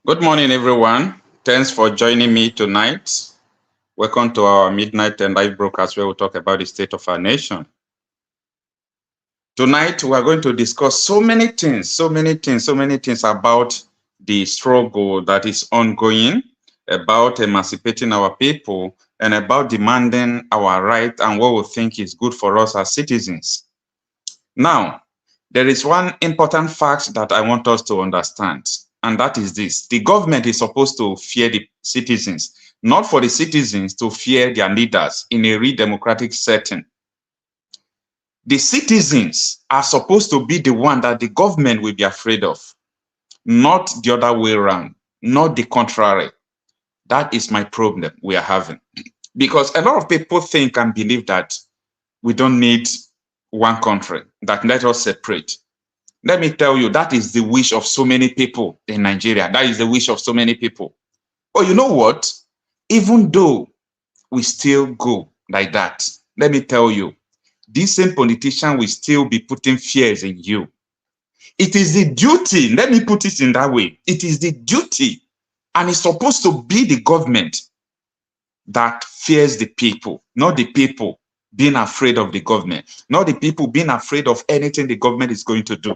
Good morning, everyone. Thanks for joining me tonight. Welcome to our Midnight and Live broadcast where we talk about the state of our nation. Tonight, we are going to discuss so many things about the struggle that is ongoing, about emancipating our people, and about demanding our right and what we think is good for us as citizens. Now, there is one important fact that I want us to understand, and that is this. The government is supposed to fear the citizens, not for the citizens to fear their leaders in a real democratic setting. The citizens are supposed to be the one that the government will be afraid of, not the other way around, not the contrary. That is my problem we are having. Because a lot of people think and believe that we don't need one country, that let us separate. Let me tell you, that is the wish of so many people in Nigeria. That is the wish of so many people. Oh, you know what? Even though we still go like that, let me tell you, this same politician will still be putting fears in you. It is the duty, let me put it in that way. It is the duty, and it's supposed to be the government that fears the people, not the people being afraid of the government, not the people being afraid of anything the government is going to do.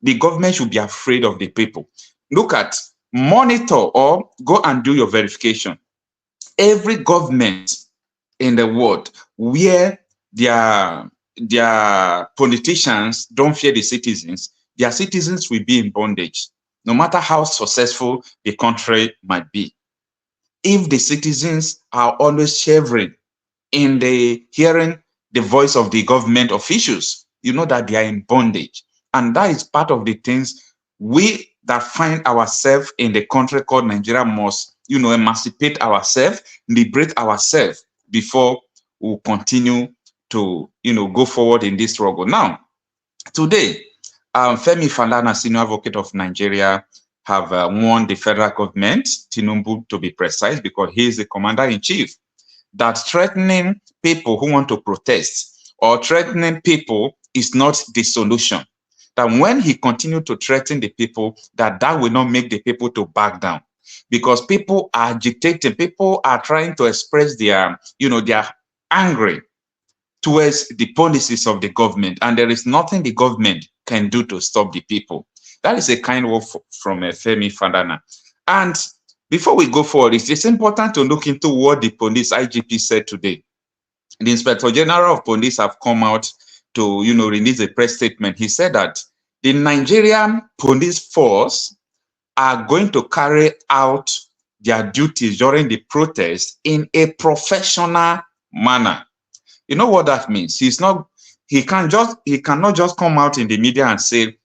The government should be afraid of the people. Look at, monitor or go and do your verification. Every government in the world where their politicians don't fear the citizens, their citizens will be in bondage, no matter how successful the country might be. If the citizens are always shivering in the hearing the voice of the government officials, you know that they are in bondage. And that is part of the things we that find ourselves in the country called Nigeria must, emancipate ourselves, liberate ourselves before we continue to, go forward in this struggle. Now, today, Femi Falana, senior advocate of Nigeria, have warned the federal government, Tinubu to be precise, because he is the commander-in-chief, that threatening people who want to protest or threatening people is not the solution. That when he continues to threaten the people, that will not make the people to back down. Because people are agitating, people are trying to express their, their angry towards the policies of the government, and there is nothing the government can do to stop the people. That is a kind word from Femi Falana. And before we go forward, it's important to look into what the police IGP said today. The Inspector General of Police have come out to, release a press statement. He said that the Nigerian police force are going to carry out their duties during the protest in a professional manner. You know what that means? He cannot just come out in the media and say,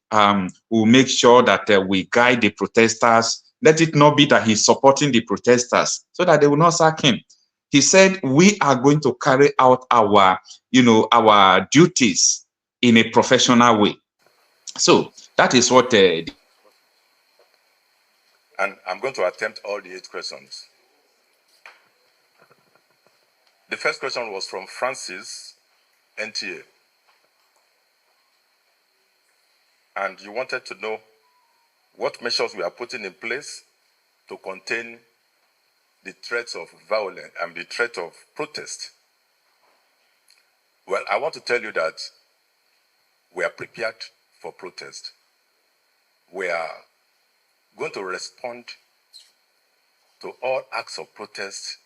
we'll make sure that we guide the protesters. Let it not be that he's supporting the protesters so that they will not sack him. He said, we are going to carry out our duties in a professional way. So that is what. And I'm going to attempt all the 8 questions. The first question was from Francis, NTA. And you wanted to know what measures we are putting in place to contain the threats of violence and the threat of protest. Well, I want to tell you that we are prepared for protest. We are going to respond to all acts of protest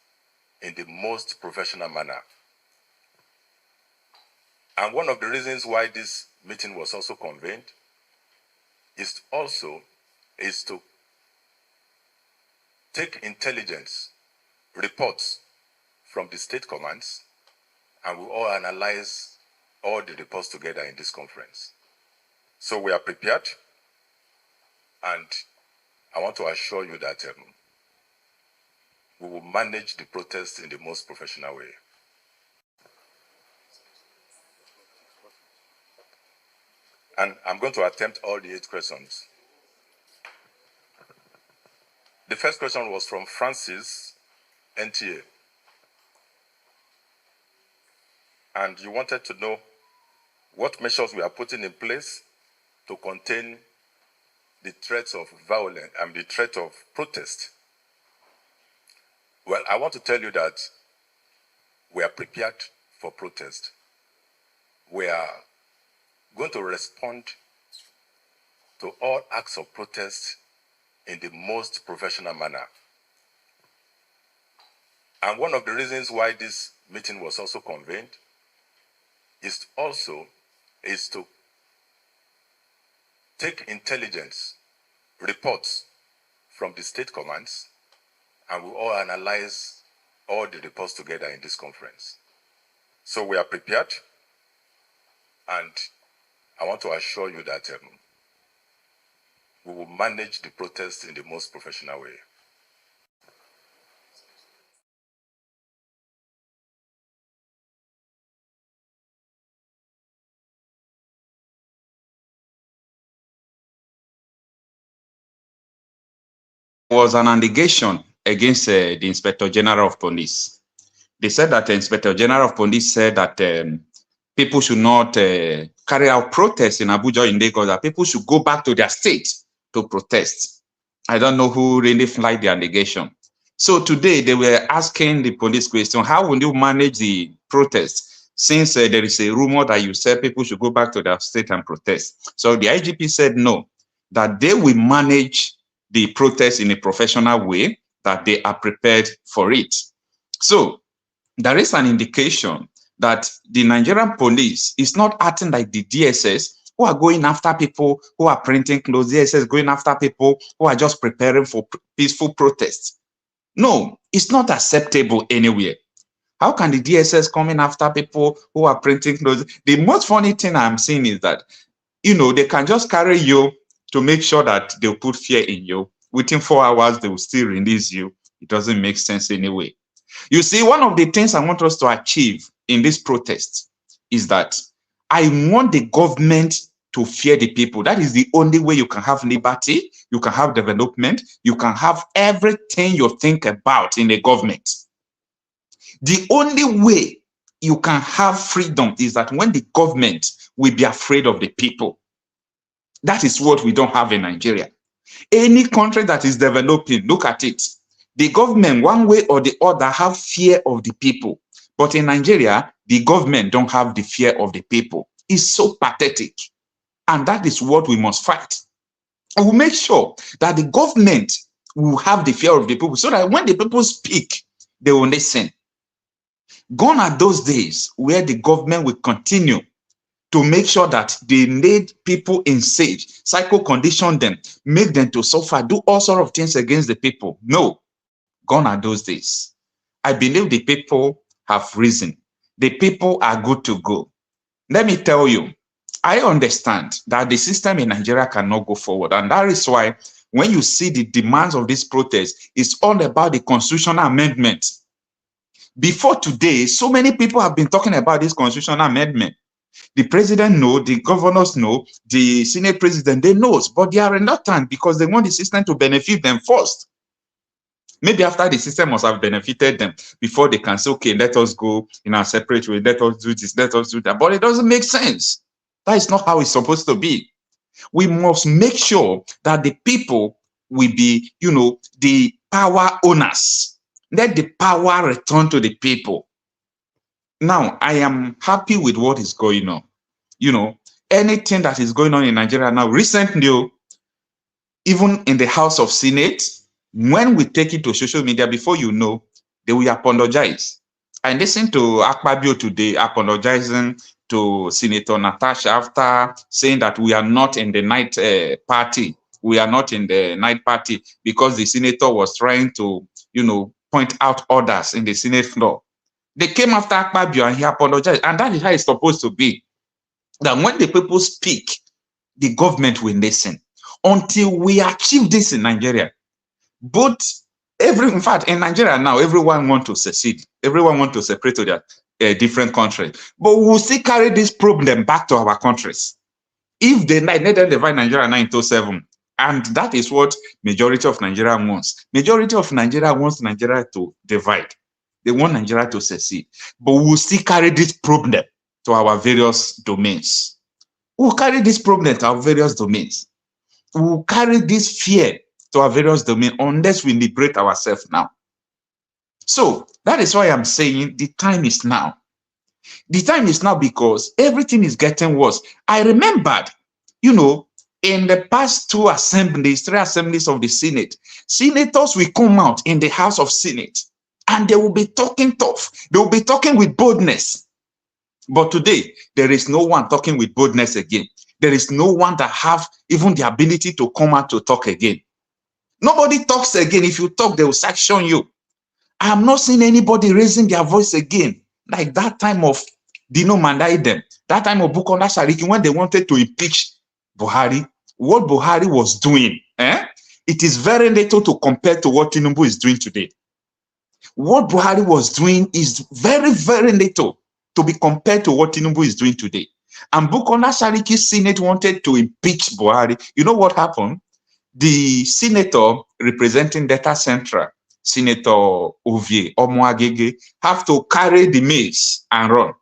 in the most professional manner. And one of the reasons why this meeting was also convened is to take intelligence reports from the state commands, and we all analyze all the reports together in this conference. So we are prepared, and I want to assure you that we will manage the protest in the most professional way. And I'm going to attempt all the 8 questions. The first question was from Francis, NTA. And you wanted to know what measures we are putting in place to contain the threats of violence and the threat of protest, well, I want to tell you that we are prepared for protest. We are going to respond to all acts of protest in the most professional manner. And one of the reasons why this meeting was also convened is to take intelligence reports from the state commands, and we all analyze all the reports together in this conference. So we are prepared, and I want to assure you that we will manage the protest in the most professional way. Was an allegation against the Inspector General of Police. They said that the Inspector General of Police said that people should not carry out protests in Abuja, in Lagos, that people should go back to their state to protest. I don't know who really flagged the allegation. So today they were asking the police question, how will you manage the protest? Since there is a rumor that you said people should go back to their state and protest. So the IGP said no, that they will manage the protest in a professional way, that they are prepared for it. So there is an indication that the Nigerian police is not acting like the DSS, who are going after people who are printing clothes, DSS going after people who are just preparing for peaceful protests. No, it's not acceptable anywhere. How can the DSS come in after people who are printing clothes? The most funny thing I'm seeing is that, they can just carry you to make sure that they'll put fear in you. Within 4 hours, they will still release you. It doesn't make sense anyway. You see, one of the things I want us to achieve in this protest is that I want the government to fear the people. That is the only way you can have liberty, you can have development, you can have everything you think about in the government. The only way you can have freedom is that when the government will be afraid of the people. That is what we don't have in Nigeria. Any country that is developing, look at it. The government, one way or the other, have fear of the people. But in Nigeria, the government don't have the fear of the people. It's so pathetic. And that is what we must fight. And we'll make sure that the government will have the fear of the people so that when the people speak, they will listen. Gone are those days where the government will continue to make sure that they made people insane, psycho condition them, make them to suffer, do all sorts of things against the people. No, gone are those days. I believe the people have risen. The people are good to go. Let me tell you, I understand that the system in Nigeria cannot go forward. And that is why when you see the demands of this protest, it's all about the constitutional amendment. Before today, so many people have been talking about this constitutional amendment. The president knows, the governors know, the Senate president, they know, but they are reluctant because they want the system to benefit them first. Maybe after the system must have benefited them before they can say, okay, let us go in a separate way, let us do this, let us do that. But it doesn't make sense. That is not how it's supposed to be. We must make sure that the people will be, the power owners. Let the power return to the people. Now, I am happy with what is going on. Anything that is going on in Nigeria now, recently, even in the House of Senate, when we take it to social media, before they will apologize. I listened to Ekpa today apologizing to Senator Natasha after saying that we are not in the night party. We are not in the night party because the senator was trying to, point out others in the Senate floor. They came after Ekpa and he apologized. And that is how it's supposed to be. That when the people speak, the government will listen. Until we achieve this in Nigeria, in fact, in Nigeria now, everyone wants to secede. Everyone wants to separate to their different countries. But we will still carry this problem back to our countries. If they let them divide Nigeria 927, and that is what majority of Nigeria wants. Majority of Nigeria wants Nigeria to divide. They want Nigeria to secede. But we will still carry this problem to our various domains. We'll carry this problem to our various domains. We will carry this fear to our various domains unless we liberate ourselves now. So that is why I'm saying the time is now. The time is now because everything is getting worse. I remembered, in the past three assemblies of the Senate, senators will come out in the House of Senate and they will be talking tough. They will be talking with boldness. But today, there is no one talking with boldness again. There is no one that have even the ability to come out to talk again. Nobody talks again. If you talk, they will sanction you. I have not seen anybody raising their voice again, like that time of Dino Mandaidem, that time of Bukola Sariki, when they wanted to impeach Buhari. What Buhari was doing, it is very little to compare to what Tinubu is doing today. What Buhari was doing is very, very little to be compared to what Tinubu is doing today. And Bukola Sariki Senate wanted to impeach Buhari. You know what happened? The senator representing Delta Central, Senator Ovie Omoagege, have to carry the mace and run.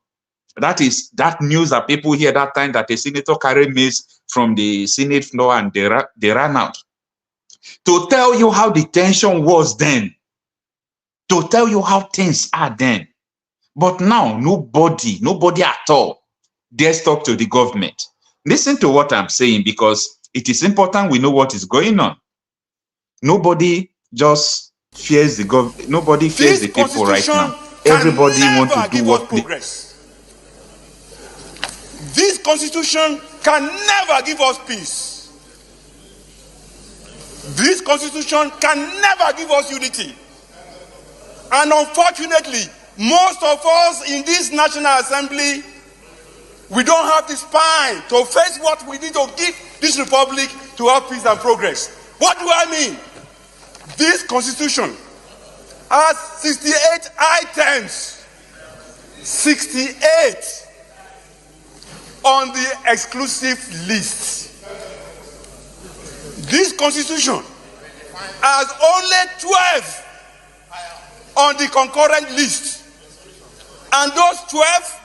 That is that news that people hear that time, that a senator carried mace from the Senate floor and they ran out. To tell you how the tension was then. To tell you how things are then. But now, nobody at all dares talk to the government. Listen to what I'm saying, because it is important we know what is going on. Nobody just fears the government. Nobody fears the people right now. Everybody wants to do what progress. This constitution can never give us peace. This constitution can never give us unity. And unfortunately, most of us in this National Assembly, we don't have the spine to face what we need to give this republic to have peace and progress. What do I mean? This constitution has 68 items. 68 on the exclusive list. This constitution has only 12 on the concurrent list. And those 12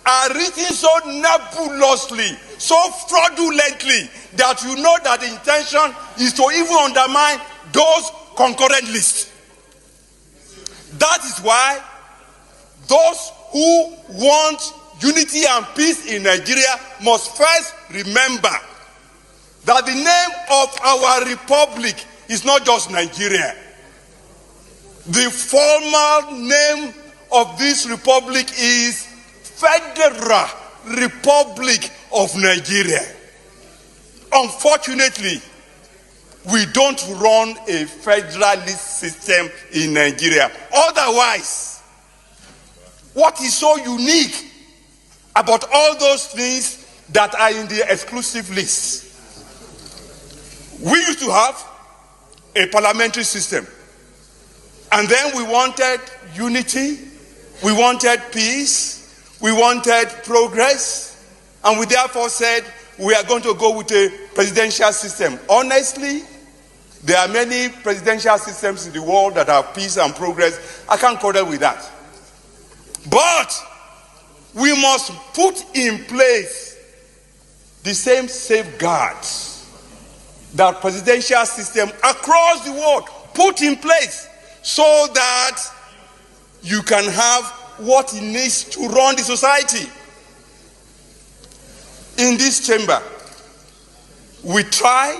are written so nebulously, so fraudulently, that you know that the intention is to even undermine those concurrent lists. That is why those who want unity and peace in Nigeria must first remember that the name of our republic is not just Nigeria. The formal name of this republic is Federal Republic of Nigeria. Unfortunately, we don't run a federalist system in Nigeria. Otherwise, what is so unique about all those things that are in the exclusive list? We used to have a parliamentary system. And then we wanted unity, we wanted peace, we wanted progress, and we therefore said we are going to go with a presidential system. Honestly, there are many presidential systems in the world that have peace and progress. I can't quarrel with that. But we must put in place the same safeguards that presidential system across the world put in place, so that you can have what it needs to run the society. In this chamber, we try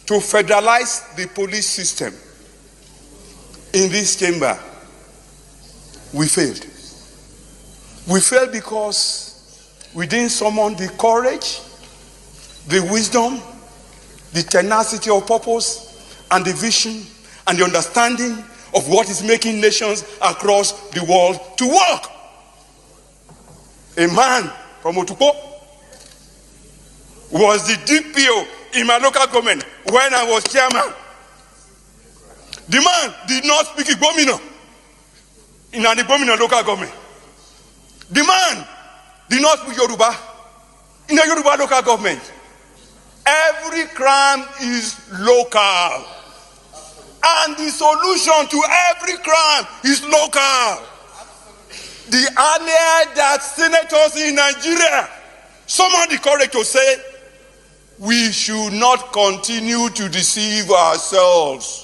to federalize the police system. In this chamber, we failed. We failed because we didn't summon the courage, the wisdom, the tenacity of purpose, and the vision, and the understanding of what is making nations across the world to work. A man from Otukpo was the DPO in my local government when I was chairman. The man did not speak Igbo in an Igbo local government. The man did not speak Yoruba in a Yoruba local government. Every crime is local. And the solution to every crime is local. The earlier that senators in Nigeria summon the courage to say, We should not continue to deceive ourselves.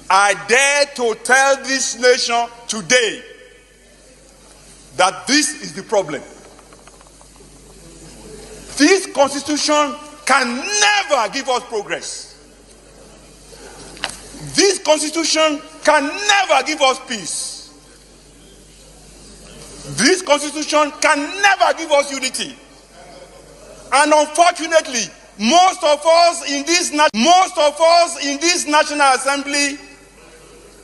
I dare to tell this nation today that this is the problem. This constitution can never give us progress. This constitution can never give us peace. This constitution can never give us unity. And unfortunately, most of us in this National Assembly,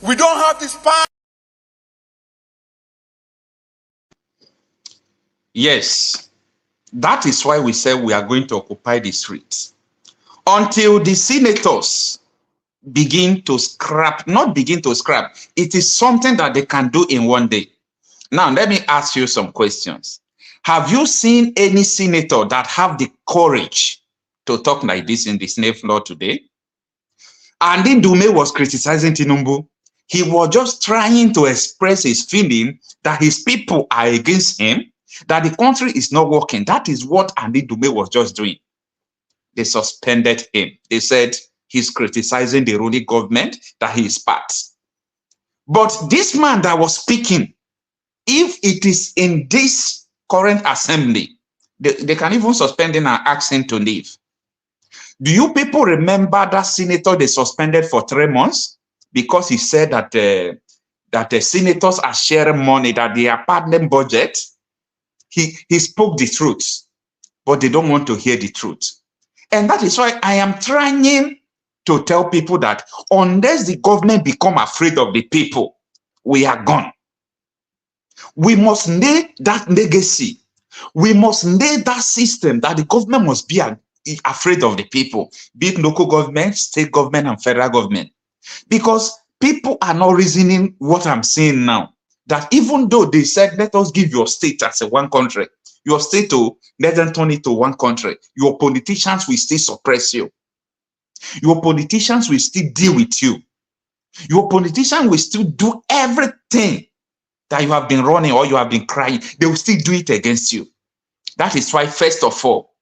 we don't have this power. Yes, that is why we say we are going to occupy the streets until the senators begin to scrap, not begin to scrap. It is something that they can do in one day. Now, let me ask you some questions. Have you seen any senator that have the courage to talk like this in the Senate floor today? And then Dume was criticizing Tinubu. He was just trying to express his feeling that his people are against him, that the country is not working. That is what Nnamdi Kanu was just doing. They suspended him. They said he's criticizing the ruling government, that he is part. But this man that was speaking, if it is in this current assembly, they can even suspend him and ask him to leave. Do you people remember that senator they suspended for 3 months because he said that the senators are sharing money, that they are partnering budget? He spoke the truth, but they don't want to hear the truth. And that is why I am trying to tell people that unless the government become afraid of the people, we are gone. We must nail that legacy. We must nail that system that the government must be afraid of the people, be it local government, state government, and federal government. Because people are not reasoning what I'm saying now, that even though they said, let us give your state as a one country, your state to let them turn it to one country, your politicians will still suppress you. Your politicians will still deal with you. Your politicians will still do everything that you have been running or you have been crying. They will still do it against you. That is why, first of all,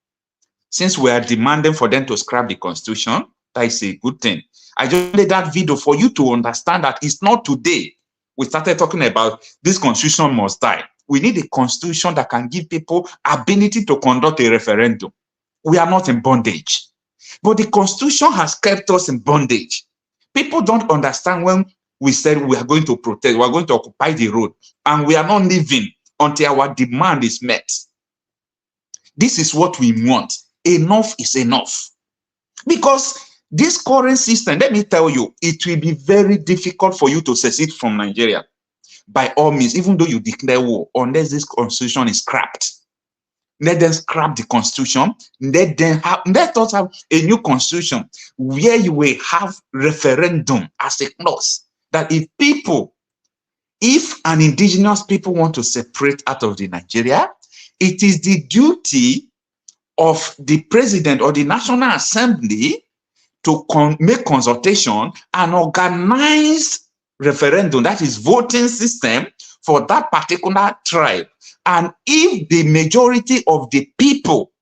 since we are demanding for them to scrap the constitution, that is a good thing. I just made that video for you to understand that it's not today we started talking about this constitution must die. We need a constitution that can give people ability to conduct a referendum. We are not in bondage. But the constitution has kept us in bondage. People don't understand when we said we are going to protest, we are going to occupy the road, and we are not leaving until our demand is met. This is what we want. Enough is enough. Because this current system, let me tell you, it will be very difficult for you to secede from Nigeria. By all means, even though you declare war, unless this constitution is scrapped. Let them scrap the constitution. Let us have a new constitution where you will have referendum as a clause. That if an indigenous people want to separate out of the Nigeria, it is the duty of the president or the National Assembly to make consultation and organize referendum, that is voting system for that particular tribe. And if the majority of the people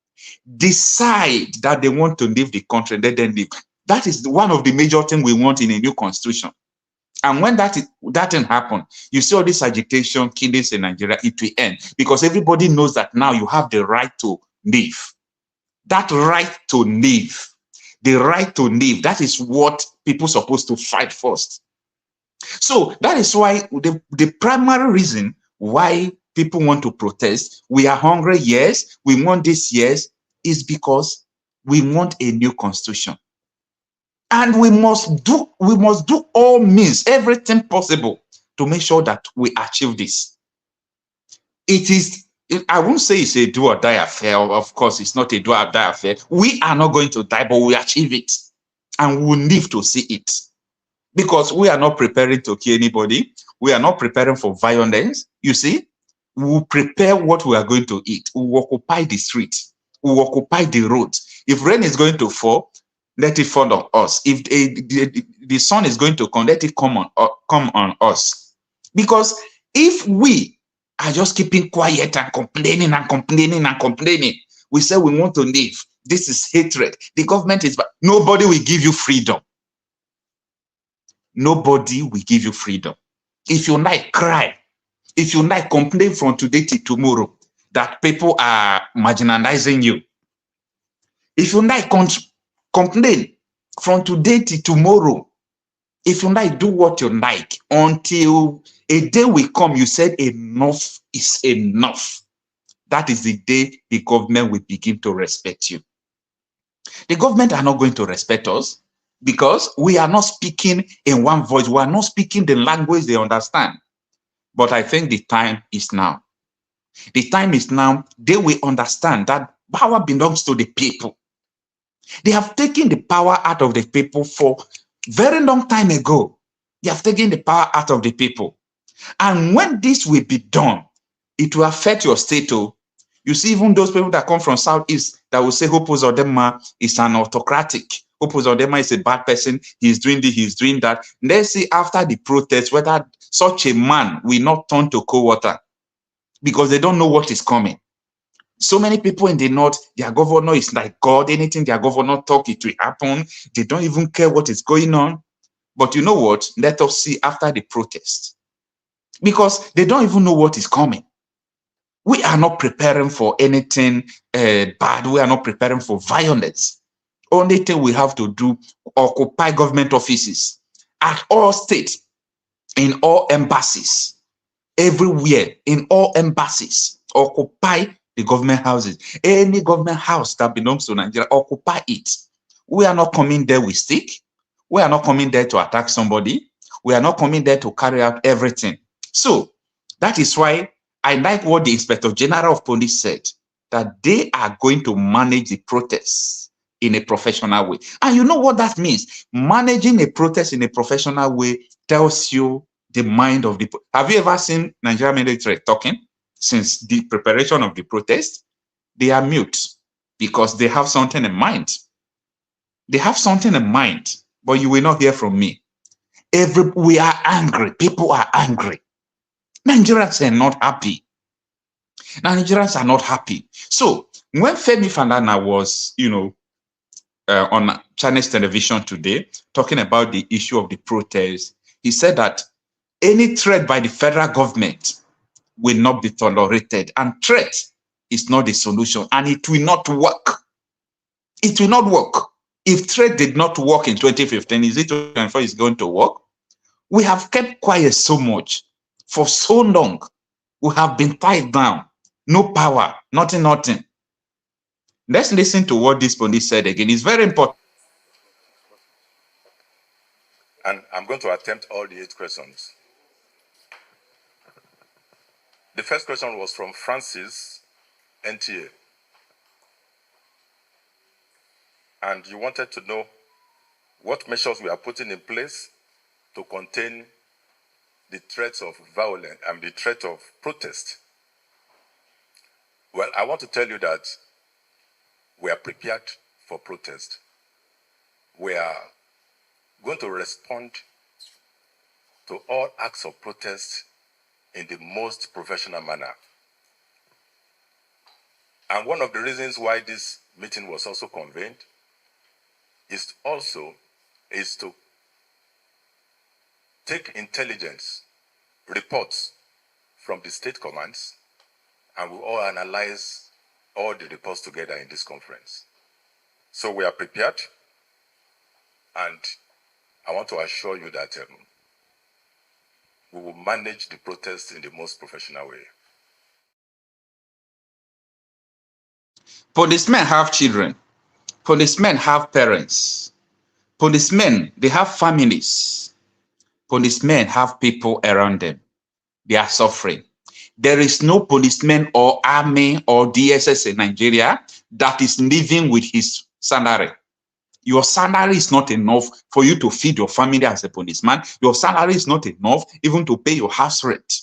decide that they want to leave the country, let them leave. That is one of the major things we want in a new constitution. And when that thing happens, you see all this agitation, killings in Nigeria, it will end. Because everybody knows that now you have the right to live. That right to live. The right to live. That is what people are supposed to fight first. So that is why the primary reason why people want to protest, we are hungry, yes, we want this, yes, is because we want a new constitution. And we must do all means, everything possible to make sure that we achieve this. I won't say it's a do or die affair. Of course, it's not a do or die affair. We are not going to die, but we achieve it. And we will live to see it. Because we are not preparing to kill anybody. We are not preparing for violence. You see, we will prepare what we are going to eat. We will occupy the street. We will occupy the roads. If rain is going to fall, let it fall on us. If the sun is going to come, let it come on us. Because if we are just keeping quiet and complaining and complaining and complaining. We say we want to live. This is hatred. The government is bad. Nobody will give you freedom. Nobody will give you freedom. If you like, cry. If you like, complain from today till tomorrow that people are marginalizing you. If you like, complain from today till tomorrow. If you like, do what you like until a day will come, you said enough is enough. That is the day the government will begin to respect you. The government are not going to respect us because we are not speaking in one voice. We are not speaking the language they understand. But I think the time is now. The time is now. They will understand that power belongs to the people. They have taken the power out of the people for very long time ago. They have taken the power out of the people. And when this will be done, it will affect your state. You see, even those people that come from Southeast that will say Hope Uzodinma is an autocratic. Hope Uzodinma is a bad person. He's doing this, he's doing that. Let's see after the protest whether such a man will not turn to cold water because they don't know what is coming. So many people in the north, their governor is like God. Anything their governor talk, it will happen. They don't even care what is going on. But you know what? Let us see after the protest. Because they don't even know what is coming. We are not preparing for anything bad. We are not preparing for violence. Only thing we have to do, occupy government offices at all states, in all embassies, everywhere, in all embassies, occupy the government houses. Any government house that belongs to Nigeria, occupy it. We are not coming there with stick. We are not coming there to attack somebody. We are not coming there to carry out everything. So that is why I like what the Inspector General of Police said, that they are going to manage the protests in a professional way. And you know what that means? Managing a protest in a professional way tells you the mind of the... Have you ever seen Nigerian military talking? Since the preparation of the protest, they are mute because they have something in mind. They have something in mind, but you will not hear from me. We are angry. People are angry. Nigerians are not happy. Nigerians are not happy. So when Femi Falana was, on Chinese television today, talking about the issue of the protest, he said that any threat by the federal government will not be tolerated, and threat is not the solution, and it will not work. It will not work. If threat did not work in 2015, is it 2024 is going to work? We have kept quiet so much for so long. We have been tied down. No power, nothing. Let's listen to what this police said again. It's very important. And I'm going to attempt all the 8 questions. The first question was from Francis, NTA. And you wanted to know what measures we are putting in place to contain the threats of violence and the threat of protest. Well, I want to tell you that we are prepared for protest. We are going to respond to all acts of protest in the most professional manner. And one of the reasons why this meeting was also convened is to take intelligence reports from the state commands, and we all analyze all the reports together in this conference. So we are prepared, and I want to assure you that we will manage the protest in the most professional way. Policemen have children. Policemen have parents. Policemen, they have families. Policemen have people around them. They are suffering. There is no policeman or army or DSS in Nigeria that is living with his salary. Your salary is not enough for you to feed your family as a policeman. Your salary is not enough even to pay your house rent.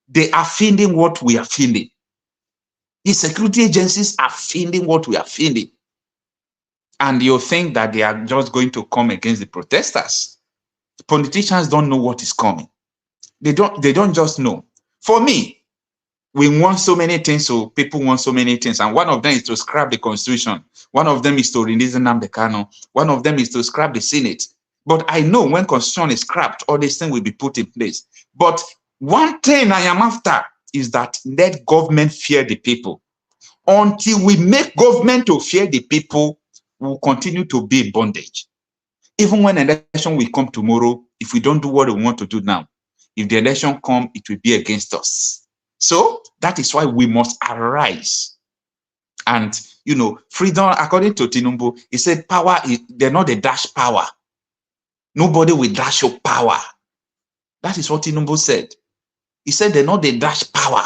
They are feeling what we are feeling. The security agencies are feeling what we are feeling. And you think that they are just going to come against the protesters. Politicians don't know what is coming. They don't just know. For me, we want so many things, so people want so many things, and one of them is to scrap the constitution. One of them is to release Nnamdi Kanu. One of them is to scrap the Senate. But I know when constitution is scrapped, all these things will be put in place. But one thing I am after is that let government fear the people. Until we make government to fear the people, we will continue to be in bondage. Even when election will come tomorrow, if we don't do what we want to do now, if the election come, it will be against us. So that is why we must arise. And, you know, freedom, according to Tinubu, he said power, they're not a dash power. Nobody will dash your power. That is what Tinubu said. He said they're not a dash power.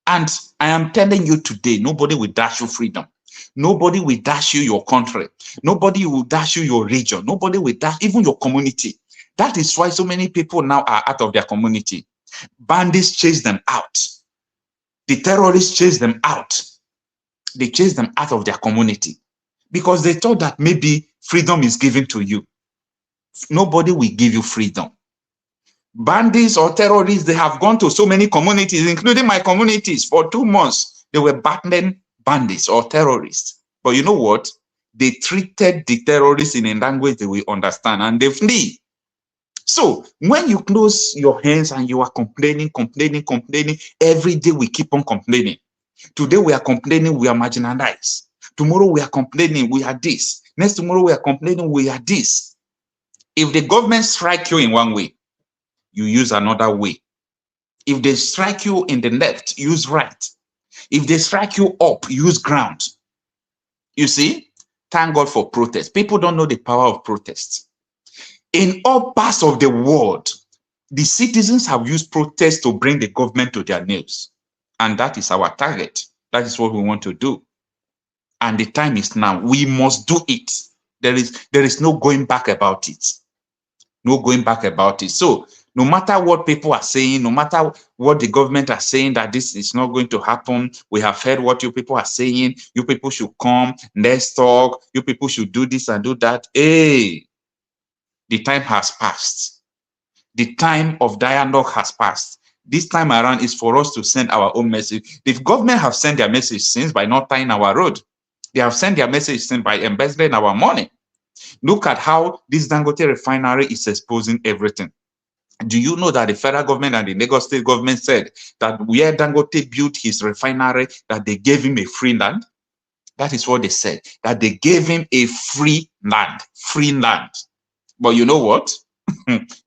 And I am telling you today, nobody will dash you freedom. Nobody will dash you your country. Nobody will dash you your region. Nobody will dash even your community. That is why so many people now are out of their community. Bandits chase them out. The terrorists chase them out. They chase them out of their community because they thought that maybe freedom is given to you. Nobody will give you freedom. Bandits or terrorists, they have gone to so many communities, including my communities, for 2 months. They were battling bandits or terrorists. But you know what? They treated the terrorists in a language that we understand, and they flee. So when you close your hands and you are complaining, every day we keep on complaining. Today we are complaining we are marginalized. Tomorrow we are complaining we are this. Next tomorrow we are complaining we are this. If the government strike you in one way, you use another way. If they strike you in the left, use right. If they strike you up, use ground. You see, thank God for protest. People don't know the power of protest. In all parts of the world, the citizens have used protest to bring the government to their knees. And that is our target. That is what we want to do. And the time is now. We must do it. There is no going back about it. No going back about it. So no matter what people are saying, no matter what the government are saying that this is not going to happen, we have heard what you people are saying. You people should come, let's talk. You people should do this and do that. Hey, the time has passed. The time of dialogue has passed. This time around is for us to send our own message. The government have sent their message since by not tying our road. They have sent their message since by embezzling our money. Look at how this Dangote refinery is exposing everything. Do you know that the federal government and the Lagos state government said that where Dangote built his refinery, that they gave him a free land? That is what they said, that they gave him a free land. But you know what?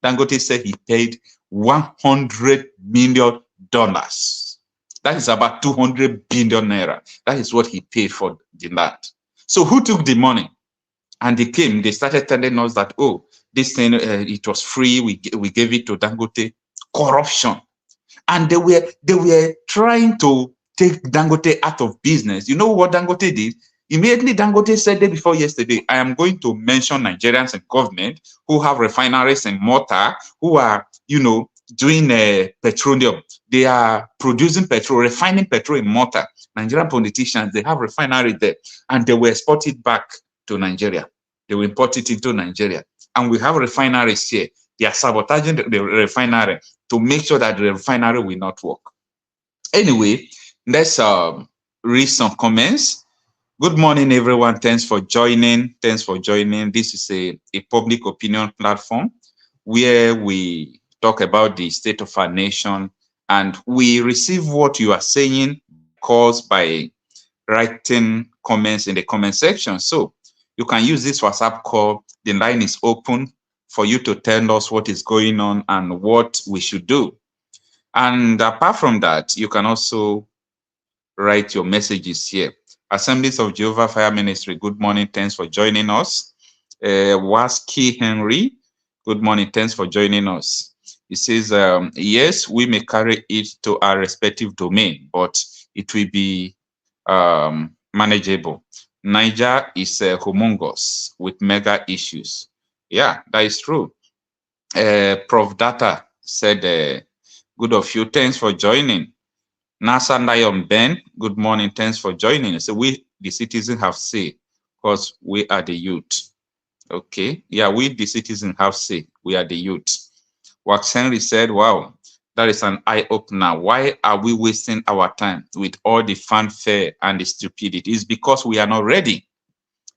Dangote said he paid $100 million. That is about 200 billion naira. That is what he paid for the land. So who took the money? And they started telling us that, oh, this thing, it was free. We gave it to Dangote. Corruption. And they were trying to take Dangote out of business. You know what Dangote did? Immediately, Dangote said day before yesterday, I am going to mention Nigerians in government who have refineries in Malta, who are, doing petroleum. They are producing petrol, refining petrol in Malta. Nigerian politicians, they have refinery there, and they will export it back to Nigeria. They will import it into Nigeria. And we have refineries here. They are sabotaging the refinery to make sure that the refinery will not work. Anyway, let's read some comments. Good morning, everyone. Thanks for joining. This is a public opinion platform where we talk about the state of our nation, and we receive what you are saying, calls by writing comments in the comment section. So you can use this WhatsApp call. The line is open for you to tell us what is going on and what we should do. And apart from that, you can also write your messages here. Assemblies of Jehovah Fire Ministry, good morning. Thanks for joining us. Waski Henry, good morning. Thanks for joining us. He says, yes, we may carry it to our respective domain, but it will be manageable. Niger is humongous with mega issues. Yeah, that is true. Prof Data said, good of you. Thanks for joining. NASA Lion Ben, good morning. Thanks for joining. So we, the citizens, have say, because we are the youth. Okay. Yeah, we, the citizens, have say. We are the youth. Wax Henry said, wow, That is an eye-opener. Why are we wasting our time with all the fanfare and the stupidity? It's because we are not ready.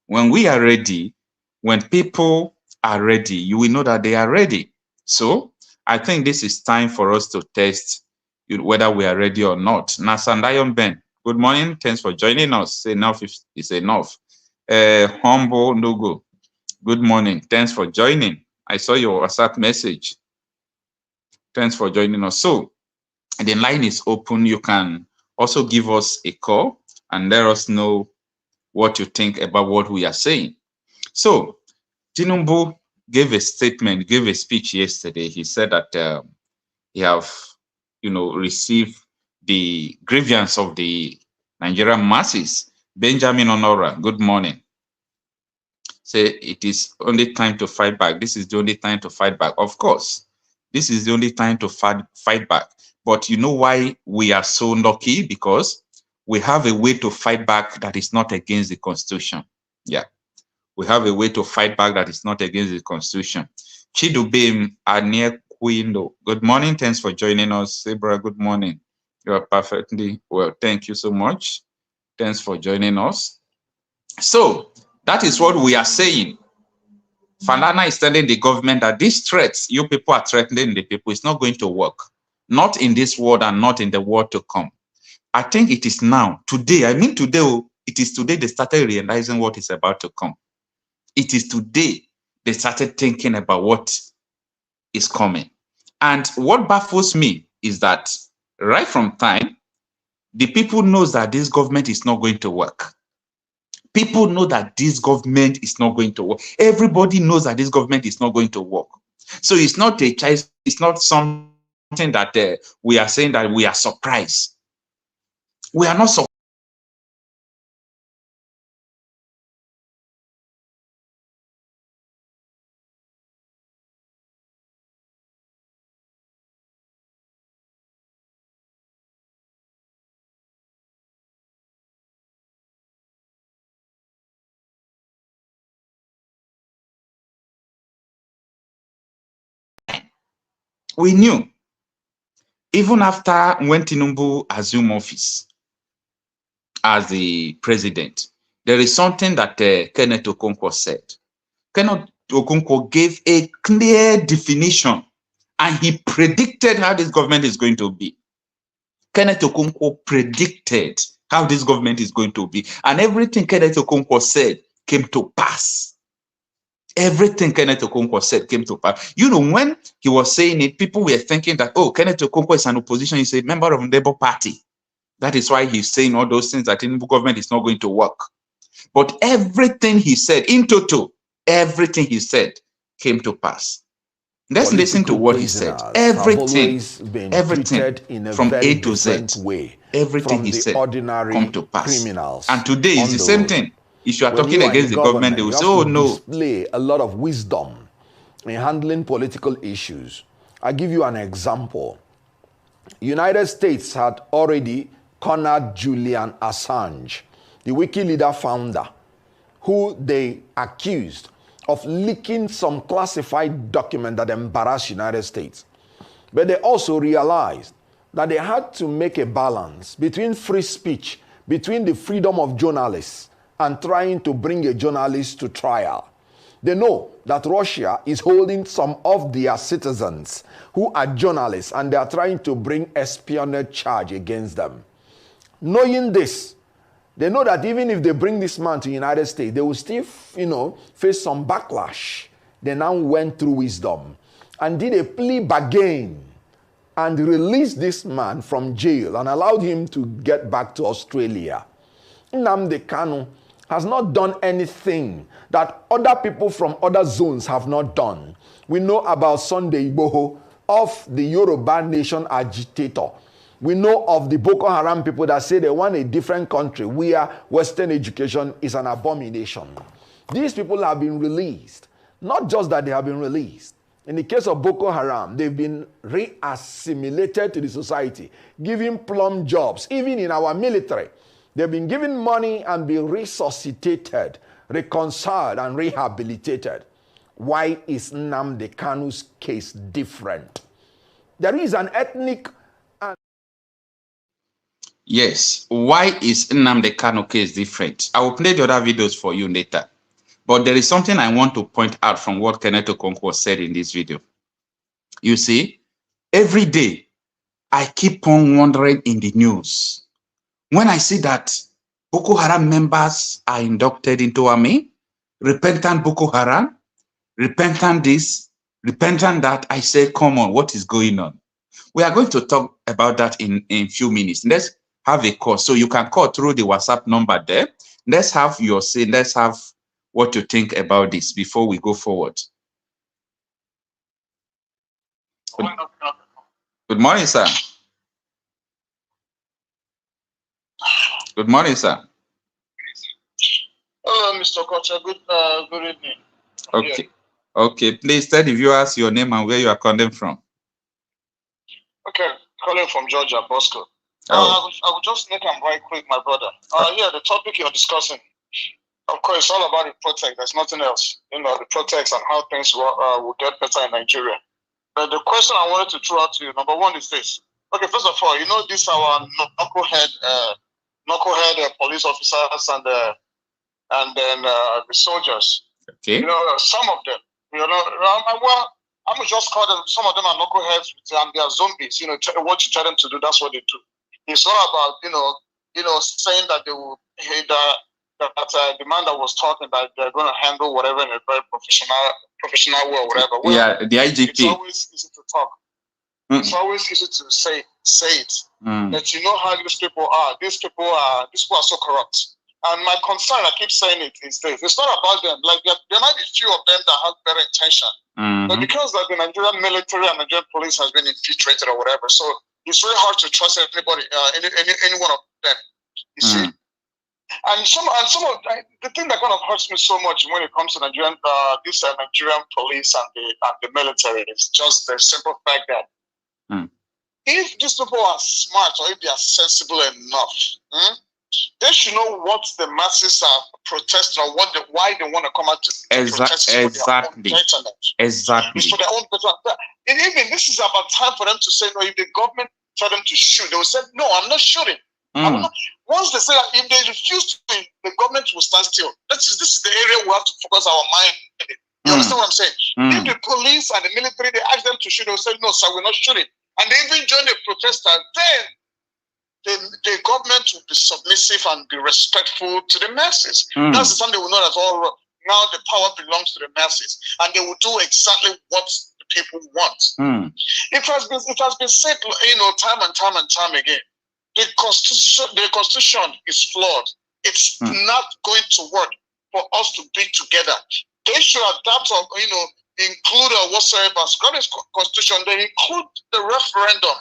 When we are ready, when people are ready, you will know that they are ready. So I think this is time for us to test whether we are ready or not. Nasandayon Ben, good morning. Thanks for joining us. Enough is enough. Humble Nugo, good morning. Thanks for joining. I saw your WhatsApp message. Thanks for joining us. So the line is open. You can also give us a call and let us know what you think about what we are saying. So Tinubu gave a statement, gave a speech yesterday. He said that he have, received the grievance of the Nigerian masses. Benjamin Honora, good morning. Say it is only time to fight back. This is the only time to fight back. Of course, this is the only time to fight back. But you know why we are so lucky? Because we have a way to fight back that is not against the Constitution. Yeah, we have a way to fight back that is not against the Constitution. Chidubem Aniekwino, good morning. Thanks for joining us. Zebra, good morning. You are perfectly well. Thank you so much. Thanks for joining us. So that is what we are saying. Falana is telling the government that these threats you people are threatening the people is not going to work. Not in this world and not in the world to come. I think it is now, today, it is today they started realizing what is about to come. It is today they started thinking about what is coming. And what baffles me is that right from time, the people knows that this government is not going to work. People know that this government is not going to work. Everybody knows that this government is not going to work. So it's not a choice, it's not something that we are saying that we are surprised. We are not surprised. We knew, even after when Tinubu assumed office as the president, there is something that Kenneth Okonkwo said. Kenneth Okonkwo gave a clear definition and he predicted how this government is going to be. Kenneth Okonkwo predicted how this government is going to be. And everything Kenneth Okonkwo said came to pass. Everything Kenneth Okonkwo said came to pass. You know, when he was saying it, people were thinking that, oh, Kenneth Okonkwo is an opposition. He's a member of the Labour Party. That is why he's saying all those things that the Tinubu government is not going to work. But everything he said, in total, everything he said came to pass. Let's listen to what he said. Everything from A to Z, everything he said come to pass. And today is the same thing. If you are talking against the government, they will say, oh no. Display a lot of wisdom in handling political issues. I'll give you an example. United States had already cornered Julian Assange, the WikiLeaks founder, who they accused of leaking some classified document that embarrassed United States. But they also realized that they had to make a balance between free speech, between the freedom of journalists, and trying to bring a journalist to trial. They know that Russia is holding some of their citizens who are journalists and they are trying to bring espionage charge against them. Knowing this, they know that even if they bring this man to the United States, they will still, face some backlash. They now went through wisdom and did a plea bargain and released this man from jail and allowed him to get back to Australia. Nnamdi Kanu has not done anything that other people from other zones have not done. We know about Sunday Igboho, of the Yoruba nation agitator. We know of the Boko Haram people that say they want a different country where Western education is an abomination. These people have been released. Not just that they have been released. In the case of Boko Haram, they've been re-assimilated to the society, given plum jobs, even in our military. They've been given money and been resuscitated, reconciled, and rehabilitated. Why is Nnamdi Kanu's case different? There is an ethnic. Yes. Why is Nnamdi Kanu case different? I will play the other videos for you later. But there is something I want to point out from what Kenneth Okonkwo said in this video. You see, every day I keep on wondering in the news when I see that Boko Haram members are inducted into army, repentant Boko Haram, repentant this, repentant that. I say, come on, what is going on? We are going to talk about that in a few minutes. Let's have a call. So you can call through the WhatsApp number there. Let's have your say. Let's have what you think about this before we go forward. Good morning, sir. Good morning, sir. Hello, Mr. Okocha. Good evening. Okay. Okay. Please tell the viewers your name and where you are calling from. Okay, calling from Georgia, Bosco. Oh. I will just make them right quick, my brother. Yeah, the topic you're discussing, of course, it's all about the protest. There's nothing else. You know, the protest and how things will get better in Nigeria. But the question I wanted to throw out to you, number one, is this. Okay, first of all, you know, these are our knucklehead police officers and then the soldiers. Okay. You know, some of them. You know, well, I'm gonna just call them. Some of them are knuckleheads and they are zombies. You know, what you tell them to do, that's what they do. It's not about you know, saying that they will hate that the man that was talking that they're going to handle whatever in a very professional way or whatever. Well, yeah, the IGP. It's always easy to talk. It's always easy to say it. That you know how these people are. These people are so corrupt. And my concern, I keep saying it, is this. It's not about them. Like there might be few of them that have better intention. But because like the Nigerian military and Nigerian police has been infiltrated or whatever, so it's very hard to trust anybody, any one of them. You see. And some of the thing that kind of hurts me so much when it comes to Nigerian Nigerian police and the military is just the simple fact that if these people are smart or if they are sensible enough, they should know what the masses are protesting or why they want to come out to protest. Exactly. Exactly. It's for their own better. And even this is about time for them to say no. If the government tell them to shoot, they will say no. I'm not shooting. Once they say that, if they refuse to, the government will stand still. This is the area we have to focus our mind in. You understand what I'm saying? If the police and the military, they ask them to shoot, they will say, no, sir, we're not shooting. And they even join the protesters, then the government will be submissive and be respectful to the masses. That's the time they will know that all now the power belongs to the masses. And they will do exactly what the people want. It has been said, you know, time and time again. The constitution is flawed. It's not going to work for us to be together. They should adapt or, you know, include or whatsoever. Scottish constitution, they include the referendum.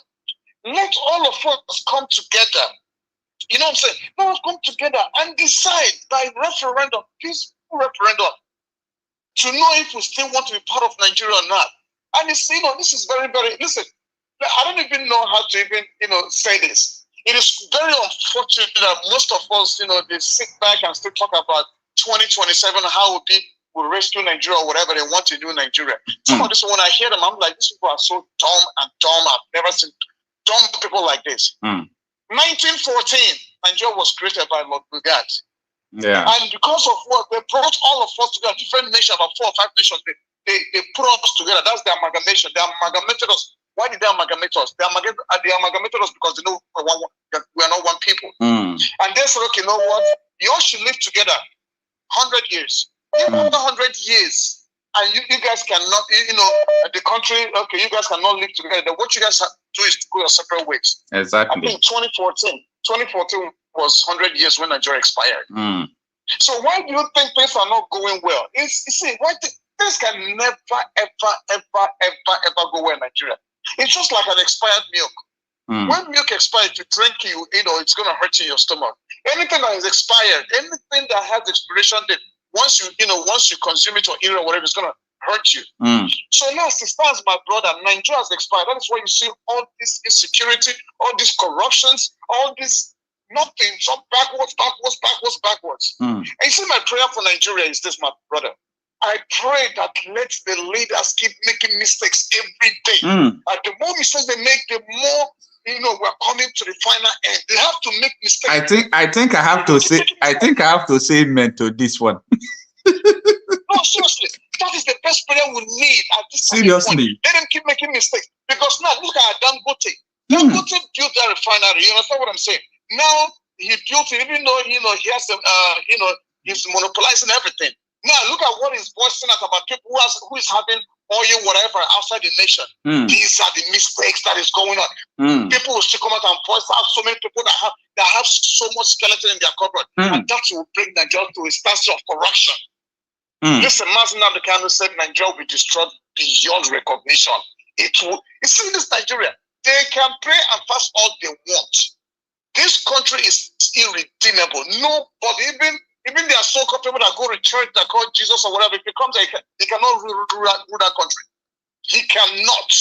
Let all of us come together. You know what I'm saying? Let us come together and decide by referendum, peaceful referendum, to know if we still want to be part of Nigeria or not. And it's, you know, this is very, very, listen, I don't even know how to even, you know, say this. It is very unfortunate that most of us, you know, they sit back and still talk about 2027, how we'll rescue Nigeria or whatever they want to do in Nigeria. Some of this, when I hear them, I'm like, these people are so dumb and dumb. I've never seen dumb people like this. 1914, Nigeria was created by Lord Brigade. Yeah. And because of what they brought all of us together, different nations, about 4 or 5 nations, they put us together. That's the amalgamation. They amalgamated us. Why did they amalgamate us? They amalgamated us because they know we are not one people. And they said, okay, you know what? You all should live together 100 years. Even 100 years. And you guys cannot, you know, the country, okay, you guys cannot live together. Then what you guys have to do is to go your separate ways. Exactly. I think 2014 was 100 years when Nigeria expired. So why do you think things are not going well? You see, things can never, ever go well in Nigeria. It's just like an expired milk. When milk expires, you drink, you know, it's going to hurt you in your stomach. Anything that is expired, anything that has expiration date, once you consume it or eat it or whatever, it's going to hurt you. So now, as it stands, my brother, Nigeria has expired. That is why you see all this insecurity, all these corruptions, all this nothing, so backwards. And you see, my prayer for Nigeria is this, my brother. I pray that let the leaders keep making mistakes every day. And the more mistakes they make, the more we're coming to the final end. They have to make mistakes. I think I have to say amen to this one. No, seriously, that is the best player we need at this time. Seriously. Let them keep making mistakes. Because now look at Dangote. Dangote built that refinery. You understand what I'm saying? Now he built it, even though he has he's monopolizing everything. Now look at what he's voicing out about people who is having oil, whatever, outside the nation. These are the mistakes that is going on. People will still come out and voice out so many people that have so much skeleton in their cupboard. And that will bring Nigeria to a status of corruption. Listen, Nnamdi Kanu said Nigeria will be destroyed beyond recognition. It will. You see, this Nigeria, they can pray and fast all they want. This country is irredeemable. Nobody, even there are so-called people that go to church, that call Jesus or whatever, he cannot rule that country. He cannot.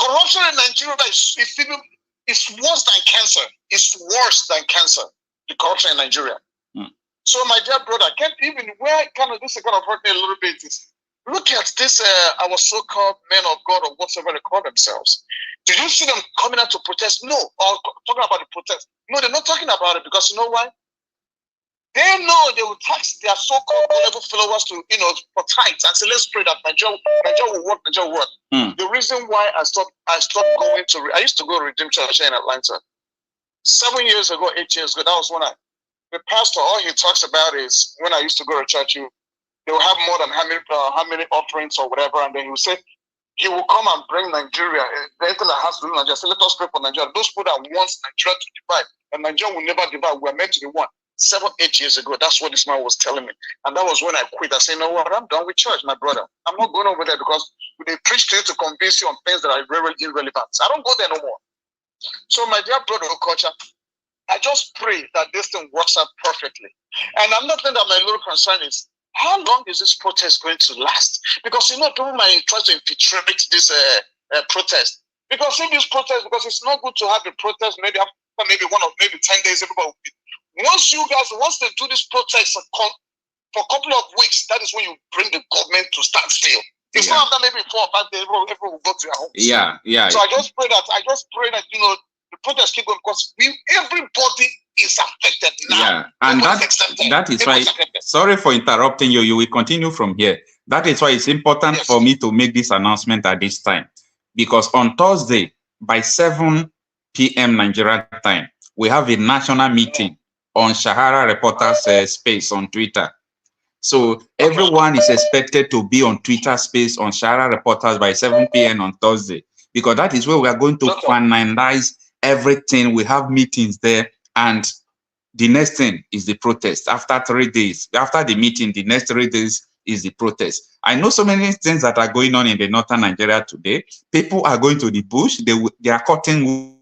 Corruption in Nigeria is worse than cancer. It's worse than cancer, the corruption in Nigeria. So, my dear brother, this kind of hurt me a little bit. Look at this, our so-called men of God or whatever they call themselves. Did you see them coming out to protest? No. Or talking about the protest? No, they're not talking about it because you know why? They know they will tax their so-called level followers to, for tithes and say, let's pray that Nigeria will work, Nigeria will work. The reason why I stopped going to, I used to go to Redeemed Church in Atlanta. 7 years ago, 8 years ago, that was when the pastor, all he talks about is, when I used to go to church, they will have more than how many offerings or whatever, and then he will say, he will come and bring Nigeria, anything that has to do with Nigeria. So let us pray for Nigeria. Those people that want Nigeria to divide, and Nigeria will never divide. We are meant to be one. 7, 8 years ago, that's what this man was telling me. And that was when I quit. I said, you know what, I'm done with church, my brother. I'm not going over there because they preach to you to convince you on things that are very irrelevant. I don't go there no more. So my dear brother Okocha, I just pray that this thing works out perfectly. And another thing that my little concern is, how long is this protest going to last? Because people might try to infiltrate this protest. Because in this protest, because it's not good to have a protest maybe after maybe 10 days, everybody. Once they do this protest for a couple of weeks, that is when you bring the government to stand still. It's not after maybe 4 or 5 days, everyone will go to their homes. Yeah. So I just pray that the protest keep going because everybody is affected now. Yeah, and that is why. Sorry for interrupting you. You will continue from here. That is why it's important for me to make this announcement at this time, because on Thursday by 7 p.m. Nigerian time, we have a national meeting on Shahara Reporters space on Twitter. So everyone is expected to be on Twitter space on Shahara Reporters by 7 p.m. on Thursday, because that is where we are going to finalize everything. We have meetings there, and the next thing is the protest. After 3 days, after the meeting, the next 3 days is the protest. I know so many things that are going on in the northern Nigeria today. People are going to the bush. They are cutting.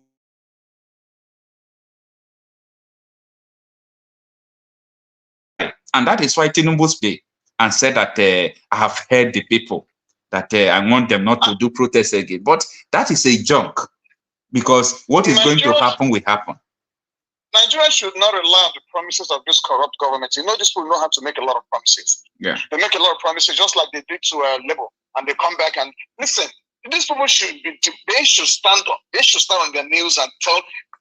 And that is why Tinubu spoke and said that I have heard the people, that I want them not to do protests again. But that is a joke, because what is going to happen will happen. Nigeria should not rely on the promises of this corrupt government. These people know how to make a lot of promises. Yeah. They make a lot of promises, just like they did to Labour, and they come back and listen. These people they should stand up. They should stand on their knees and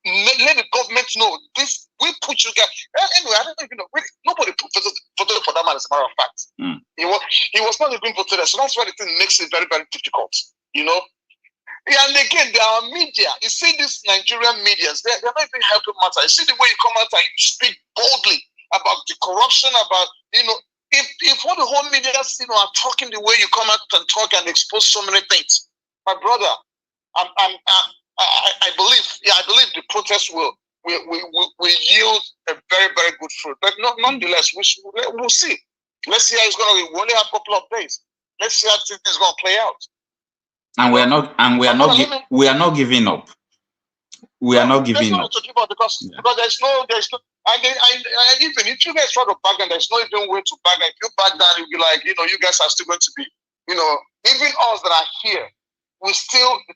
let the government know this. We put you guys. Anyway, I don't even know. Nobody voted for that man, as a matter of fact. He was not even voted, so that's why the thing makes it very, very difficult. And again, there are media. You see these Nigerian medias, they're not even helping matter. You see the way you come out and you speak boldly about the corruption, about, if all the whole media, are talking the way you come out and talk and expose so many things. My brother, I believe the protest will yield a very, very good fruit. But nonetheless, we'll see. Let's see how it's going to be. We only have a couple of days. Let's see how this is going to play out. And we are not giving up. We are not giving up. Because there's no, and even if you guys try to bargain, there's no even way to bargain. If you back down, you'll be like, you guys are still going to be, even us that are here, the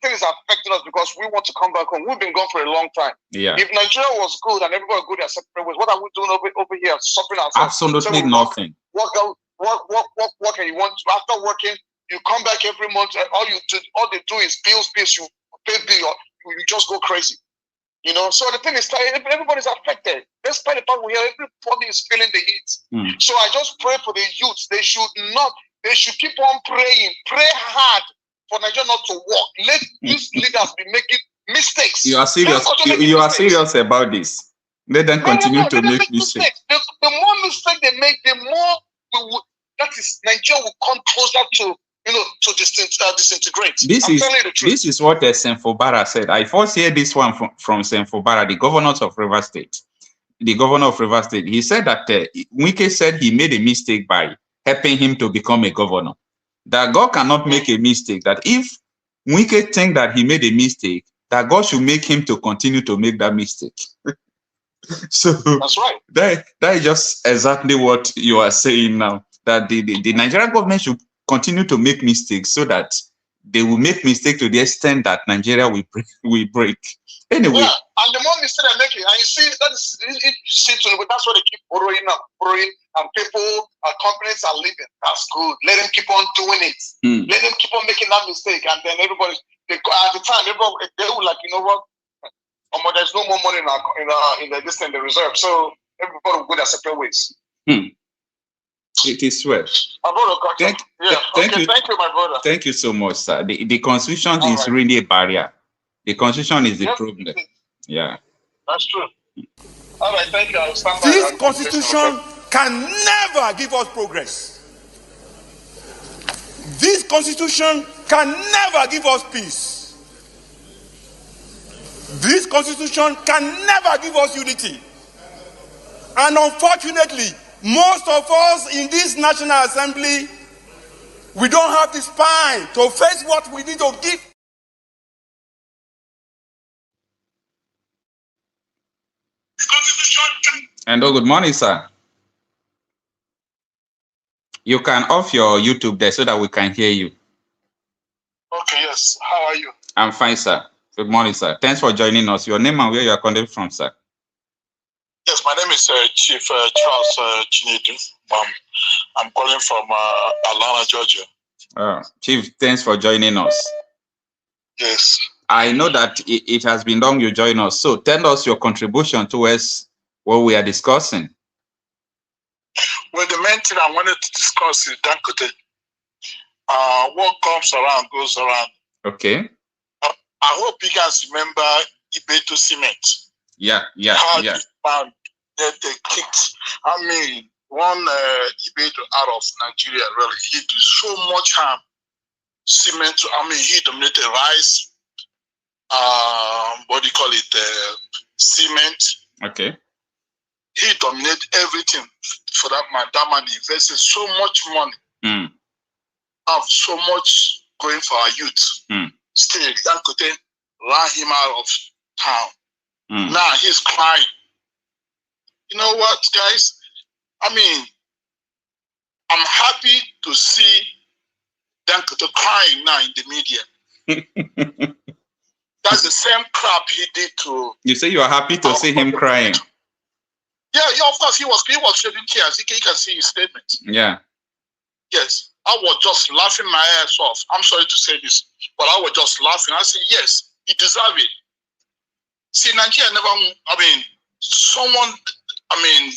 thing is affecting us because we want to come back home. We've been gone for a long time. Yeah. If Nigeria was good and everybody was good at separate ways, what are we doing over here? Suffering ourselves. Absolutely nothing. work, and you want to, after working, you come back every month, and all they do is bills, you pay bill, you just go crazy. You know, so the thing is, everybody's affected. Despite the fact we hear everybody is feeling the heat. So I just pray for the youth. They should keep on praying. Pray hard for Nigeria not to work. Let these leaders be making mistakes. You are serious. You are serious about this. Let them continue to make mistakes. The more mistakes they make, the more Nigeria will come closer to to disintegrate. This is what Senfobara said. I first hear this one from Senfobara, the governor of Rivers State. The governor of Rivers State. He said that Wike said he made a mistake by helping him to become a governor. That God cannot make a mistake. That if Wike think that he made a mistake, that God should make him to continue to make that mistake. So that's right. That is just exactly what you are saying now. That the Nigerian government should continue to make mistakes so that they will make mistakes to the extent that Nigeria will break. Anyway. Yeah, and the more mistakes they make it, and you see that's why they keep borrowing, and people and companies are leaving. That's good. Let them keep on doing it. Let them keep on making that mistake, and then everybody at the time they will like, you know what? There's no more money in the reserve, so everybody will go their separate ways. It is well. Thank you, my brother. Thank you so much, sir. The constitution is really a barrier. The constitution is the problem. Yeah. That's true. All right, thank you. This constitution can never give us progress. This constitution can never give us peace. This constitution can never give us unity. And unfortunately, most of us in this National Assembly, we don't have the spine to face what we need to give. And good morning, sir. You can off your YouTube there so that we can hear you. Okay, yes. How are you? I'm fine, sir. Good morning, sir. Thanks for joining us. Your name and where you are calling from, sir? Yes, my name is Chief Charles Chinedu. I'm calling from Atlanta, Georgia. Chief, thanks for joining us. Yes. I know that it has been long you join us. So tell us your contribution towards what we are discussing. Well, the main thing I wanted to discuss is Dangote. What comes around goes around. Okay. I hope you guys remember Ibeto Cement. Yeah. Found that they kicked, one Ibeto out of Nigeria, really. He did so much harm. Cement, he dominated rice. Cement. Okay. He dominated everything for that man. That man invested so much money. Have so much going for our youth. Still, Dangote ran him out of town. Now he's crying. You know what, guys? I'm happy to see Dangote crying now in the media. That's the same crap he did to. You say you are happy to see him crying. Yeah, of course he was shedding tears. You can see his statement. Yeah. Yes, I was just laughing my ass off. I'm sorry to say this, but I was just laughing. I said, yes, he deserves it. See, Nigeria never.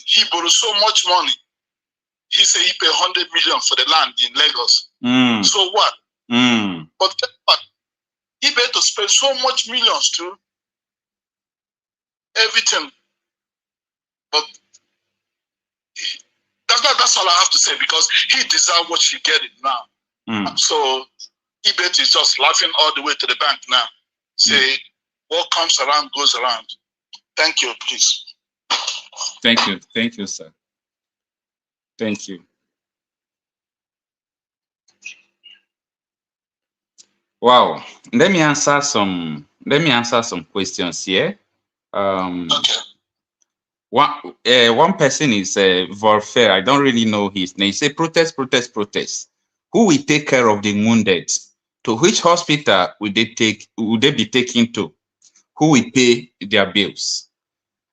He borrowed so much money. He said he paid 100 million for the land in Lagos. So what? But guess what? He better spend so much millions to everything. But that's all I have to say, because he deserves what he get it now. So Ibet is just laughing all the way to the bank now. Say, what comes around goes around. Thank you, please. Thank you, sir. Thank you. Wow. Let me answer some questions here. Okay. One person is Volfair. I don't really know his name. He say protest. Who will take care of the wounded? To which hospital would they be taken to? Who will pay their bills?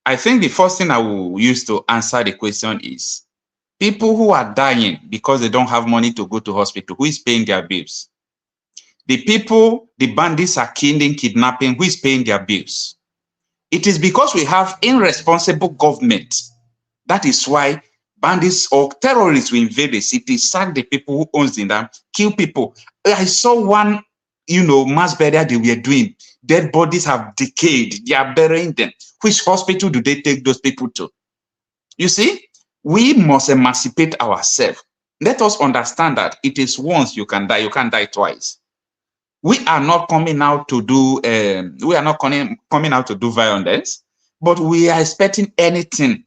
I think the first thing I will use to answer the question is, People who are dying because they don't have money to go to hospital, who is paying their bills? The people, the bandits are killing, kidnapping, who is paying their bills? It is because we have irresponsible government. That is why bandits or terrorists will invade the city, sack the people who owns them, kill people. I saw one, mass burial they were doing. Dead bodies have decayed. They are burying them. Which hospital do they take those people to? You see, we must emancipate ourselves. Let us understand that it is once you can die, you can't die twice. We are not coming out to do coming out to do violence, but we are expecting anything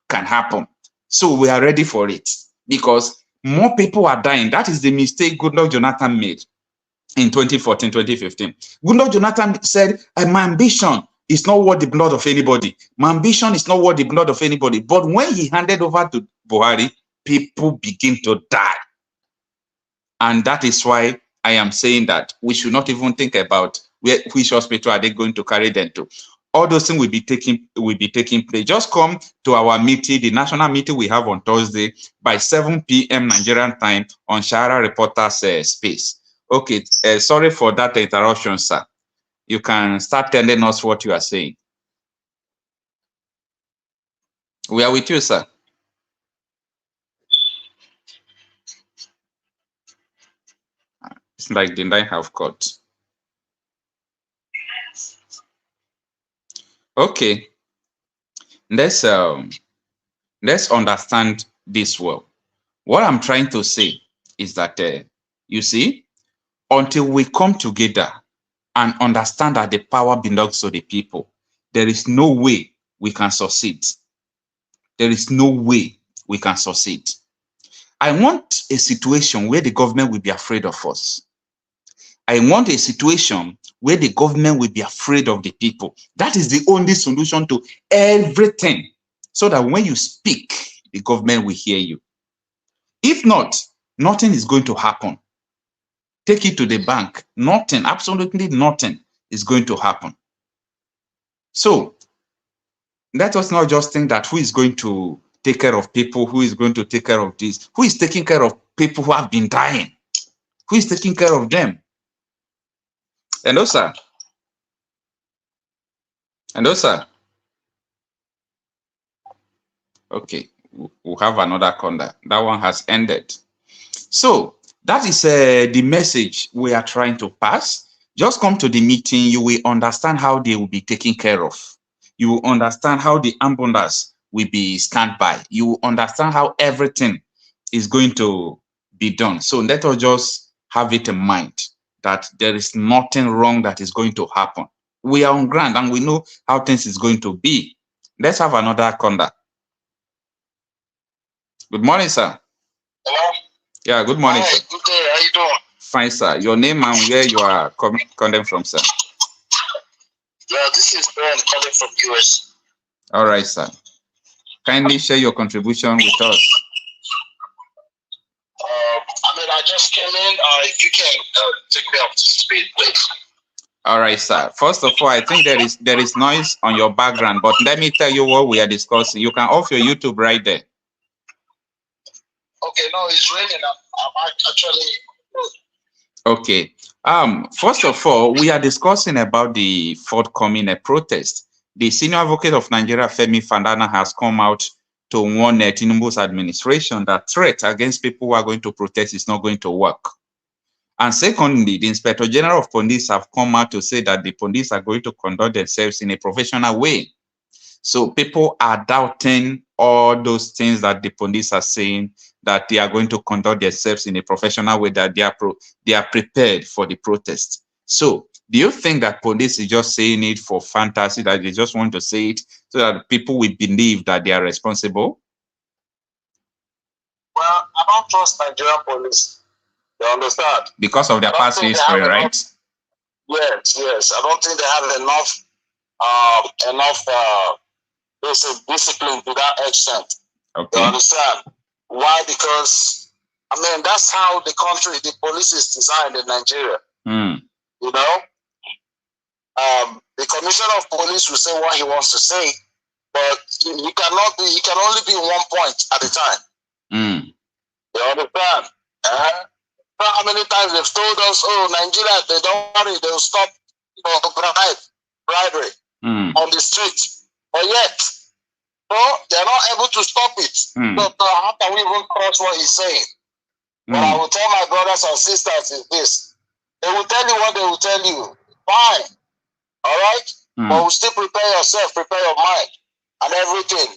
can happen. So we are ready for it because more people are dying. That is the mistake Goodluck Jonathan made in 2014, 2015. Goodluck Jonathan said, my ambition is not worth the blood of anybody. My ambition is not worth the blood of anybody. But when he handed over to Buhari, people begin to die. And that is why I am saying that we should not even think about which hospital are they going to carry them to. All those things will be taking place. Just come to our meeting, the national meeting we have on Thursday by 7 p.m. Nigerian time on Shara Reporters Space. Okay, sorry for that interruption, sir. You can start telling us what you are saying. We are with you, sir. It's like the line have cut. Okay, let's understand this well. What I'm trying to say is that you see, until we come together and understand that the power belongs to the people, there is no way we can succeed. There is no way we can succeed. I want a situation where the government will be afraid of us. I want a situation where the government will be afraid of the people. That is the only solution to everything. So that when you speak, the government will hear you. If not, nothing is going to happen. Take it to the bank. Nothing, absolutely nothing is going to happen. So let us not just think that who is going to take care of people, who is going to take care of this, who is taking care of people who have been dying, who is taking care of them. Hello, sir. Hello, sir. Okay, we'll have another caller. That one has ended. So that is the message we are trying to pass. Just come to the meeting. You will understand how they will be taken care of. You will understand how the ambulance will be standby. You will understand how everything is going to be done. So let us just have it in mind that there is nothing wrong that is going to happen. We are on ground and we know how things is going to be. Let's have another caller. Good morning, sir. Hello? Yeah, good morning, Hi, sir. good day. How you doing? Fine, sir. Your name and where you are calling from, sir? Yeah, this is Ben calling from US. All right, sir. Kindly share your contribution with us. I just came in. If you can take me up to speed, please. All right, sir. First of all, I think there is noise on your background, but let me tell you what we are discussing. You can off your YouTube right there. Okay, no, it's raining. I'm actually. Okay. First of all, we are discussing about the forthcoming protest. The senior advocate of Nigeria, Femi Falana, has come out to warn Tinubu's administration that threat against people who are going to protest is not going to work. And secondly, the Inspector General of Police have come out to say that the police are going to conduct themselves in a professional way. So people are doubting all those things that the police are saying, that they are going to conduct themselves in a professional way, that they are prepared for the protest. So do you think that police is just saying it for fantasy, that they just want to say it so that people will believe that they are responsible? Well, I don't trust Nigerian police. You understand? Because of their past history, right? Yes. I don't think they have enough basic discipline to that extent. Okay. You understand? Why? Because that's how the country, the police is designed in Nigeria. You know, the commissioner of police will say what he wants to say, but he can only be 1 point at a time. You understand? How many times they've told us, oh, Nigeria, they don't worry, they'll stop bribery on the street. But yet, no, they're not able to stop it. So how can we even trust what he's saying? What I will tell my brothers and sisters is this. They will tell you what they will tell you. Fine. All right? But we still prepare yourself, prepare your mind and everything.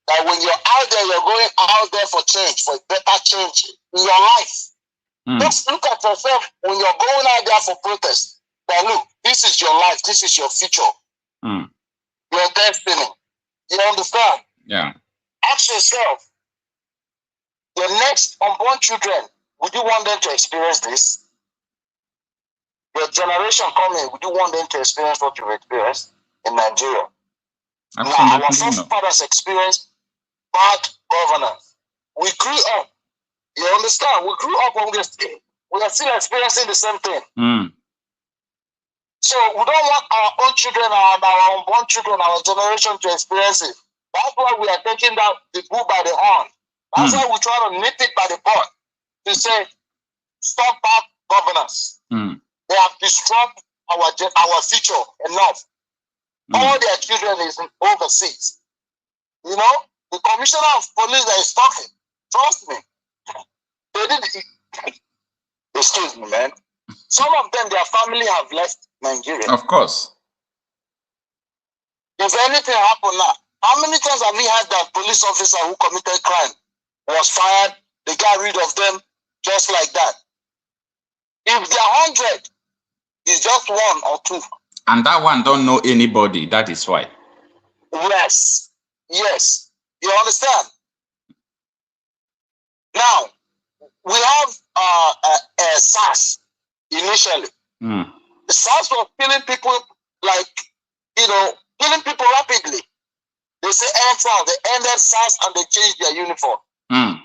That when you're out there, you're going out there for change, for better change in your life. Just look at yourself when you're going out there for protest. That look, this is your life, this is your future, your destiny. You understand? Yeah. Ask yourself, your next unborn children, would you want them to experience this? Your generation coming, would you want them to experience what you've experienced in Nigeria? Absolutely. Now, our forefathers experienced bad governance. We grew up. You understand? We grew up and we are still experiencing the same thing. So we don't want our own children, our unborn children, our generation to experience it. That's why we are taking down the bull by the horn. That's why we try to nip it by the butt to say, stop bad governance. They have destroyed our future enough. All their children is overseas. You know, the commissioner of police that is talking, trust me, they did. Excuse me, man. Some of them, their family have left Nigeria. Of course. If anything happened now, how many times have we had that police officer who committed crime was fired, they got rid of them just like that? If there are 100, it's just 1 or 2. And that one don't know anybody, that is why. Yes. Yes. You understand? Now, we have SARS initially. The SARS was killing people like, you know, killing people rapidly. They say Ekpa, they ended SARS and they changed their uniform. And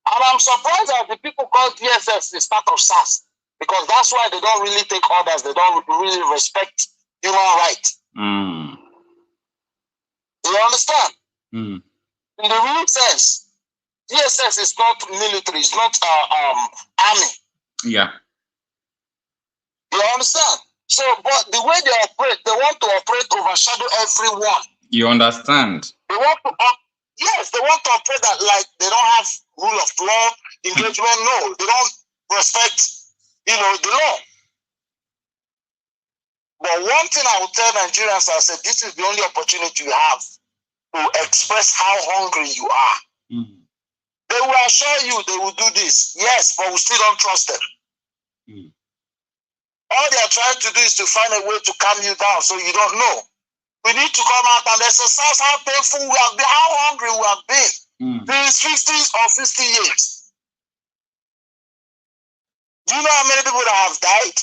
I'm surprised that the people call DSS is part of SARS, because that's why they don't really take orders. They don't really respect human rights. You understand? In the real sense, DSS is not military, it's not army. Yeah. You understand? So, but the way they operate, they want to operate overshadow everyone. You understand? They want to, yes, they want to operate that like they don't have rule of law, engagement. No, they don't respect, you know, the law. But one thing I will tell Nigerians, I said, this is the only opportunity you have to express how hungry you are. They will assure you they will do this. Yes, but we still don't trust them. All they are trying to do is to find a way to calm you down so you don't know. We need to come out and exercise how painful we have been, how hungry we have been these 50 or 60 years. Do you know how many people that have died?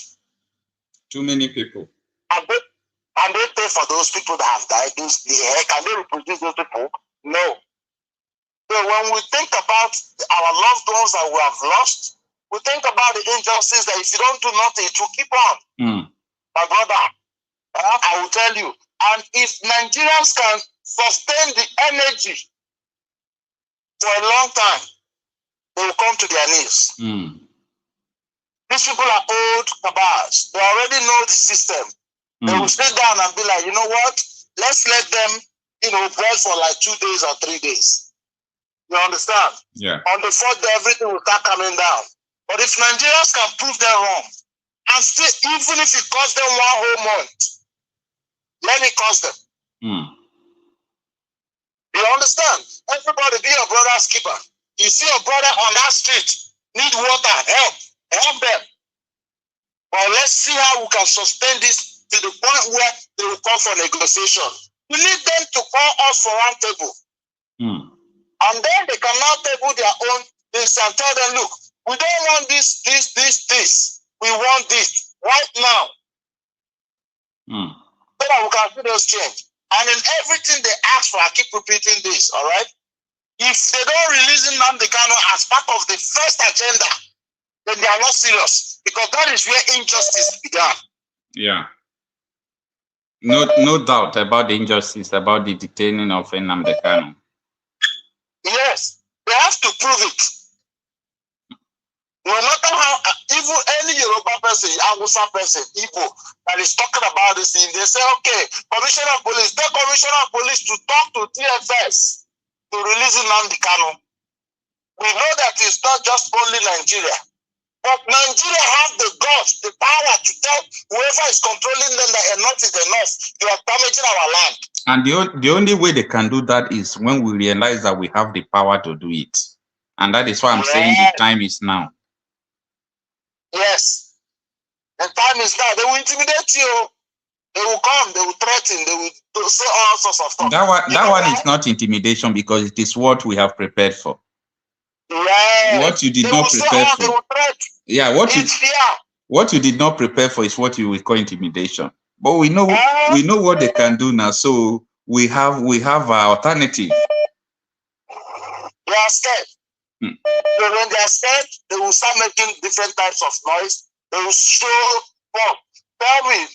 Too many people. And they pay for those people that have died. Can they reproduce those people? No. So when we think about our loved ones that we have lost, we think about the injustice that if you don't do nothing, it will keep on. My brother, I will tell you. And if Nigerians can sustain the energy for a long time, they will come to their knees. These people are old cabals. They already know the system. They will sit down and be like, you know what? Let's let them, you know, boil for like 2 days or 3 days. You understand? Yeah. On the 4th day, everything will start coming down. But if Nigerians can prove them wrong, and still, even if it costs them 1 whole month, let it cost them. You understand? Everybody be your brother's keeper. You see your brother on that street, need water, help them. But let's see how we can sustain this to the point where they will come for negotiation. We need them to call us for one table. And then they can now table their own things and tell them, look, we don't want this. We want this right now. So that we can see those change. And in everything they ask for, I keep repeating this, all right? If they don't release Nnamdi Kanu as part of the first agenda, then they are not serious. Because that is where injustice began. Yeah. No doubt about the injustice, about the detaining of Nnamdi Kanu. Yes. They have to prove it. No matter how, even any Yoruba person, Hausa person, Igbo, that is talking about this, if they say, okay, Commissioner of Police, tell Commissioner of Police to talk to TFS to release Nnamdi Kanu. We know that it's not just only Nigeria, but Nigeria has the guts, the power to tell whoever is controlling them that enough is enough. You are damaging our land. And the only way they can do that is when we realize that we have the power to do it. And that is why I'm saying the time is now. Yes. The time is now. They will intimidate you. They will come, they will threaten, they will say all sorts of stuff. That one is not intimidation because it is what we have prepared for. Right. What you did not prepare for. Yeah, what you did not prepare for is what you will call intimidation. But we know what they can do now, so we have our alternative. They are scared. So when they are scared, they will start making different types of noise. They will show. Well, tell me,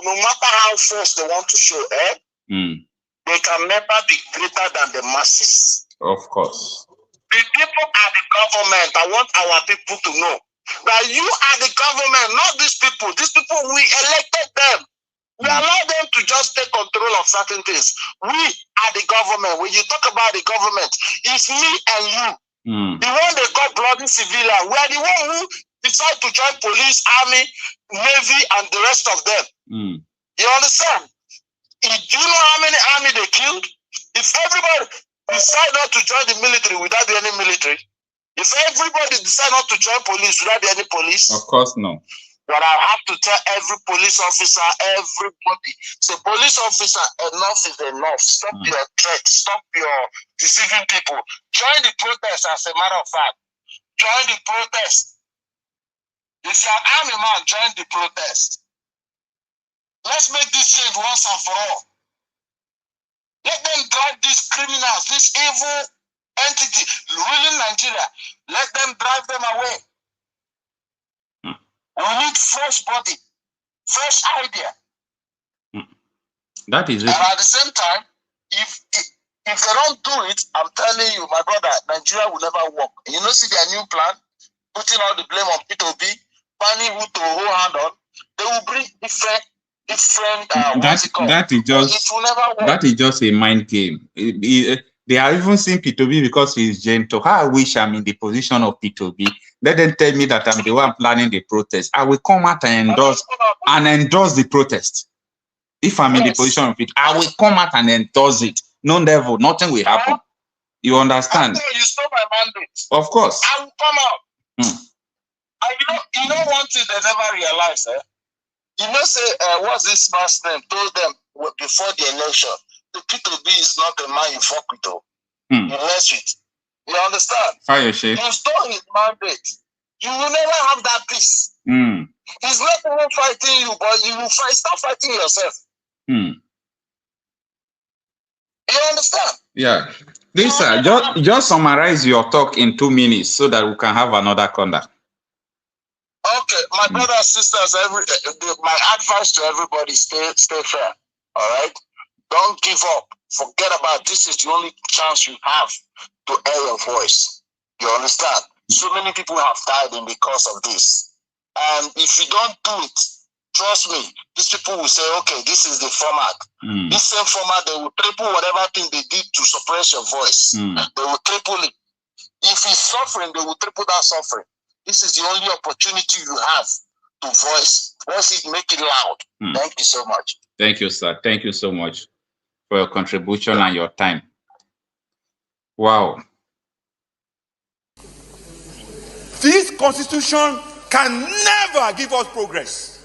no matter how fast they want to show, they can never be greater than the masses. Of course. The people are the government. I want our people to know that you are the government, not these people. These people, we elected them. We allow them to just take control of certain things. We are the government. When you talk about the government, it's me and you. The one they call bloody civilian. We are the one who decide to join police, army, navy, and the rest of them. You understand? Do you know how many army they killed? If everybody decide not to join the military, would there be any military? If everybody decide not to join police, would there be any police? Of course, no. But I have to tell every police officer, everybody, say, police officer, enough is enough. Stop your threats. Stop your deceiving people. Join the protest, as a matter of fact. Join the protest. If you're an army man, join the protest. Let's make this change once and for all. Let them drive these criminals, this evil entity ruling Nigeria. Let them drive them away. We need fresh body, fresh idea. That is it. And at the same time, if they don't do it, I'm telling you, my brother, Nigeria will never work. You know, see their new plan, putting all the blame on P2B, finding who to hold hand on. They will bring different. That is just a mind game. They are even seeing P2B because he's gentle. How I wish I'm in the position of P2B. Let them tell me that I'm the one planning the protest. I will come out and endorse the protest. If I'm in the position of it, I will come out and endorse it. No level, nothing will happen. You understand? You stole my mandate. Of course. I will come out. And you know one thing they never realize, You know, say, what's this man's name? Told them before the election, the P2B is not a man you fuck with, you mess with. You understand? Fire shit. You stole his mandate. You will never have that peace. He's not even fighting you, but you will start fighting yourself. You understand? Yeah. Lisa, just summarize your talk in 2 minutes so that we can have another contact. Okay, my brothers and sisters, my advice to everybody, stay fair. All right? Don't give up. Forget about this. Is the only chance you have to air your voice. You understand? So many people have died because of this. And if you don't do it, trust me, these people will say, okay, this is the format. This same format, they will triple whatever thing they did to suppress your voice. They will triple it. If he's suffering, they will triple that suffering. This is the only opportunity you have to voice it, make it loud. Thank you so much. Thank you, sir. Thank you so much for your contribution and your time. Wow. This constitution can never give us progress.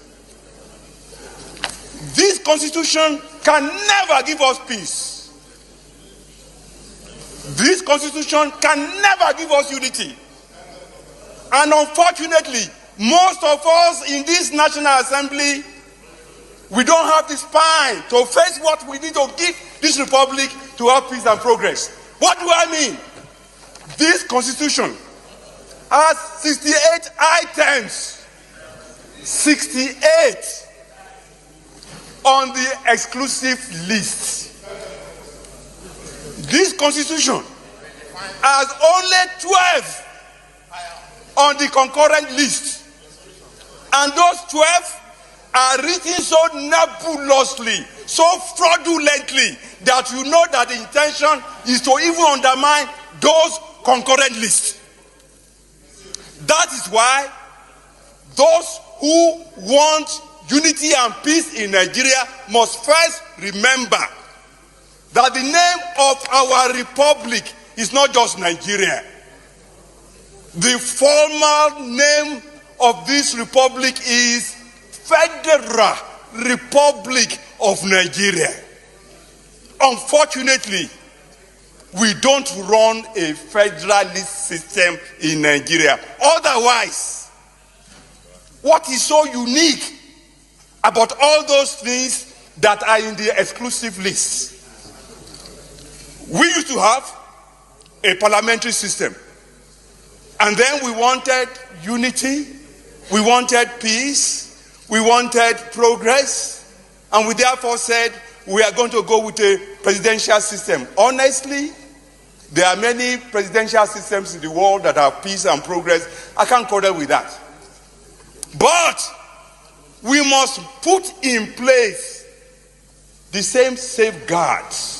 This constitution can never give us peace. This constitution can never give us unity. And unfortunately, most of us in this National Assembly, we don't have the spine to face what we need to give this republic to have peace and progress. What do I mean? This constitution has 68 items. 68 on the exclusive list. This constitution as only 12 on the concurrent list. And those 12 are written so nebulously, so fraudulently, that you know that the intention is to even undermine those concurrent lists. That is why those who want unity and peace in Nigeria must first remember that the name of our republic is not just Nigeria. The formal name of this republic is Federal Republic of Nigeria. Unfortunately, we don't run a federalist system in Nigeria. Otherwise, what is so unique about all those things that are in the exclusive list? We used to have a parliamentary system, and then we wanted unity, we wanted peace, we wanted progress, and we therefore said we are going to go with a presidential system. Honestly, there are many presidential systems in the world that have peace and progress. I can't quarrel with that. But we must put in place the same safeguards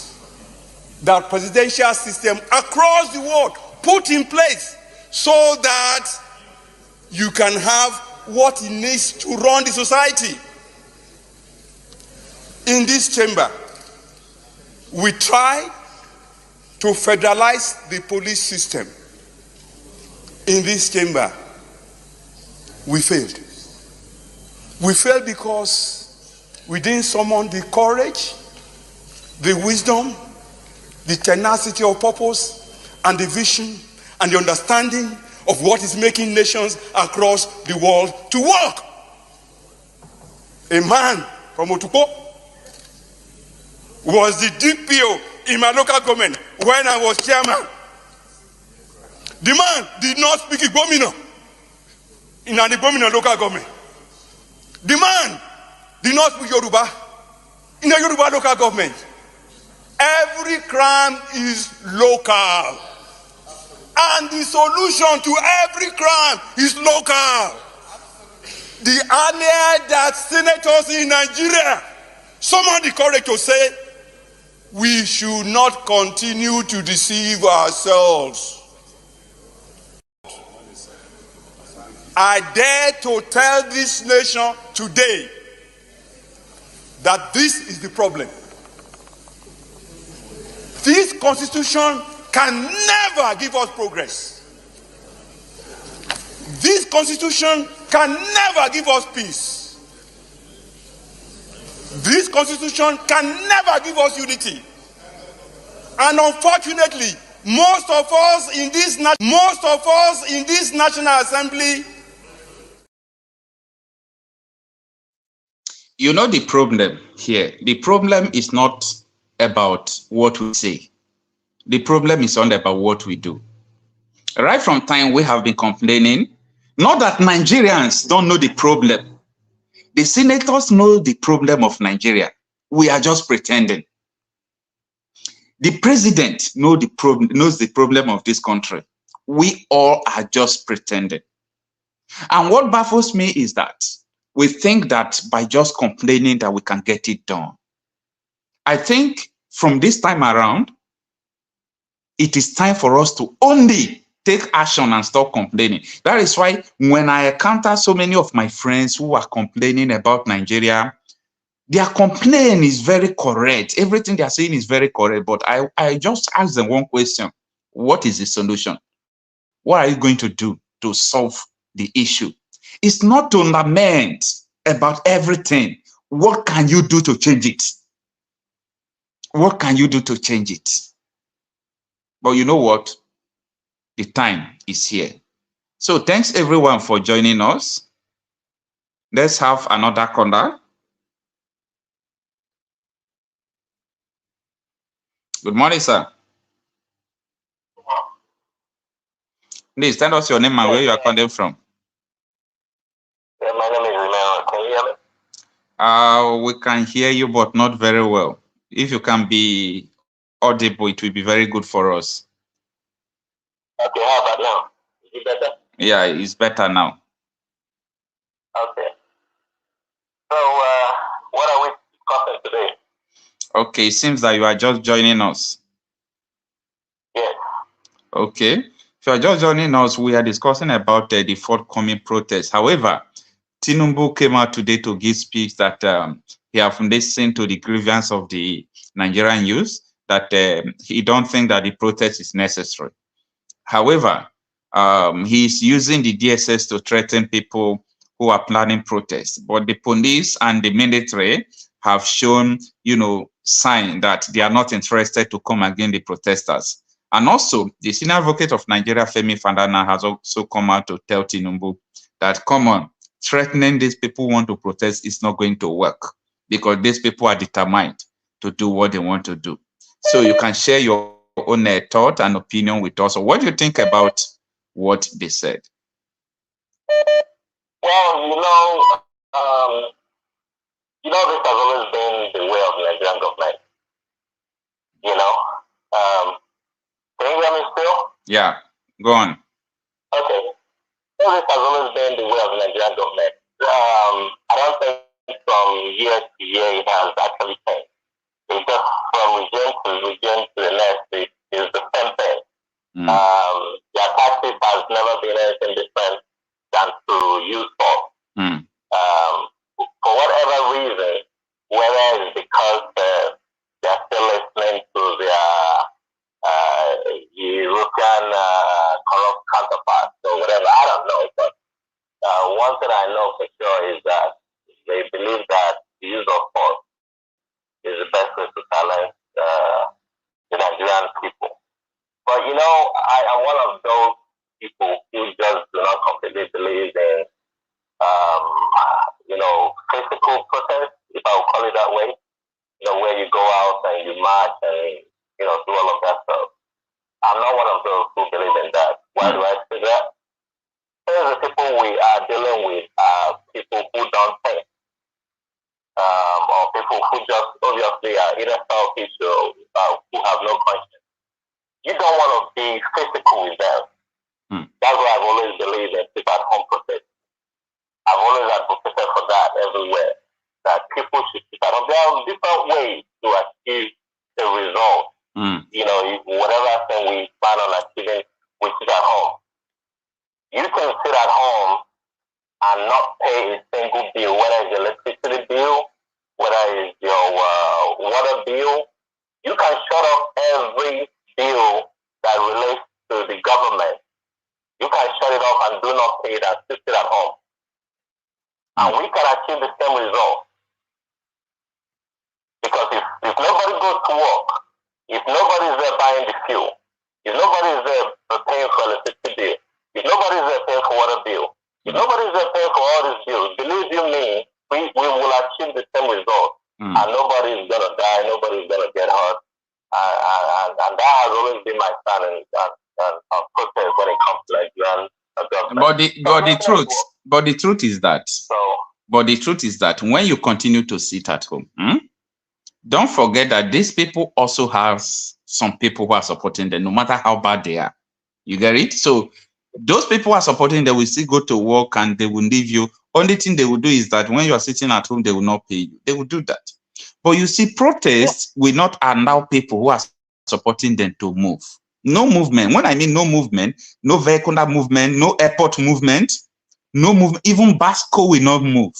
that presidential system across the world put in place, so that you can have what it needs to run the society. In this chamber, we try to federalize the police system. In this chamber, we failed. We failed because we didn't summon the courage, the wisdom, the tenacity of purpose, and the vision, and the understanding of what is making nations across the world to work. A man from Otukpo was the DPO in my local government when I was chairman. The man did not speak Igbo in an Igbo local government. The man did not speak Yoruba in a Yoruba local government. Every crime is local. And the solution to every crime is local. The earlier that senators in Nigeria summon the courage to say, we should not continue to deceive ourselves. I dare to tell this nation today that this is the problem. This constitution can never give us progress. This constitution can never give us peace. This constitution can never give us unity. And unfortunately, most of us in this National Assembly. You know the problem here. The problem is not about what we say. The problem is only about what we do. Right from time we have been complaining, not that Nigerians don't know the problem. The senators know the problem of Nigeria. We are just pretending. The president knows the problem of this country. We all are just pretending. And what baffles me is that we think that by just complaining that we can get it done. I think from this time around, it is time for us to only take action and stop complaining. That is why when I encounter so many of my friends who are complaining about Nigeria, their complaint is very correct. Everything they are saying is very correct. But I just ask them one question. What is the solution? What are you going to do to solve the issue? It's not to lament about everything. What can you do to change it? What can you do to change it? But you know what? The time is here. So thanks everyone for joining us. Let's have another caller. Good morning, sir. Please tell us your name and where you are calling from. Yeah, my name is Rimeo. Can you hear me? We can hear you, but not very well. If you can be audible, it will be very good for us. Okay, how about now? Is it better? Yeah, it's better now. Okay. So, what are we discussing today? Okay, it seems that you are just joining us. Yes. Okay. If you are just joining us, we are discussing about the forthcoming protest. However, Tinubu came out today to give speech that he have listened to the grievance of the Nigerian youth, that he don't think that the protest is necessary. However, he's using the DSS to threaten people who are planning protests. But the police and the military have shown, sign that they are not interested to come against the protesters. And also, the senior advocate of Nigeria, Femi Falana, has also come out to tell Tinubu that, come on, threatening these people who want to protest is not going to work, because these people are determined to do what they want to do. So you can share your own thought and opinion with us. So what do you think about what they said? Well, this has always been the way of the Nigerian government. Can you hear me still? Yeah, go on. Okay. So this has always been the way of the Nigerian government. I don't think from year to year it has actually changed. It's just from regime to regime to the next, it is the same thing. Their tactics has never been anything different than to use force. For whatever reason, whether it's because they're still listening to their European corrupt counterparts or whatever, I don't know. But one thing I know for sure is that they believe that the use of force is the best way to silence the Nigerian people. But I am one of those people who just do not completely believe in physical protest, if I would call it that way. Where you go out and you march and do all of that stuff. I'm not one of those who believe in that. Why do I say that? Because the people we are dealing with are people who don't think. Or people who just obviously are either selfish or who have no conscience. You don't want to be physical with them. That's why I've always believed in people at home protest. I've always advocated for that everywhere. That people should sit at home. There are different ways to achieve a result. Whatever thing we plan on achieving, we sit at home. You can sit at home and not pay a single bill, whether it's your electricity bill, whether it's your water bill. You can shut off every bill that relates to the government. You can shut it off and do not pay it and still sit at home. And we can achieve the same result. Because if nobody goes to work, if nobody is there buying the fuel, if nobody is there paying for electricity bill, if nobody is there paying for water bill, if nobody is there paying for all these bills, believe you me, we will achieve the same result. And nobody is going to die, nobody is going to get hurt. And that has always been my stand and protest when it comes to Nigerian government. But the truth is that when you continue to sit at home, don't forget that these people also have some people who are supporting them, no matter how bad they are. You get it? So those people who are supporting them will still go to work and they will leave you. Only thing they will do is that when you are sitting at home, they will not pay you. They will do that. But you see, protests will not allow people who are supporting them to move. No movement. When I mean no movement, no vehicular movement, no airport movement, no movement, even Basco will not move.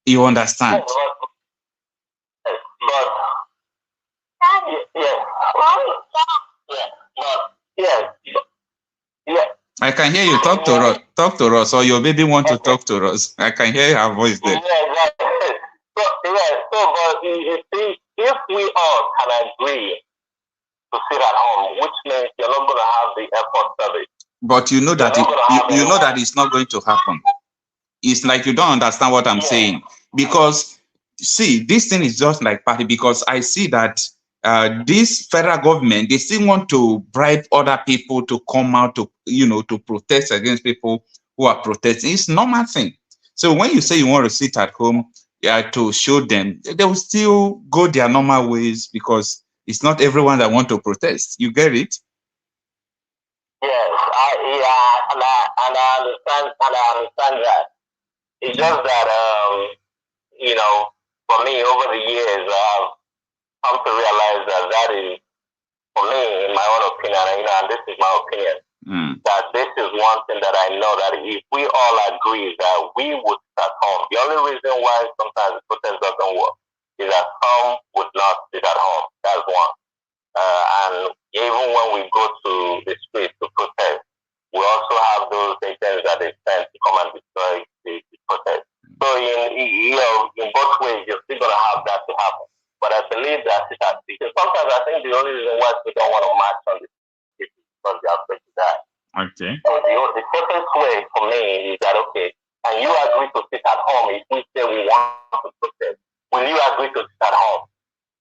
You understand? I can hear you. Talk to us, or your baby want to talk to us. I can hear her voice there. But you see, if we all can agree to sit at home, which means you're not going to have the airport service. But you know that you know that it's not going to happen. It's like you don't understand what I'm saying, because see, this thing is just like party. Because I see that this federal government, they still want to bribe other people to come out to to protest against people who are protesting. It's normal thing. So when you say you want to sit at home to show them, they will still go their normal ways, because it's not everyone that want to protest. You get it? Yes, I understand that. It's just that, for me, over the years, I've come to realize that that is, for me, in my own opinion, and this is my opinion, that this is one thing that I know that if we all agree that we would sit at home, the only reason why sometimes the protest doesn't work is that some would not sit at home. That's one. And even when we go to the street to protest, we also have those agents that they send to come and destroy the protest. So in both ways, you're still going to have that to happen. But I believe that because sometimes I think the only reason why we don't want to march on the street is because they are afraid to die. Okay. So the simplest way for me is that, okay, and you agree to sit at home if we say we want to protest, will you agree to sit at home?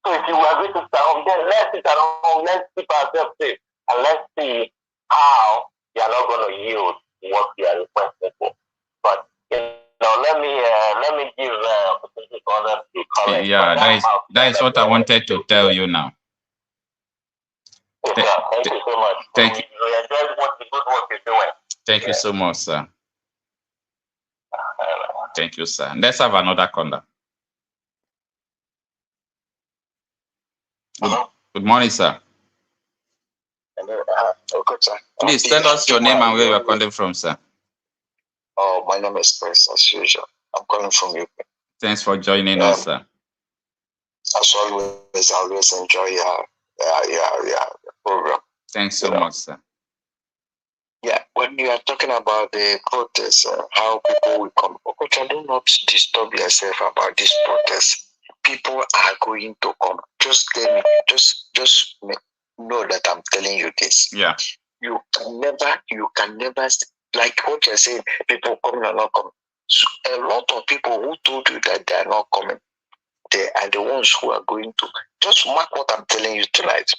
So if you agree to sit at home, then let's sit at home, let's keep ourselves safe, and let's see how they are not going to yield what we are requesting for. But let me give opportunity for others to comment. Yeah, that is what I wanted to tell you now. Yes, thank you so much. Thank you. We enjoy the good work you're doing. Thank you so much, sir. Thank you, sir. Let's have another caller. Good morning, sir. Hello, Okocha. Please tell us your name and where you are calling from, sir. Oh, my name is Chris, as usual. I'm calling from UK. Thanks for joining us, sir. As always, I always enjoy your program. Thanks so much, sir. Yeah, when you are talking about the protests, how people will come, Okocha, do not disturb yourself about this protest. People are going to come. Just tell me, just know that I'm telling you this. Yeah. You can never, like what you're saying, people coming or not coming. So a lot of people who told you that they are not coming, they are the ones who are going to. Just mark what I'm telling you tonight.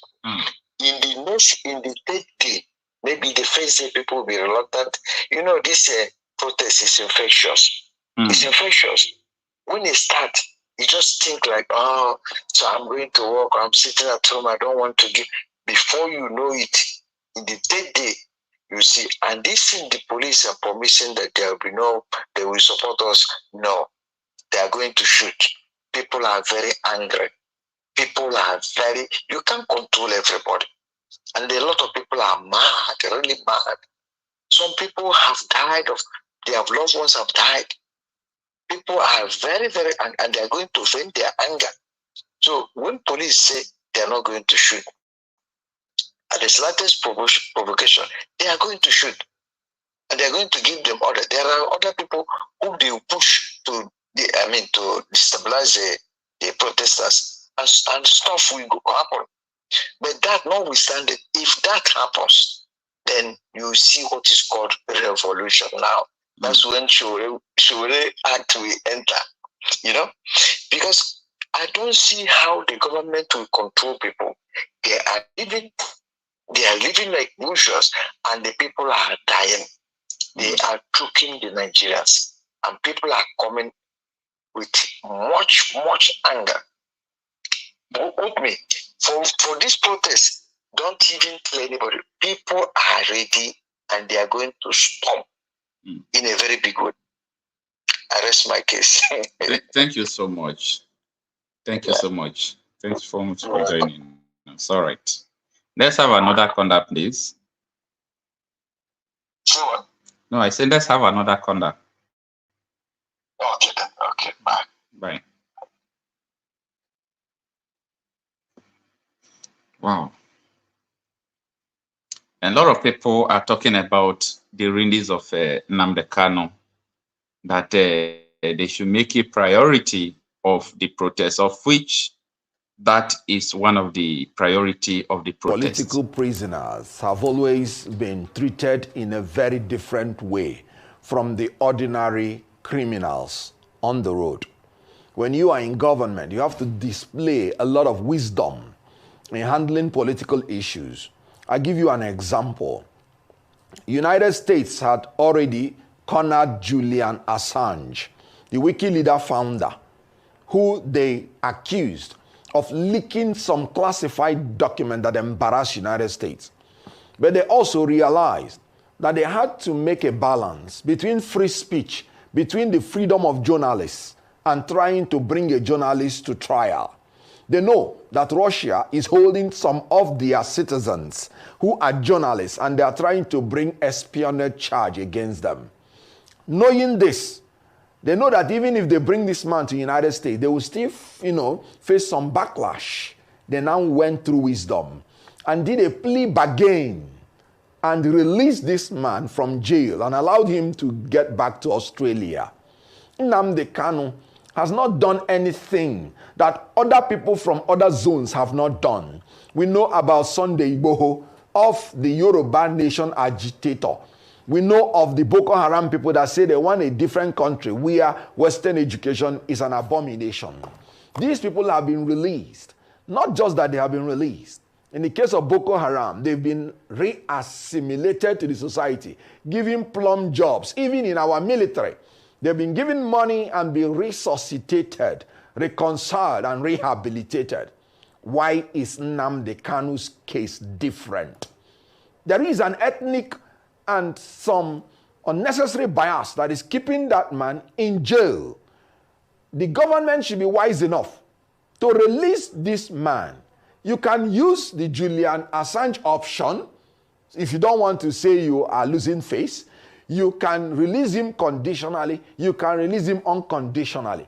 In the third day, maybe the first day, people will be reluctant. This protest is infectious. It's infectious. When it starts, you just think like, oh, so I'm going to work, I'm sitting at home, I don't want to give. Before you know it, in the third day, you see, and this thing, the police are promising that they will support us. No, they are going to shoot. People are very angry. People are you can't control everybody. And a lot of people are mad, really mad. Some people have died their loved ones have died. People are very, very angry, and they are going to vent their anger. So when police say they are not going to shoot, at the slightest provocation, they are going to shoot. And they are going to give them order. There are other people who they push to destabilize the protesters, and stuff will happen. But that notwithstanding, if that happens, then you see what is called revolution now. That's when Sowore Act will enter, because I don't see how the government will control people. They are living like bushers, and the people are dying. They are choking the Nigerians, and people are coming with much, much anger. With me, for this protest, don't even tell anybody. People are ready, and they are going to storm in a very big way. I rest my case. Thank you so much. Thank you so much. Thanks so much for joining us. All right. Let's have another caller, please. Sure. No, I said let's have another caller. Okay, then. Okay, bye. Bye. Wow. A lot of people are talking about the release of Nnamdi Kanu, that they should make a priority of the protest, of which that is one of the priority of the protest. Political prisoners have always been treated in a very different way from the ordinary criminals on the road. When you are in government, you have to display a lot of wisdom in handling political issues. I'll give you an example. United States had already cornered Julian Assange, the WikiLeaks founder, who they accused of leaking some classified document that embarrassed United States. But they also realized that they had to make a balance between free speech, between the freedom of journalists and trying to bring a journalist to trial. They know that Russia is holding some of their citizens who are journalists and they are trying to bring espionage charge against them. Knowing this, they know that even if they bring this man to the United States, they will still, face some backlash. They now went through wisdom and did a plea bargain and released this man from jail and allowed him to get back to Australia. Nnamdi Kanu has not done anything that other people from other zones have not done. We know about Sunday Igbo of the Yoruba nation agitator. We know of the Boko Haram people that say they want a different country where Western education is an abomination. These people have been released. Not just that they have been released. In the case of Boko Haram, they've been re-assimilated to the society, given plum jobs, even in our military. They've been given money and been resuscitated, reconciled, and rehabilitated. Why is Nnamdi Kanu's case different? There is an ethnic and some unnecessary bias that is keeping that man in jail. The government should be wise enough to release this man. You can use the Julian Assange option. If you don't want to say you are losing face, you can release him conditionally. You can release him unconditionally.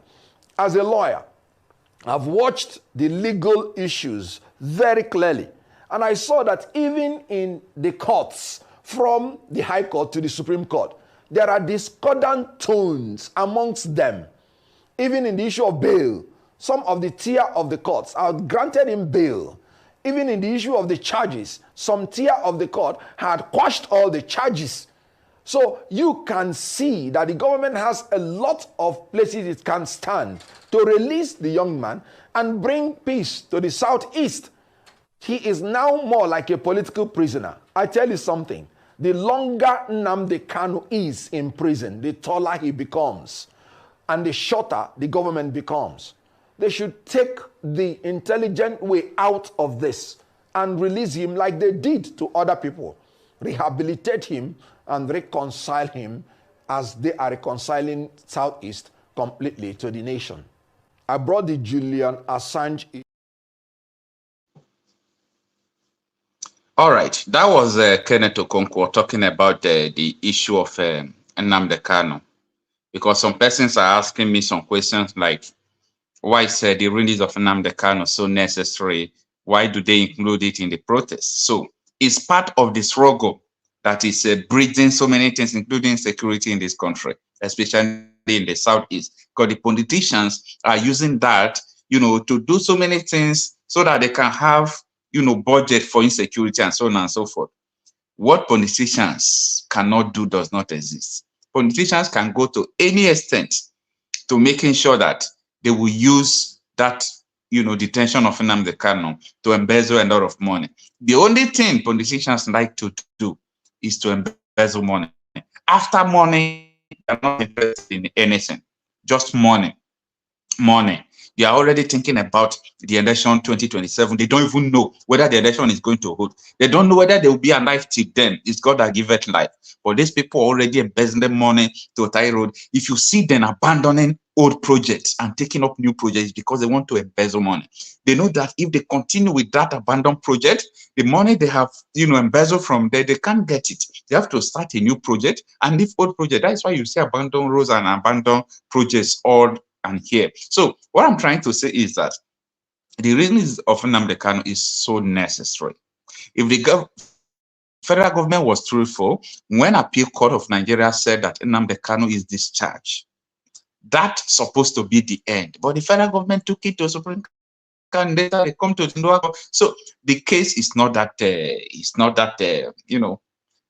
As a lawyer, I've watched the legal issues very clearly. And I saw that even in the courts, from the High Court to the Supreme Court, there are discordant tones amongst them. Even in the issue of bail, some of the tier of the courts are granted him bail. Even in the issue of the charges, some tier of the court had quashed all the charges. So you can see that the government has a lot of places it can stand to release the young man and bring peace to the southeast. He is now more like a political prisoner. I tell you something, the longer Nnamdi Kanu is in prison, the taller he becomes and the shorter the government becomes. They should take the intelligent way out of this and release him like they did to other people. Rehabilitate him and reconcile him as they are reconciling Southeast completely to the nation. I brought the Julian Assange. All right, that was Kenneth Okonkwo talking about the issue of Nnamdi Kanu, because some persons are asking me some questions like, why is the release of Nnamdi Kanu so necessary? Why do they include it in the protest? So it's part of the struggle that is breeding so many things, including security in this country, especially in the Southeast, because the politicians are using that, to do so many things so that they can have, budget for insecurity and so on and so forth. What politicians cannot do does not exist. Politicians can go to any extent to making sure that they will use that, detention of Nnamdi Kanu to embezzle a lot of money. The only thing politicians like to do is to embezzle money. After money, they're not interested in anything, just money. Money. They are already thinking about the election 2027. They don't even know whether the election is going to hold. They don't know whether they will be alive till then. It's God that giveth life. But these people are already embezzling money to tie road. If you see them abandoning old projects and taking up new projects because they want to embezzle money, they know that if they continue with that abandoned project, the money they have, embezzled from there, they can't get it. They have to start a new project and leave old project. That's why you see abandoned roads and abandoned projects all and here. So what I'm trying to say is that the release of Nnamdi Kanu is so necessary. If the federal government was truthful, when Appeal Court of Nigeria said that Nnamdi Kanu is discharged, that's supposed to be the end. But the federal government took it to Supreme Court and later they come to Tinubu. So the case is not that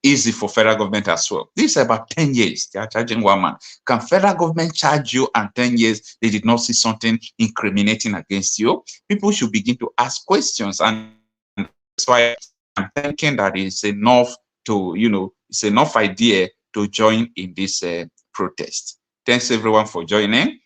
easy for federal government as well. This is about 10 years. They are charging one man. Can federal government charge you and 10 years they did not see something incriminating against you? People should begin to ask questions, and that's why I'm thinking that it's enough to, it's enough idea to join in this protest. Thanks everyone for joining.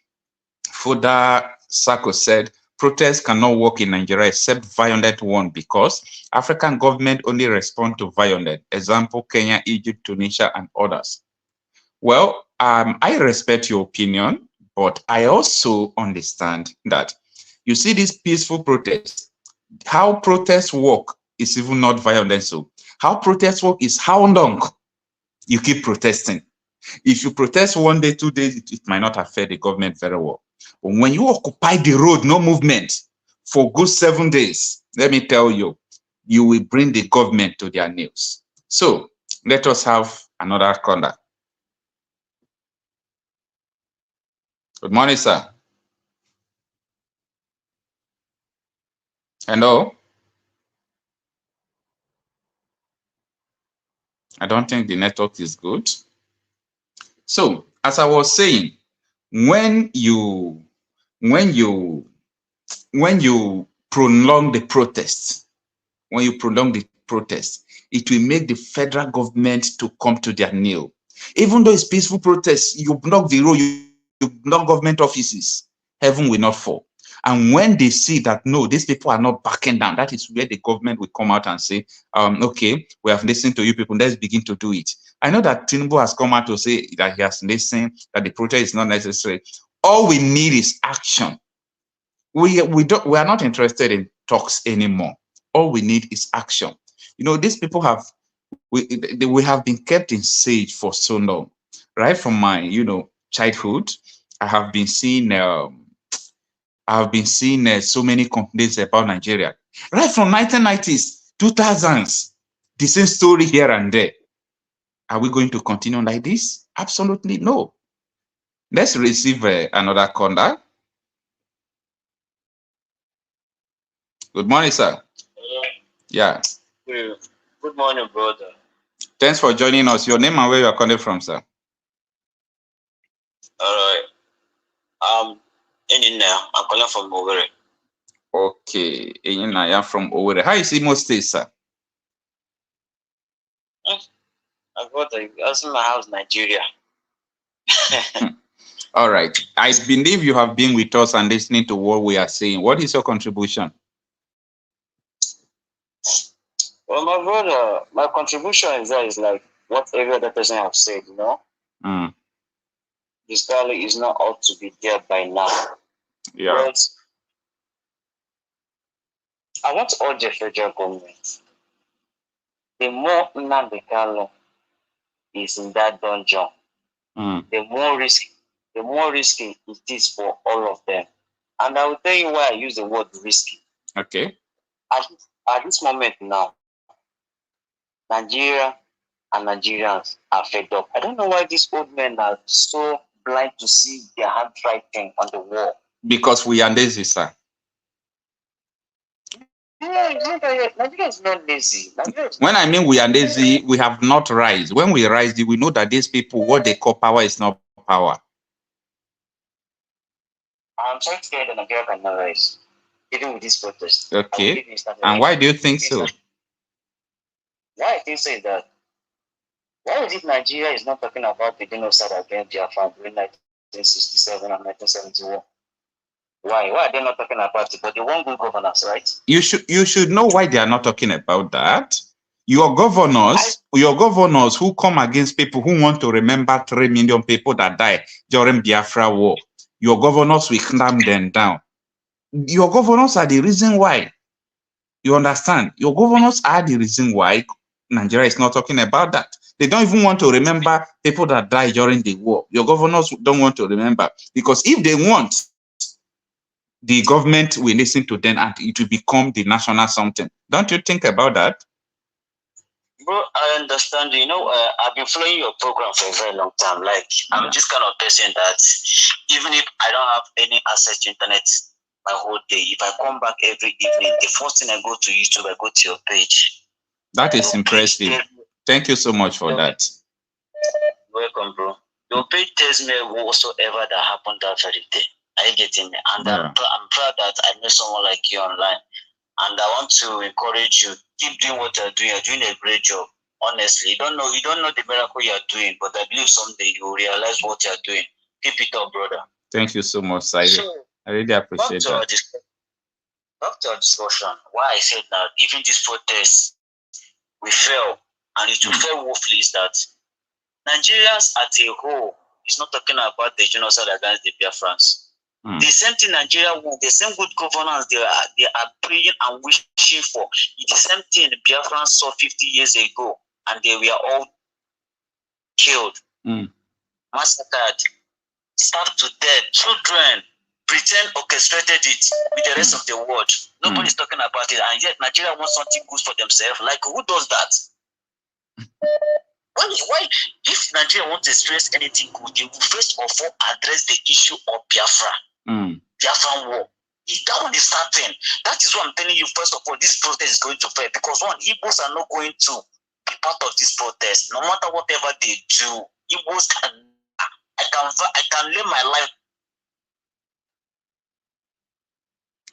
Foda Sako said, protests cannot work in Nigeria except violent one, because African government only respond to violent. Example, Kenya, Egypt, Tunisia, and others. Well, I respect your opinion, but I also understand that you see these peaceful protests. How protests work is even not violent. So how protests work is how long you keep protesting. If you protest 1 day, 2 days, it might not affect the government very well. But when you occupy the road, no movement, for good 7 days, let me tell you, you will bring the government to their knees. So let us have another caller. Good morning, sir. Hello? I don't think the network is good. So, as I was saying, when you prolong the protests, it will make the federal government to come to their knee. Even though it's peaceful protests, you block the road, you block government offices, heaven will not fall. And when they see that, no, these people are not backing down, that is where the government will come out and say, okay, we have listened to you people, let's begin to do it. I know that Tinubu has come out to say that he has listened, that the protest is not necessary. All we need is action. We are not interested in talks anymore. All we need is action. You know, these people we have been kept in siege for so long. Right from my, childhood, I have been seeing so many complaints about Nigeria. Right from 1990s, 2000s, the same story here and there. Are we going to continue like this? Absolutely no. Let's receive another caller. Good morning, sir. Yeah. Good morning, brother. Thanks for joining us. Your name and where you are calling from, sir? All right. I'm calling from Sowore. Okay. I am from Sowore. How is Imo State, sir? My brother, that's my house, Nigeria. All right. I believe you have been with us and listening to what we are saying. What is your contribution? Well, my brother, my contribution is like what every other person have said, This guy is not ought to be there by now. Yeah. But I want to urge the federal government. The more Nnamdi Kanu is in that dungeon, the more risky it is for all of them. And I will tell you why I use the word risky. Okay. At this moment now, Nigeria and Nigerians are fed up. I don't know why these old men are so blind to see their handwriting on the wall. Because we are lazy, sir. Nigeria is not lazy. When I mean we are lazy, we have not rise. When we rise, we know that these people, what they call power is not power. I'm sorry to say that Nigeria cannot rise, even with this protest. Okay. And why do you think so? Why I think so is that, why is it Nigeria is not talking about the genocide against Biafra during 1967 and 1971? Why are they not talking about it? But they want good governance, right? You should know why they are not talking about that. Your governors who come against people who want to remember 3 million people that died during Biafra war, your governors will clamp them down. Your governors are the reason why. You understand? Your governors are the reason why Nigeria is not talking about that. They don't even want to remember people that died during the war. Your governors don't want to remember, because if they want, the government will listen to them and it will become the national something. Don't you think about that? Bro, I understand. I've been following your program for a very long time. I'm this kind of person that even if I don't have any access to internet my whole day, if I come back every evening, the first thing I go to YouTube, I go to your page. That is impressive. Thank you so much for that. Welcome, bro. Your page tells me whatsoever that happened that very day. Are you getting me? And I'm proud that I met someone like you online. And I want to encourage you, keep doing what you're doing. You're doing a great job. Honestly, you don't know the miracle you're doing, but I believe someday you will realize what you're doing. Keep it up, brother. Thank you so much, Saidi. I really appreciate that. Back to our discussion, why I said that even this protest, we fail, and it will fail woefully, is that Nigerians at a whole is not talking about the genocide against the Biafrans. The same thing Nigeria want, the same good governance they are praying and wishing for. It's the same thing the Biafrans saw 50 years ago, and they were all killed, massacred, starved to death. Children, Britain orchestrated it with the rest of the world. Nobody's talking about it, and yet Nigeria wants something good for themselves. Like, who does that? Why, if Nigeria wants to experience anything good, they will first of all address the issue of Biafra, Biafran war. If that one is starting, that is what I'm telling you. First of all, this protest is going to fail because one, Igbos are not going to be part of this protest. No matter whatever they do, Igbos can. I can live my life.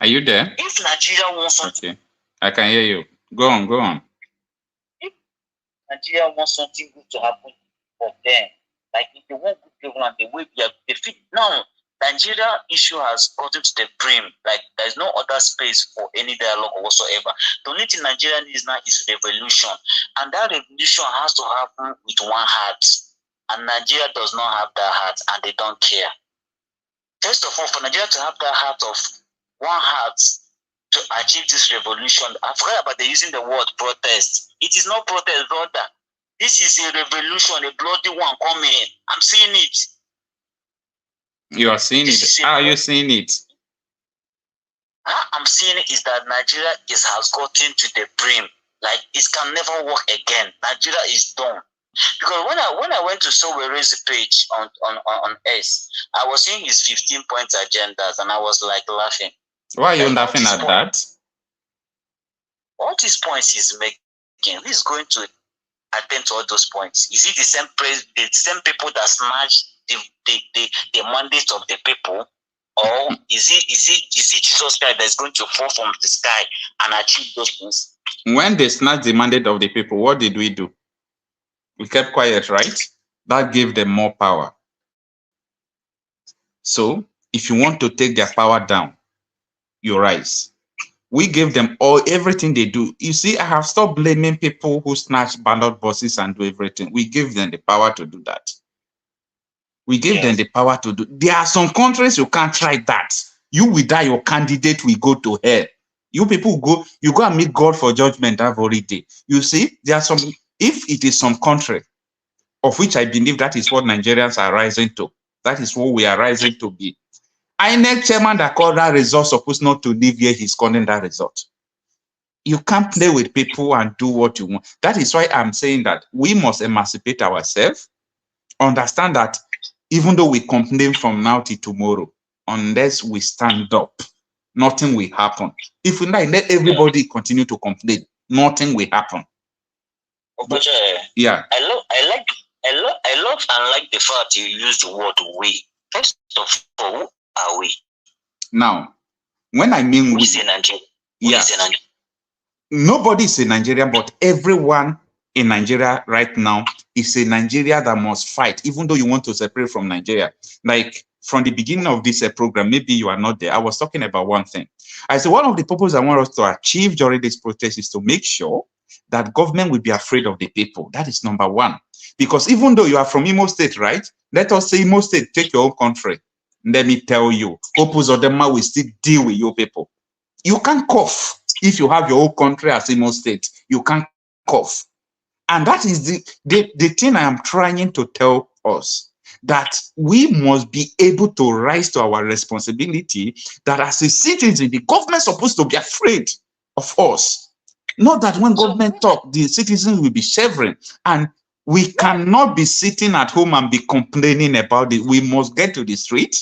Are you there? If Nigeria wants something, okay, I can hear you. Go on. If Nigeria wants something good to happen for them, like if they want good government, the way they fit now, Nigeria issue has gotten to the brim. Like there's no other space for any dialogue or whatsoever. The only thing Nigeria needs now is revolution, and that revolution has to happen with one heart. And Nigeria does not have that heart, and they don't care. First of all, for Nigeria to have that heart of one heart to achieve this revolution, I forgot about using the word protest. It is not protest, brother. This is a revolution, a bloody one coming. I'm seeing it. You are seeing it. How are you seeing it? How I'm seeing it is that Nigeria has gotten to the brim. Like it can never work again. Nigeria is done. Because when I went to Sowore's page on S, I was seeing his 15-point agendas, and I was like laughing. Why are you laughing at that? All these points he's making, he's going to attend to all those points. Is it the same people that snatch the mandate of the people, or is it Jesus Christ that's going to fall from the sky and achieve those things? When they snatched the mandate of the people, what did we do? We kept quiet, right? That gave them more power. So, if you want to take their power down, you rise. We gave them everything they do. You see, I have stopped blaming people who snatch ballot boxes and do everything. We give them the power to do that. We give them the power to do. There are some countries you can't try that. You without your candidate will go to hell. You people go and meet God for judgment that very day. You see, there are some. If it is some country, of which I believe that is what Nigerians are rising to, that is what we are rising to be. INEC chairman that called that result supposed not to live here, he's calling that result. You can't play with people and do what you want. That is why I'm saying that we must emancipate ourselves, understand that even though we complain from now till tomorrow, unless we stand up, nothing will happen. If we let everybody continue to complain, nothing will happen. But, yeah, I love and like the fact you use the word we. First of all, who are we? Now, when I mean we, yeah, nobody is a Nigerian, but everyone in Nigeria right now is a Nigeria that must fight, even though you want to separate from Nigeria. Like from the beginning of this program, maybe you are not there. I was talking about one thing. I said one of the purposes I want us to achieve during this protest is to make sure that government will be afraid of the people. That is number one. Because even though you are from Imo State, right? Let us say Imo State, take your own country. Let me tell you, Opus Odema will still deal with your people. You can't cough if you have your own country as Imo State. You can't cough. And that is the thing I am trying to tell us, that we must be able to rise to our responsibility, that as a citizen, the government is supposed to be afraid of us. Not that when government talk, the citizens will be shivering, and we cannot be sitting at home and be complaining about it. We must get to the street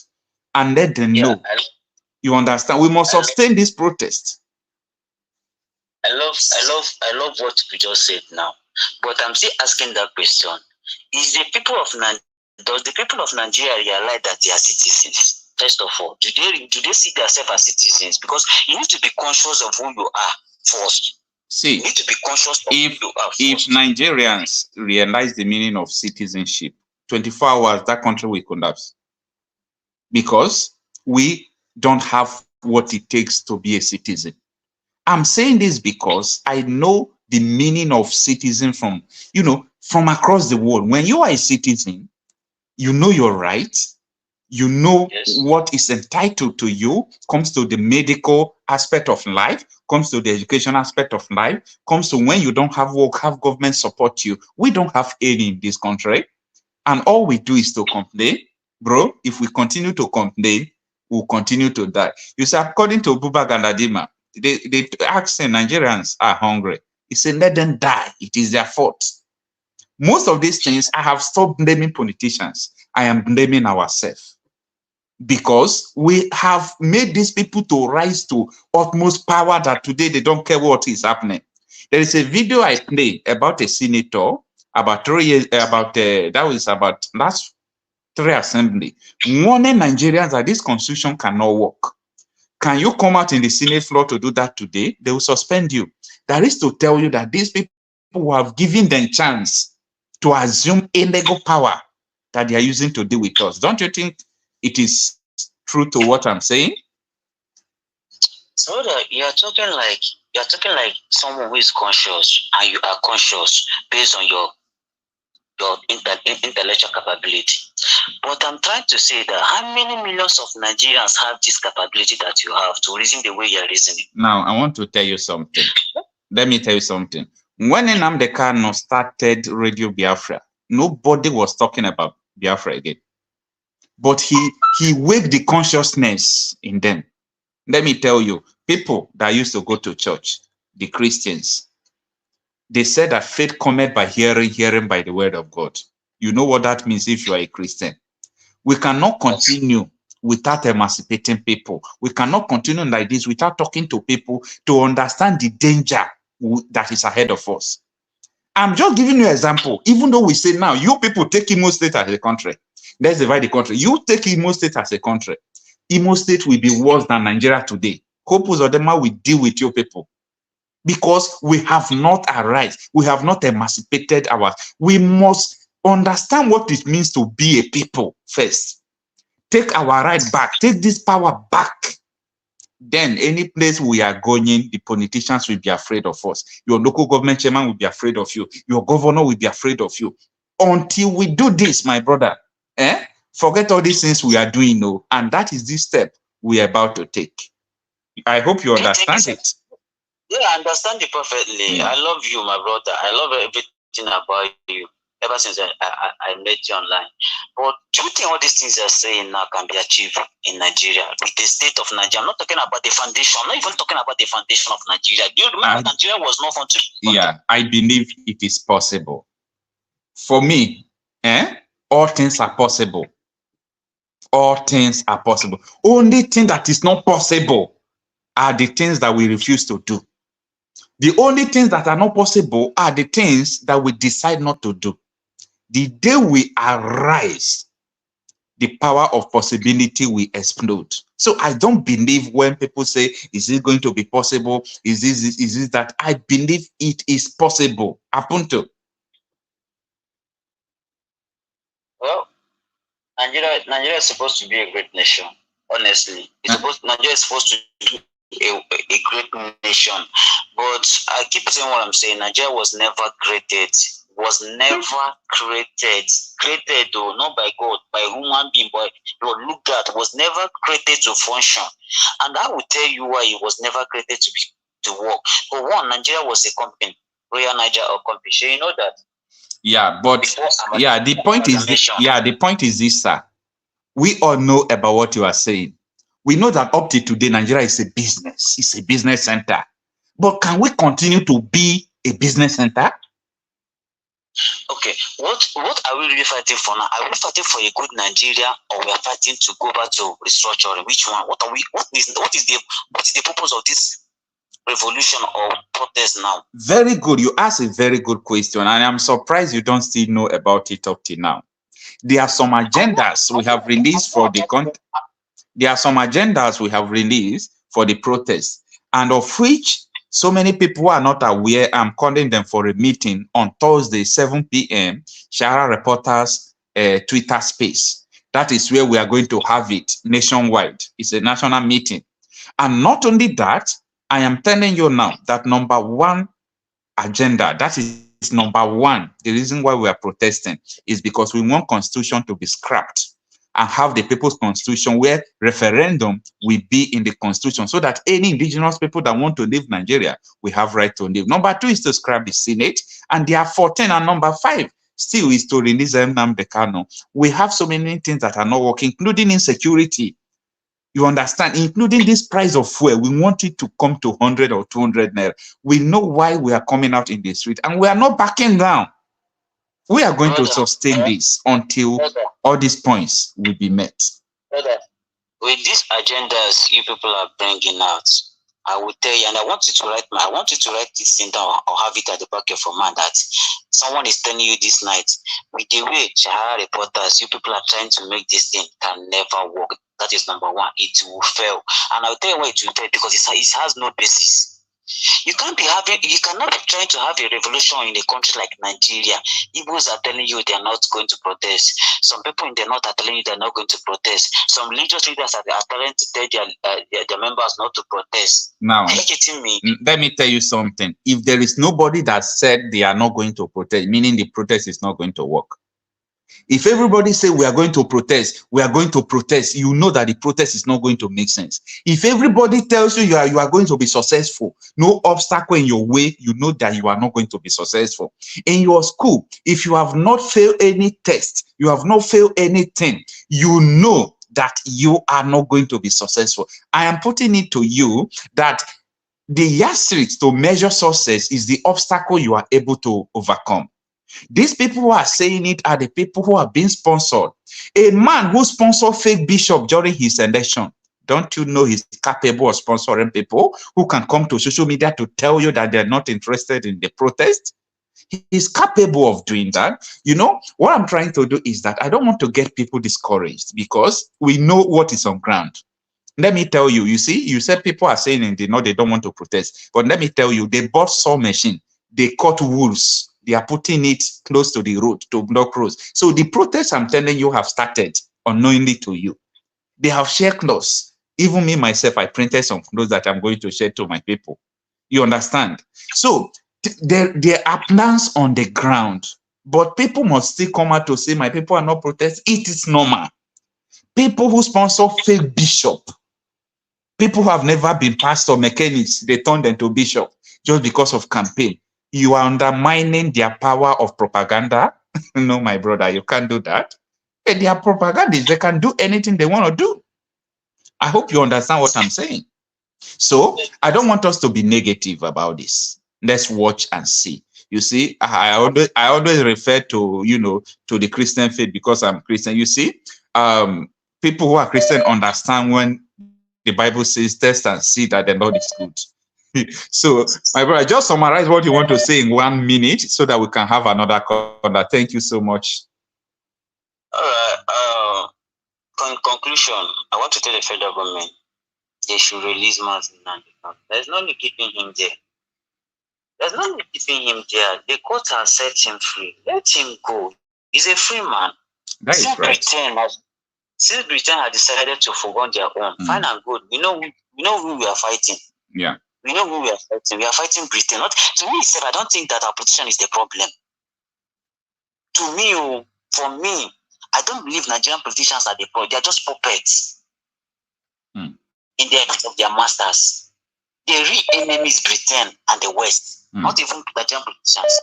and let them know. You understand? We must sustain this protest. I love what you just said now, but I'm still asking that question: does the people of Nigeria realize that they are citizens? First of all, do they see themselves as citizens? Because you need to be conscious of who you are first. See, you need to be conscious of who you are first. If Nigerians realize the meaning of citizenship, 24 hours, that country will collapse. Because we don't have what it takes to be a citizen. I'm saying this because I know the meaning of citizen from, from across the world. When you are a citizen, you know your rights, you know what is entitled to you, comes to the medical aspect of life, comes to the education aspect of life, comes to when you don't have work, have government support you. We don't have any in this country. And all we do is to complain. Bro, if we continue to complain, we'll continue to die. You see, according to Buba Galadima, they ask Nigerians are hungry. He said, let them die. It is their fault. Most of these things, I have stopped blaming politicians. I am blaming ourselves. Because we have made these people to rise to utmost power that today they don't care what is happening. There is a video I play about a senator about 3 years, that was about last 3 assembly, warning Nigerians that this constitution cannot work. Can you come out in the Senate floor to do that today? They will suspend you. That is to tell you that these people who have given them chance to assume illegal power that they are using to deal with us. Don't you think it is true to what I'm saying? So you're talking like someone who is conscious, and you are conscious based on your intellectual capability. But I'm trying to say that how many millions of Nigerians have this capability that you have to reason the way you're reasoning? Now, I want to tell you something. Let me tell you something. When Nnamdi Kanu started Radio Biafra, nobody was talking about Biafra again. But he waked the consciousness in them. Let me tell you, people that used to go to church, the Christians, they said that faith cometh by hearing, hearing by the word of God. You know what that means if you are a Christian. We cannot continue without emancipating people. We cannot continue like this without talking to people to understand the danger that is ahead of us. I'm just giving you an example. Even though we say now, you people take Imo State as a country. Let's divide the country. You take Imo State as a country. Imo State will be worse than Nigeria today. Hopus or Dema will deal with your people. Because we have not arrived. We have not emancipated ours. We must understand what it means to be a people first. Take our right back. Take this power back. Then any place we are going, the politicians will be afraid of us. Your local government chairman will be afraid of you. Your governor will be afraid of you. Until we do this, my brother, forget all these things we are doing, and that is the step we are about to take. I hope you understand it. Yeah, I understand it perfectly. I love you, my brother. I love everything about you ever since I met you online. But do you think all these things you're saying now can be achieved in Nigeria with the state of Nigeria? I'm not talking about the foundation. I'm not even talking about the foundation of Nigeria. Do you remember Nigeria was not fun to? Yeah, I believe it is possible. For me, all things are possible. All things are possible. Only thing that is not possible are the things that we refuse to do. The only things that are not possible are the things that we decide not to do. The day we arise, the power of possibility will explode. So I don't believe when people say, is it going to be possible? Is this that? I believe it is possible. Apunto. Well, Nigeria is supposed to be a great nation. Honestly, Nigeria is supposed to be a great nation. But I keep saying what I'm saying. Nigeria was never created. Created though, not by God, by human being, but look at, was never created to function. And I will tell you why it was never created to work. For one, Nigeria was a company, Royal Niger or company. So you know that. Yeah, but the point is this, sir. We all know about what you are saying. We know that up to today, Nigeria is a business. It's a business center. But can we continue to be a business center? Okay, what are we really fighting for now? Are we fighting for a good Nigeria, or we are fighting to go back to restructuring? Which one? What is the purpose of this revolution or protest now? Very good. You asked a very good question, and I'm surprised you don't still know about it up to now. There are some agendas we have released for the protest, and of which so many people are not aware. I'm calling them for a meeting on Thursday, 7 p.m. Shara Reporters Twitter space. That is where we are going to have it nationwide. It's a national meeting. And not only that, I am telling you now that number one agenda, that is number one, the reason why we are protesting is because we want constitution to be scrapped and have the people's constitution where referendum will be in the constitution so that any indigenous people that want to leave Nigeria will have right to live. Number two is to scrap the Senate, and there are 14, and number 5 still is to release Nnamdi Kanu. We have so many things that are not working, including insecurity. You understand? Including this price of fuel, we want it to come to 100 or 200 naira. We know why we are coming out in the street, and we are not backing down. We are going to sustain this until all these points will be met. With these agendas you people are bringing out, I will tell you, and I want you to write this thing down or have it at the back of your mind, that someone is telling you this night, with the way Sahara reporters, you people are trying to make this thing can never work. That is number one. It will fail. And I'll tell you why it will fail, because it has no basis. You cannot be trying to have a revolution in a country like Nigeria. Igbos are telling you they are not going to protest. Some people in the north are telling you they are not going to protest. Some religious leaders are telling to tell their members not to protest. Now, are you getting me? Let me tell you something. If there is nobody that said they are not going to protest, meaning the protest is not going to work. If everybody say we are going to protest, you know that the protest is not going to make sense. If everybody tells you you are going to be successful, no obstacle in your way, you know that you are not going to be successful. In your school, if you have not failed any test, you have not failed anything, you know that you are not going to be successful. I am putting it to you that the yardstick to measure success is the obstacle you are able to overcome. These people who are saying it are the people who are being sponsored. A man who sponsored fake bishop during his election, don't you know he's capable of sponsoring people who can come to social media to tell you that they're not interested in the protest? He's capable of doing that. You know, what I'm trying to do is that I don't want to get people discouraged, because we know what is on ground. Let me tell you, you see, you said people are saying in the north they don't want to protest. But let me tell you, they bought saw machine, they cut wolves. They are putting it close to the road to block roads. So the protests, I'm telling you, have started unknowingly to you. They have shared clothes. Even me, myself, I printed some clothes that I'm going to share to my people. You understand? So there are plans on the ground, but people must still come out to say, my people are not protesting. It is normal. People who sponsor fake bishop, people who have never been pastor, mechanics, they turn them to bishop just because of campaign. You are undermining their power of propaganda. No, my brother, you can't do that. And they are propagandists. They can do anything they want to do. I hope you understand what I'm saying. So I don't want us to be negative about this. Let's watch and see. You see, I always refer to, you know, to the Christian faith because I'm Christian. You see, people who are Christian understand when the Bible says, test and see that the Lord is good. So, my brother, just summarize what you want to say in 1 minute so that we can have another call. Thank you so much. All right. In conclusion, I want to tell the federal government they should release Marcel. There's no need keeping him there. There's no need keeping him there. The court has set him free. Let him go. He's a free man. That is right. Since Britain had decided to forgo their own, fine and good. We know who we are fighting. Yeah. We know who we are fighting. We are fighting Britain. Not to me, I don't think that our position is the problem. To me, for me, I don't believe Nigerian politicians are the problem. They are just puppets in the hands of their masters. The real enemy is Britain and the West, not even Nigerian politicians.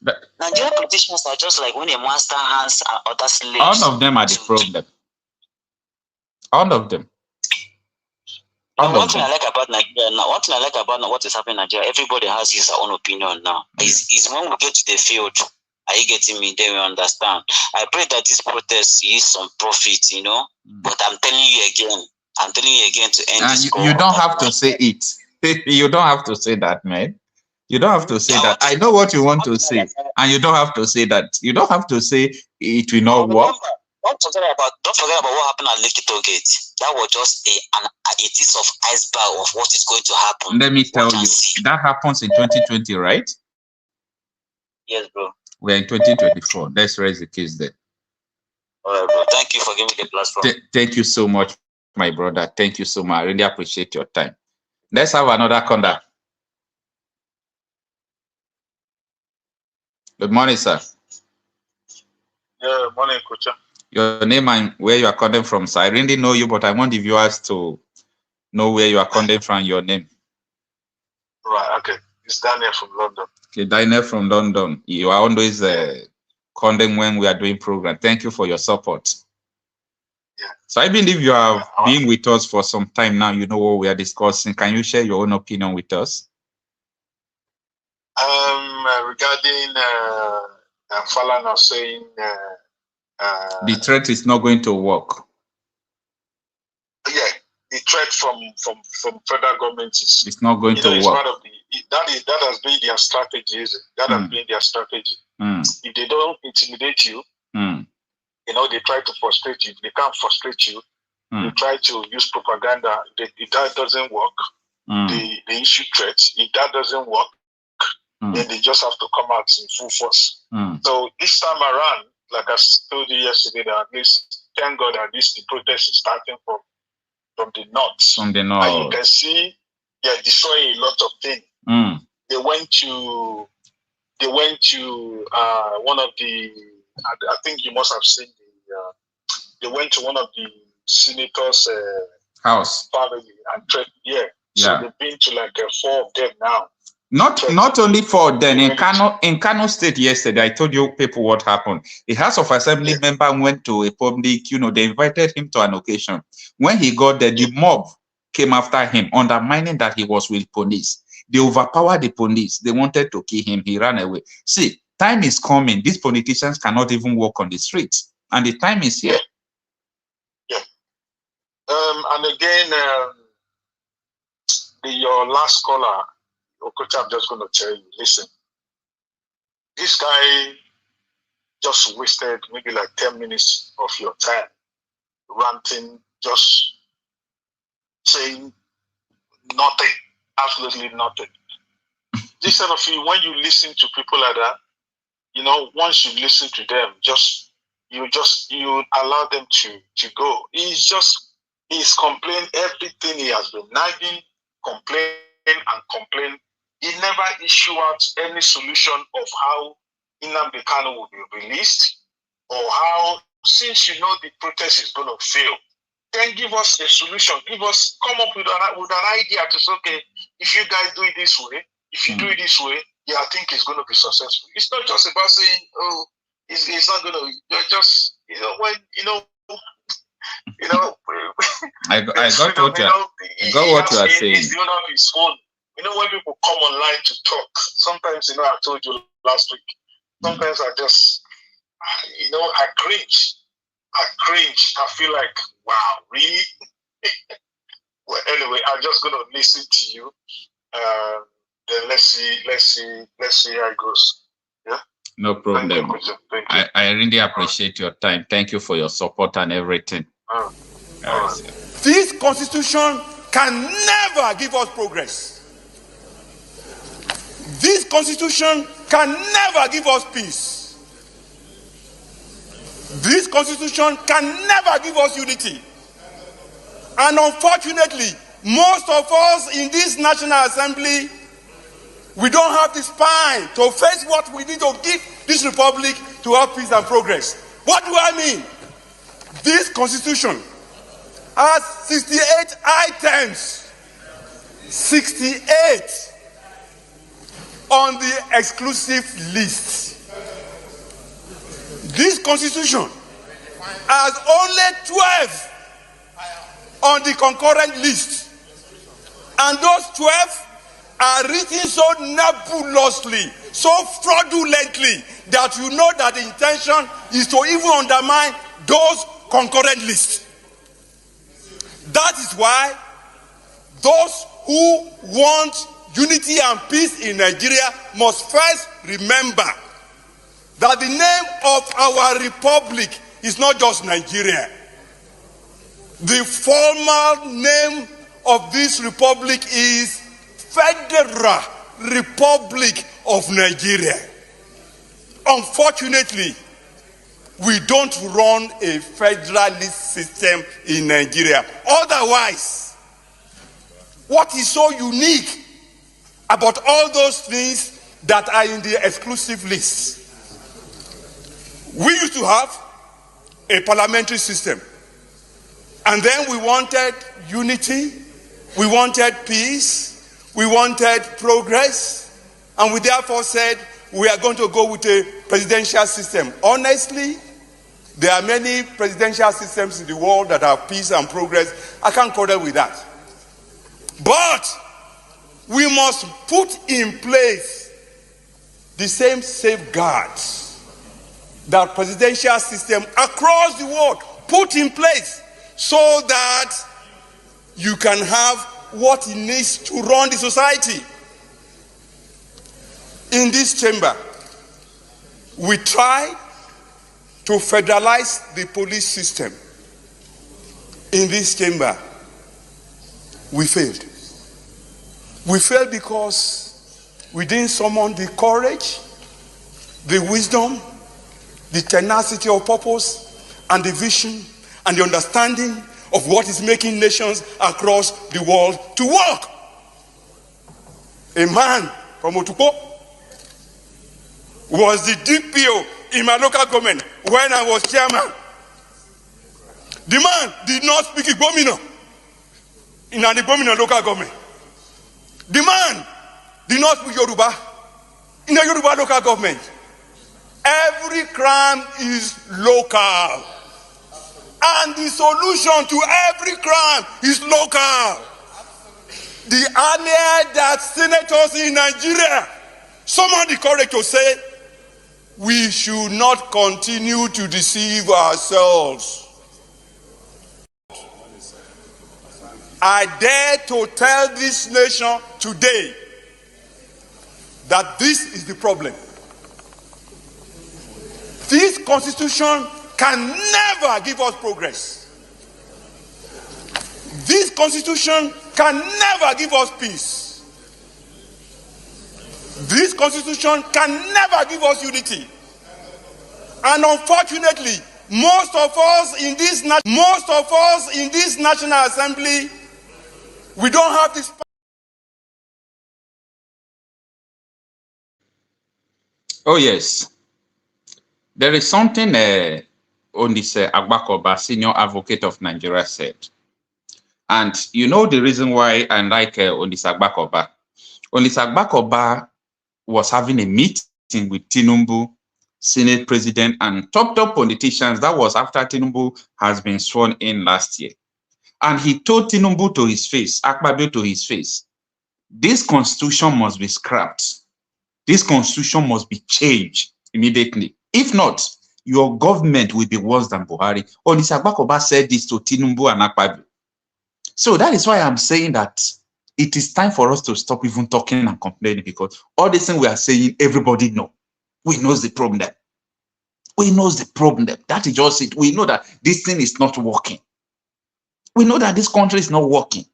But Nigerian politicians are just like when a master hands other slaves. All of them are the problem. All of them. One thing I like about Nigeria now, one thing I like about what is happening in Nigeria, everybody has his own opinion now. Is when we get to the field, are you getting me? Then we understand. I pray that this protest is some profit, you know. But I'm telling you again to end this call. You don't have to say it. You don't have to say that, man. You don't have to say that. I know what you want to say, and you don't have to say that. You don't have to say it will not work. Don't forget about what happened at Lekki Toll Gate. That was just a tip of iceberg of what is going to happen. Let me tell you, that happens in 2020, right? Yes, bro. We're in 2024. Let's raise the case there. All right, bro. Thank you for giving me the platform. Thank you so much, my brother. Thank you so much. I really appreciate your time. Let's have another contact. Good morning, sir. Yeah, morning, Okocha. Your name and where you are calling from, sir. I really know you, but I want the viewers to know where you are calling from, your name. Right, okay. It's Daniel from London. Okay, Daniel from London. You are always calling when we are doing program. Thank you for your support. Yeah. So I believe you have been with us for some time now. You know what we are discussing. Can you share your own opinion with us? Regarding Falana saying the threat is not going to work. Yeah, the threat from federal government is it's not going to work. Part of that has been their strategy. That has been their strategy. If they don't intimidate you, they try to frustrate you. If they can't frustrate you, they try to use propaganda. If that doesn't work, they issue threats. If that doesn't work, then they just have to come out in full force. So this time around, like I told you yesterday, that at least, thank God, at least the protest is starting from the north. From the north. And you can see they're destroying a lot of things. They went to one of the, I think you must have seen they went to one of the senators' house family and so they've been to like 4 of them now. Not only for them in Kano State yesterday. I told you people what happened. The House of Assembly member went to a public, they invited him to an occasion. When he got there, the mob came after him, undermining that he was with police. They overpowered the police. They wanted to kill him. He ran away. See, time is coming. These politicians cannot even walk on the streets, and the time is here. And again, your last caller, Okocha, I'm just going to tell you, listen, this guy just wasted maybe like 10 minutes of your time ranting, just saying nothing, absolutely nothing. This kind of thing, when you listen to people like that, once you listen to them, you allow them to go. He's complaining everything. He has been nagging, complaining. He never issued out any solution of how Nnamdi Kanu will be released, or how, since the protest is going to fail, then give us a solution. Come up with an idea to say, okay, if you guys do it this way, if you do it this way, I think it's going to be successful. It's not just about saying, oh, it's not going to. You're just, I got what you are saying. He's the owner of his phone. When people come online to talk, sometimes, I told you last week, sometimes I just, I cringe. I feel like, wow, really? Well, anyway, I'm just going to listen to you. Then let's see how it goes. Yeah. No problem. Thank you. I really appreciate your time. Thank you for your support and everything. This constitution can never give us progress. This constitution can never give us peace. This constitution can never give us unity. And unfortunately, most of us in this National Assembly, we don't have the spine to face what we need to give this republic to have peace and progress. What do I mean? This constitution has 68 items. 68 on the exclusive list. This constitution has only 12 on the concurrent list. And those 12 are written so nebulously, so fraudulently, that you know that the intention is to even undermine those concurrent lists. That is why those who want unity and peace in Nigeria must first remember that the name of our republic is not just Nigeria. The formal name of this republic is Federal Republic of Nigeria. Unfortunately, we don't run a federalist system in Nigeria. Otherwise, what is so unique about all those things that are in the exclusive list? We used to have a parliamentary system, and then we wanted unity, we wanted peace, we wanted progress, and we therefore said we are going to go with a presidential system. Honestly, there are many presidential systems in the world that have peace and progress. I can't quarrel with that. But we must put in place the same safeguards that presidential system across the world put in place, so that you can have what it needs to run the society. In this chamber, we try to federalize the police system. In this chamber, we failed. We failed because we didn't summon the courage, the wisdom, the tenacity of purpose, and the vision, and the understanding of what is making nations across the world to work. A man from Otukpo was the DPO in my local government when I was chairman. The man did not speak Igbo in an Igbo local government. The man did not speak Yoruba in a Yoruba local government. Every crime is local, and the solution to every crime is local. The earlier that senators in Nigeria summoned the courage to say, we should not continue to deceive ourselves. I dare to tell this nation today that this is the problem. This constitution can never give us progress. This constitution can never give us peace. This constitution can never give us unity. And unfortunately, most of us in this National Assembly, we don't have this. Oh yes, there is something on this Ebuka Obi, senior advocate of Nigeria, said. And you know the reason why I like on this Ebuka Obi. On this Ebuka Obi was having a meeting with Tinubu, Senate President, and top politicians. That was after Tinubu has been sworn in last year. And he told Tinubu to his face, Akpabio to his face, this constitution must be scrapped. This constitution must be changed immediately. If not, your government will be worse than Buhari. Onisa Ebuka Obi said this to Tinubu and Akpabio. So that is why I'm saying that it is time for us to stop even talking and complaining, because all this thing we are saying, everybody know. We knows the problem. We knows the problem. That is just it. We know that this thing is not working. We know that this country is not working.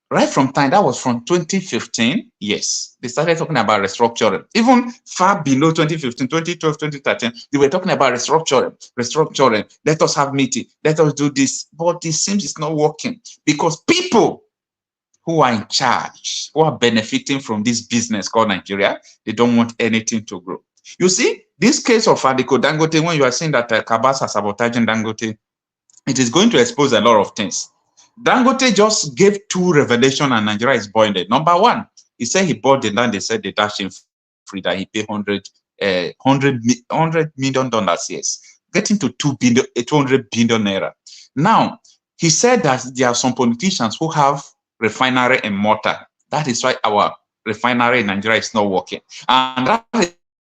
Right from time, that was from 2015, yes, they started talking about restructuring. Even far below 2015, 2012, 2013, they were talking about restructuring. Let us have meeting, let us do this. But it seems it's not working, because people who are in charge, who are benefiting from this business called Nigeria, they don't want anything to grow. You see, this case of Aliko Dangote, when you are saying that Kabas are sabotaging Dangote, it is going to expose a lot of things. Dangote just gave two revelations and Nigeria is boiling. Number one, he said he bought the land, they said they dashed him free, that he paid $100 million, yes, getting to 200 billion naira. Now, he said that there are some politicians who have refinery in Malta. That is why our refinery in Nigeria is not working. And that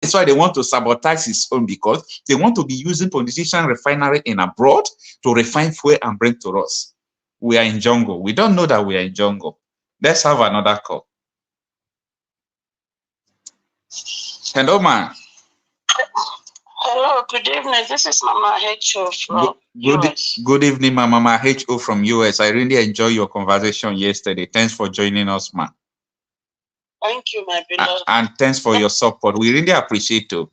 is why they want to sabotage his own, because they want to be using politician refinery in abroad to refine fuel and bring to us. We are in jungle. We don't know that we are in jungle. Let's have another call. Hello, ma. Hello, good evening. This is Mama H.O. from US. Good evening, Mama H.O. from US. I really enjoyed your conversation yesterday. Thanks for joining us, ma. Thank you, my beloved. And thanks for your support. We really appreciate it.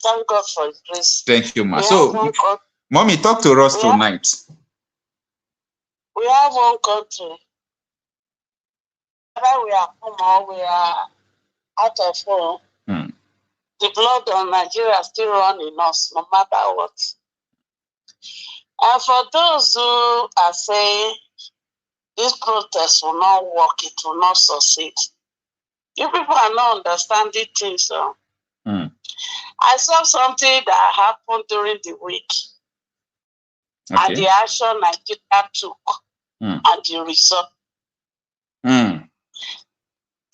thank God for His grace. Thank you, ma. So, Mommy, talk to us tonight. We have one country. Whether we are home or we are out of home, the blood of Nigeria still runs in us, no matter what. And for those who are saying this protest will not work, it will not succeed, you people are not understanding things. So. I saw something that happened during the week, and the action Nigeria took, and the result.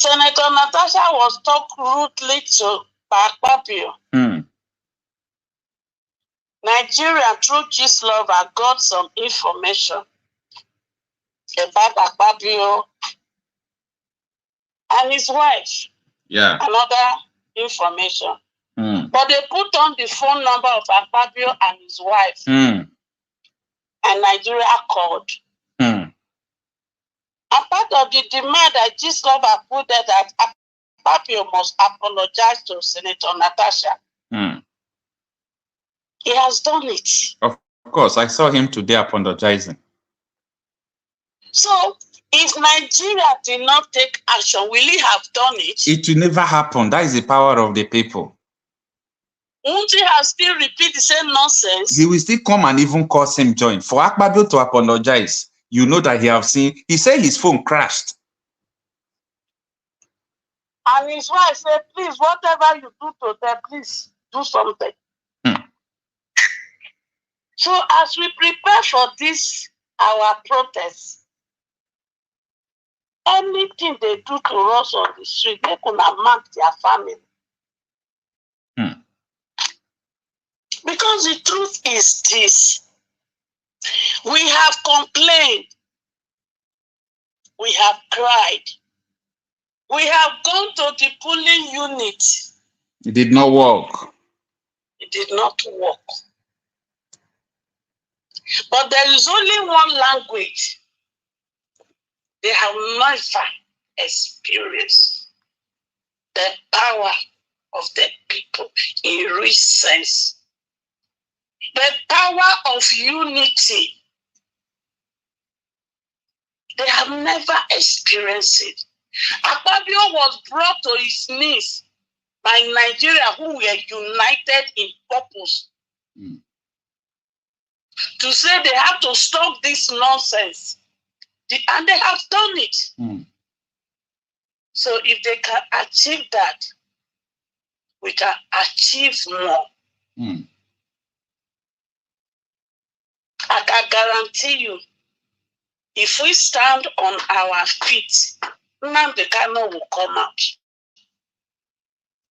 Senator Natasha was talked rudely to Akpabio. Nigeria, through Gislova, got some information about Akpabio and his wife. Yeah. Another information. But they put on the phone number of Akpabio and his wife. And Nigeria called. And part of the demand that Gislova put there that Akpabio must apologize to Senator Natasha. He has done it. Of course, I saw him today apologizing. So, if Nigeria did not take action, will he have done it? It will never happen. That is the power of the people. Won't he have still repeat the same nonsense? He will still come and even cause him join. For Akpabio to apologize, you know that he said his phone crashed. And his wife said, please, whatever you do to them, please do something. So as we prepare for this, our protest, anything they do to us on the street, they could have marked their family. Because the truth is this, we have complained, we have cried, we have gone to the polling unit. It did not work. It did not work. But there is only one language they have never experienced: the power of the people in real sense. The power of unity. They have never experienced it. Akpabio was brought to his knees by Nigeria, who were united in purpose. To say they have to stop this nonsense. And they have done it. So if they can achieve that, we can achieve more. I can guarantee you, if we stand on our feet, Nnamdi Kanu will come out.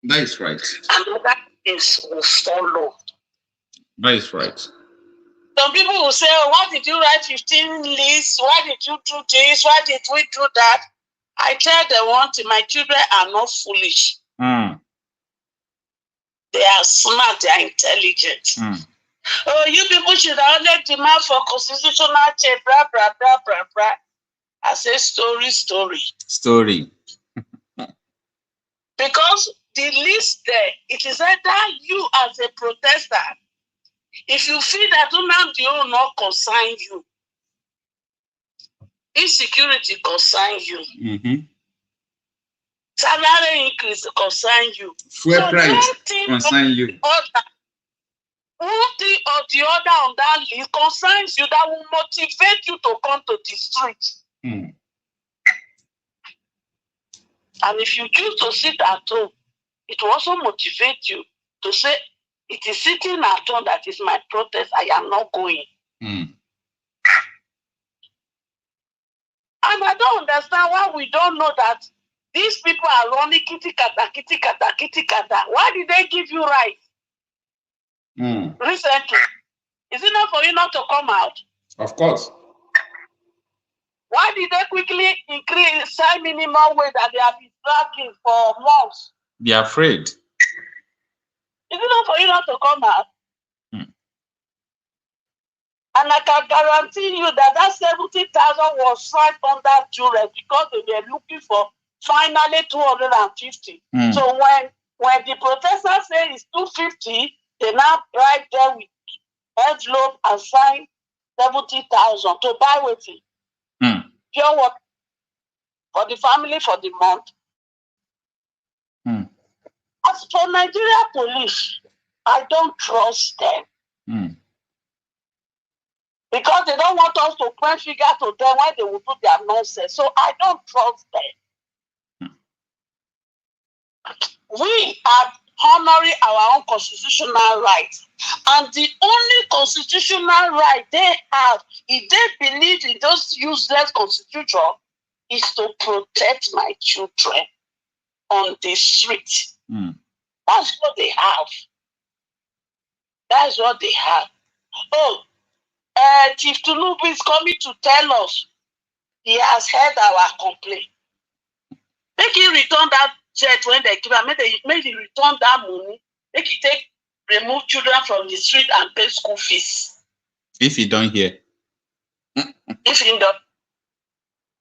That is right. And other things will follow. That is right. Some people will say, oh, why did you write 15 lists? Why did you do this? Why did we do that? I tell them one thing, my children are not foolish. They are smart, they are intelligent. Oh, you people should only demand for constitutional change, blah, blah, blah, blah, blah. I say story. Because the list there, it is either you as a protester, if you feel that Nnamdi will not concern you, insecurity concern you, salary increase concern you, fuel price concern you. One thing or the other on that list concerns you that will motivate you to come to the street. And if you choose to sit at home, it will also motivate you to say, it is sitting at home that is my protest, I am not going. And I don't understand why we don't know that these people are running kitty kata, kitty kata, kitty kata. Why did they give you right? Recently. Is it not for you not to come out? Of course. Why did they quickly increase minimum wage that they have been tracking for months? They are afraid. Is it not for you not to come out? And I can guarantee you that 70,000 was signed under duress because they were looking for finally 250. So when When the protesters say it's 250, they now bribe them with envelope and sign 70,000 to buy waiting. Pure water for the family for the month. As for Nigeria police, I don't trust them. Because they don't want us to point finger to them when they will do their nonsense. So I don't trust them. We are honoring our own constitutional rights. And the only constitutional right they have, if they believe in those useless constitution, is to protect my children on the street. That's what they have. That's what they have. Oh, Chief Tinubu is coming to tell us he has heard our complaint. Make him return that jet when they give him. Make him return that money. Make him remove children from the street and pay school fees. If you don't hear. If he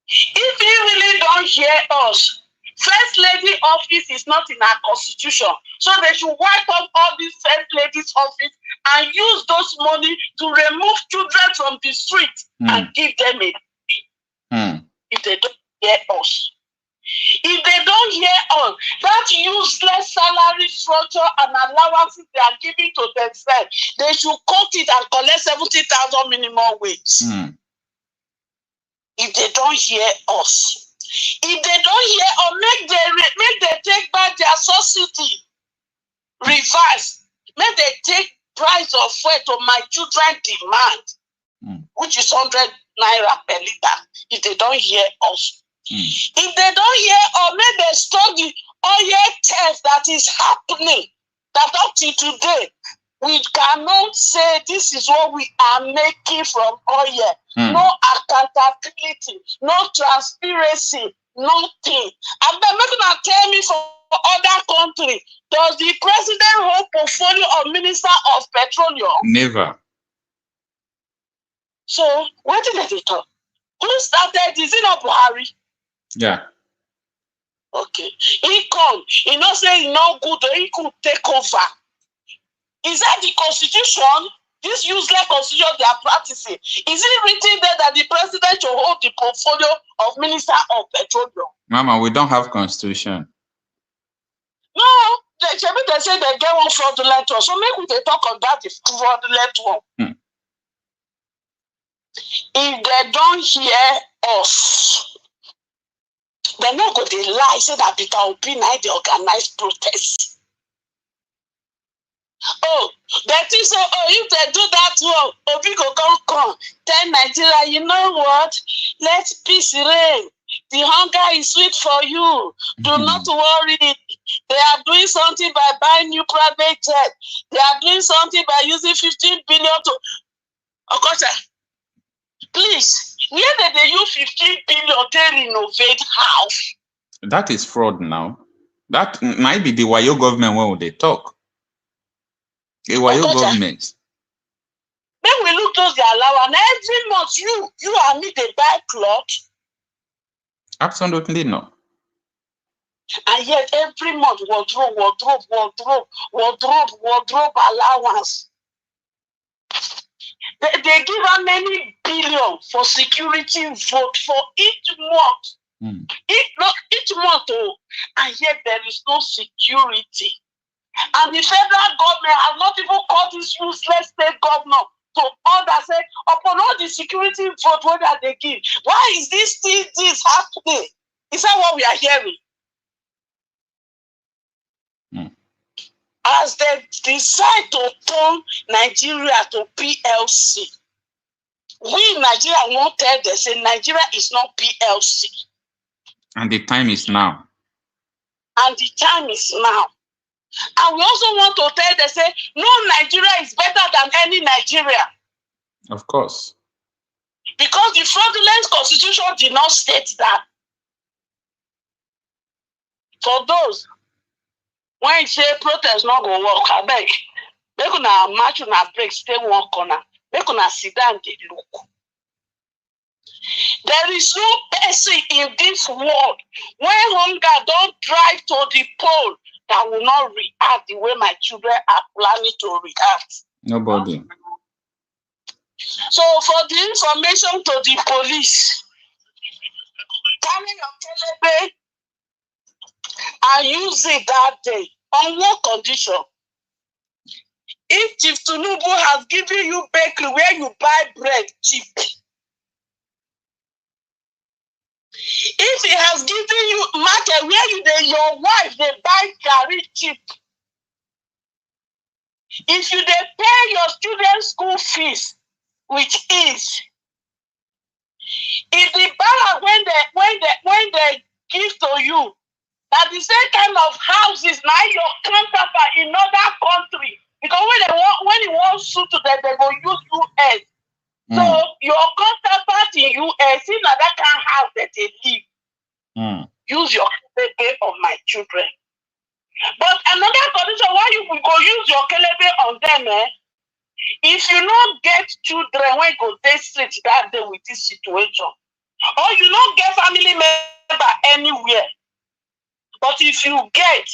really don't hear us, First Lady office is not in our constitution. So they should wipe up all these First Ladies office and use those money to remove children from the street and give them a if they don't hear us. If they don't hear us, that useless salary structure and allowances they are giving to themselves, they should cut it and collect 70,000 minimum wage. If they don't hear us. If they don't hear or make they take back their subsidy, reverse, make they take price of fuel to my children demand, which is 100 naira per liter. If they don't hear us, if they don't hear or make they stop the oil test that is happening, that up to today we cannot say this is what we are making from oil. No accountability, no transparency, nothing. And then make them tell me for other countries, does the president hold portfolio of Minister of Petroleum? Never. So what did they talk? Who started? Is it not Buhari? Yeah. Okay. He come. He not say he not good, he could take over. Is that the constitution? This useless constitution they are practicing. Is it written there that the president should hold the portfolio of Minister of Petroleum? Mama, we don't have constitution. No, they say they get one fraudulent one. So maybe they talk about the fraudulent one. If they don't hear us, they're not going to lie, say that Ebuka Obi now they organize protests. Oh, that is so. Oh, if they do that one, Obi go come. Tell Nigeria, you know what? Let peace reign. The hunger is sweet for you. Do not worry. They are doing something by buying new private jet. They are doing something by using 15 billion to Okocha. Please, where did they use 15 billion to renovate house? That is fraud now. That might be the Wayo government when they talk. The Wayo government. Then we look those their allowance. Every month you and me they buy clothes. Absolutely no. And yet every month wardrobe allowance. They give how many billion for security vote for each month. Each month, and yet there is no security. And the federal government has not even called this useless state governor to order, say, upon all the security vote that they give. Why is this happening? Is that what we are hearing? As they decide to turn Nigeria to PLC, we in Nigeria won't tell them, say Nigeria is not PLC. And the time is now. And the time is now. And we also want to tell them, say, no Nigeria is better than any Nigeria. Of course. Because the fraudulent constitution did not state that. For those, when you say protest not going to work, I beg, make una march una break, stay one corner, make una sit down and look. There is no person in this world when hunger don't drive to the pole, that will not react the way my children are planning to react. Nobody. So for the information to the police, carry your kelebe and use it that day. On what condition? If Chief Tinubu has given you bakery where you buy bread cheap, if he has given you market where your wife they buy garri cheap, if you they pay your students school fees with ease, if the balance when they give to you, that the same kind of houses now your counterpart in other country, because when you want suit to them, they will use US. So your counterpart in US, in that kind of house that they live, use your kelebe on my children. But another condition why you will go use your kelebe on them, if you don't get children when you go day street that day with this situation, or you don't get family member anywhere, but if you get,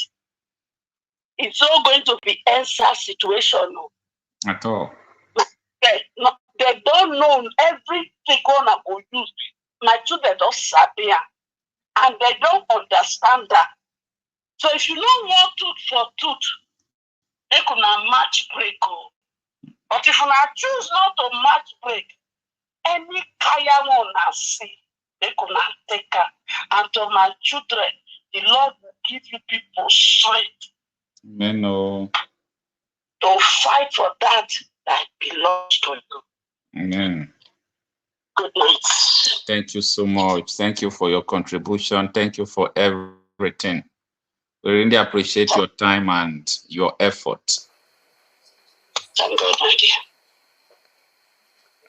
it's not going to be answer situation. No. At all. They don't know everything gonna go use. My children don't sabi, and they don't understand that. So if you don't want tooth for tooth, they could not match break. But if you not choose not to match break, any kaya one I see, they could not take her. And to my children, the Lord will give you people strength. Amen. To fight for that belongs to you. Amen. Good night. Thank you so much. Thank you for your contribution. Thank you for everything. We really appreciate your time and your effort. Thank God, my dear.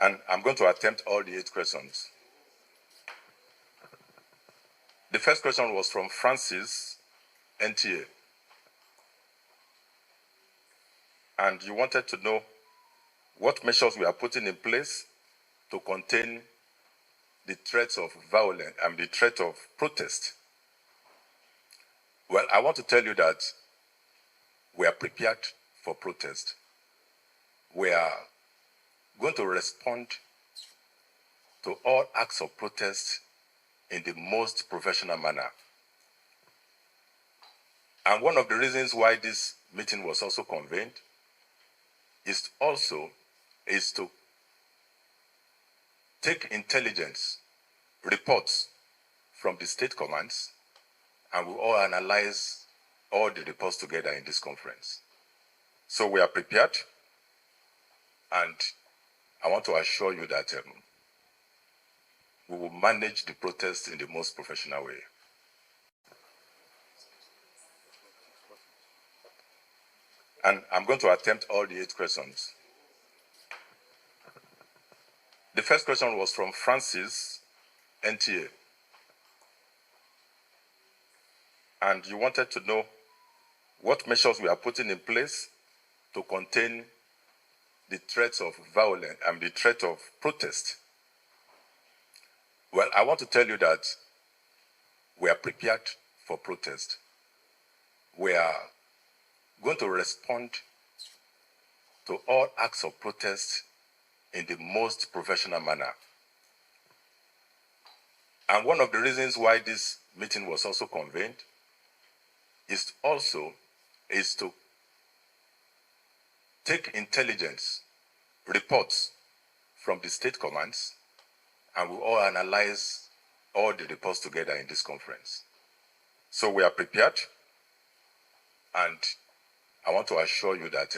And I'm going to attempt all the 8 questions. The first question was from Francis, NTA. And you wanted to know what measures we are putting in place to contain the threats of violence and the threat of protest. Well, I want to tell you that we are prepared for protest. We are going to respond to all acts of protest in the most professional manner. And one of the reasons why this meeting was also convened is to take intelligence reports from the state commands, and we all analyze all the reports together in this conference. So we are prepared, and I want to assure you that we will manage the protest in the most professional way. And I'm going to attempt all the 8 questions. The first question was from Francis, NTA. And you wanted to know what measures we are putting in place to contain the threats of violence and the threat of protest. Well, I want to tell you that we are prepared for protest. We are going to respond to all acts of protest in the most professional manner. And one of the reasons why this meeting was also convened is to take intelligence reports from the state commands, and we all analyze all the reports together in this conference. So we are prepared, and I want to assure you that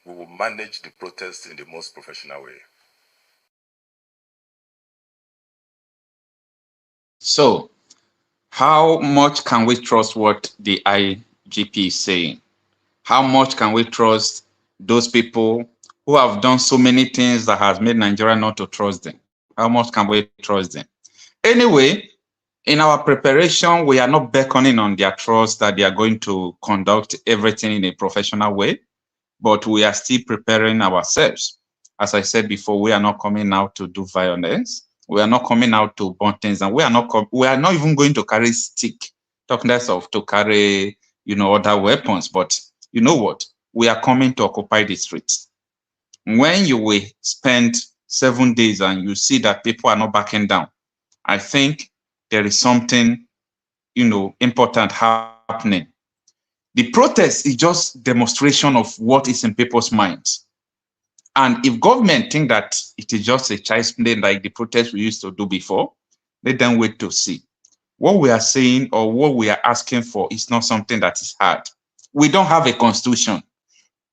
we will manage the protest in the most professional way. So, how much can we trust what the IGP is saying? How much can we trust those people who have done so many things that has made Nigeria not to trust them? How much can we trust them? Anyway, in our preparation, we are not beckoning on their trust that they are going to conduct everything in a professional way, but we are still preparing ourselves. As I said before, we are not coming out to do violence. We are not coming out to burn things, and we are not even going to carry stick talking less of to carry, other weapons. But you know what? We are coming to occupy the streets. When you will spend 7 days and you see that people are not backing down, I think there is something, important happening. The protest is just demonstration of what is in people's minds. And if government think that it is just a child's play like the protest we used to do before, let them wait to see. What we are saying or what we are asking for is not something that is hard. We don't have a constitution.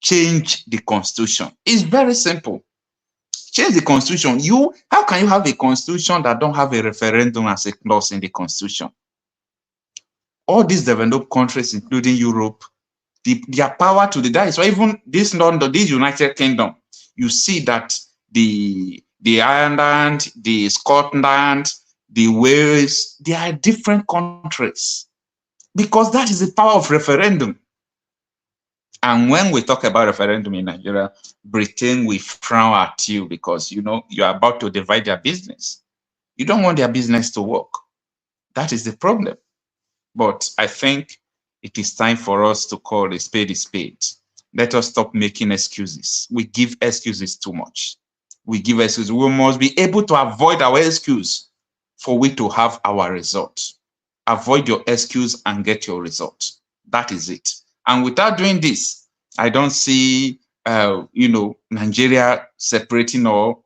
Change the constitution. It's very simple. Change the constitution. How can you have a constitution that don't have a referendum as a clause in the constitution? All these developed countries, including Europe, their power to that is why even this London, this United Kingdom, you see that the Ireland, the Scotland, the Wales, they are different countries because that is the power of referendum. And when we talk about referendum in Nigeria, Britain will frown at you because you are about to divide their business. You don't want their business to work. That is the problem. But I think it is time for us to call a spade a spade. Let us stop making excuses. We give excuses too much. We give excuses. We must be able to avoid our excuse for we to have our result. Avoid your excuse and get your result. That is it. And without doing this, I don't see, Nigeria separating or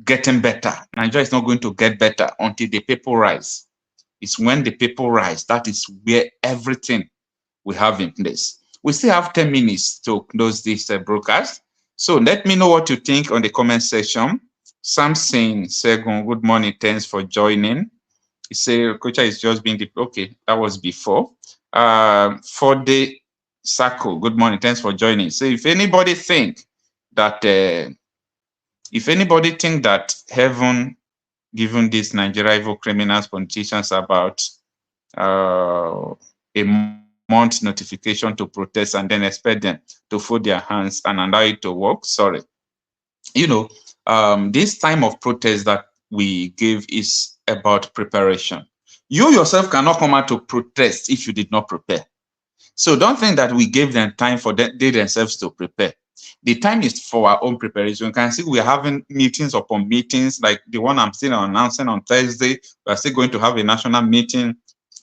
getting better. Nigeria is not going to get better until the people rise. It's when the people rise, that is where everything we have in place. We still have 10 minutes to close this broadcast. So let me know what you think on the comment section. Samson Segun, good morning. Thanks for joining. He said, Okocha is just being okay. That was before. For the circle, good morning. Thanks for joining. So if anybody think that heaven given these Nigeria evil criminals, politicians about a month notification to protest and then expect them to fold their hands and allow it to work, sorry. This time of protest that we give is about preparation. You yourself cannot come out to protest if you did not prepare. So don't think that we gave them time for they themselves to prepare. The time is for our own preparation. You can see we are having meetings upon meetings, like the one I'm still announcing on Thursday. We are still going to have a national meeting.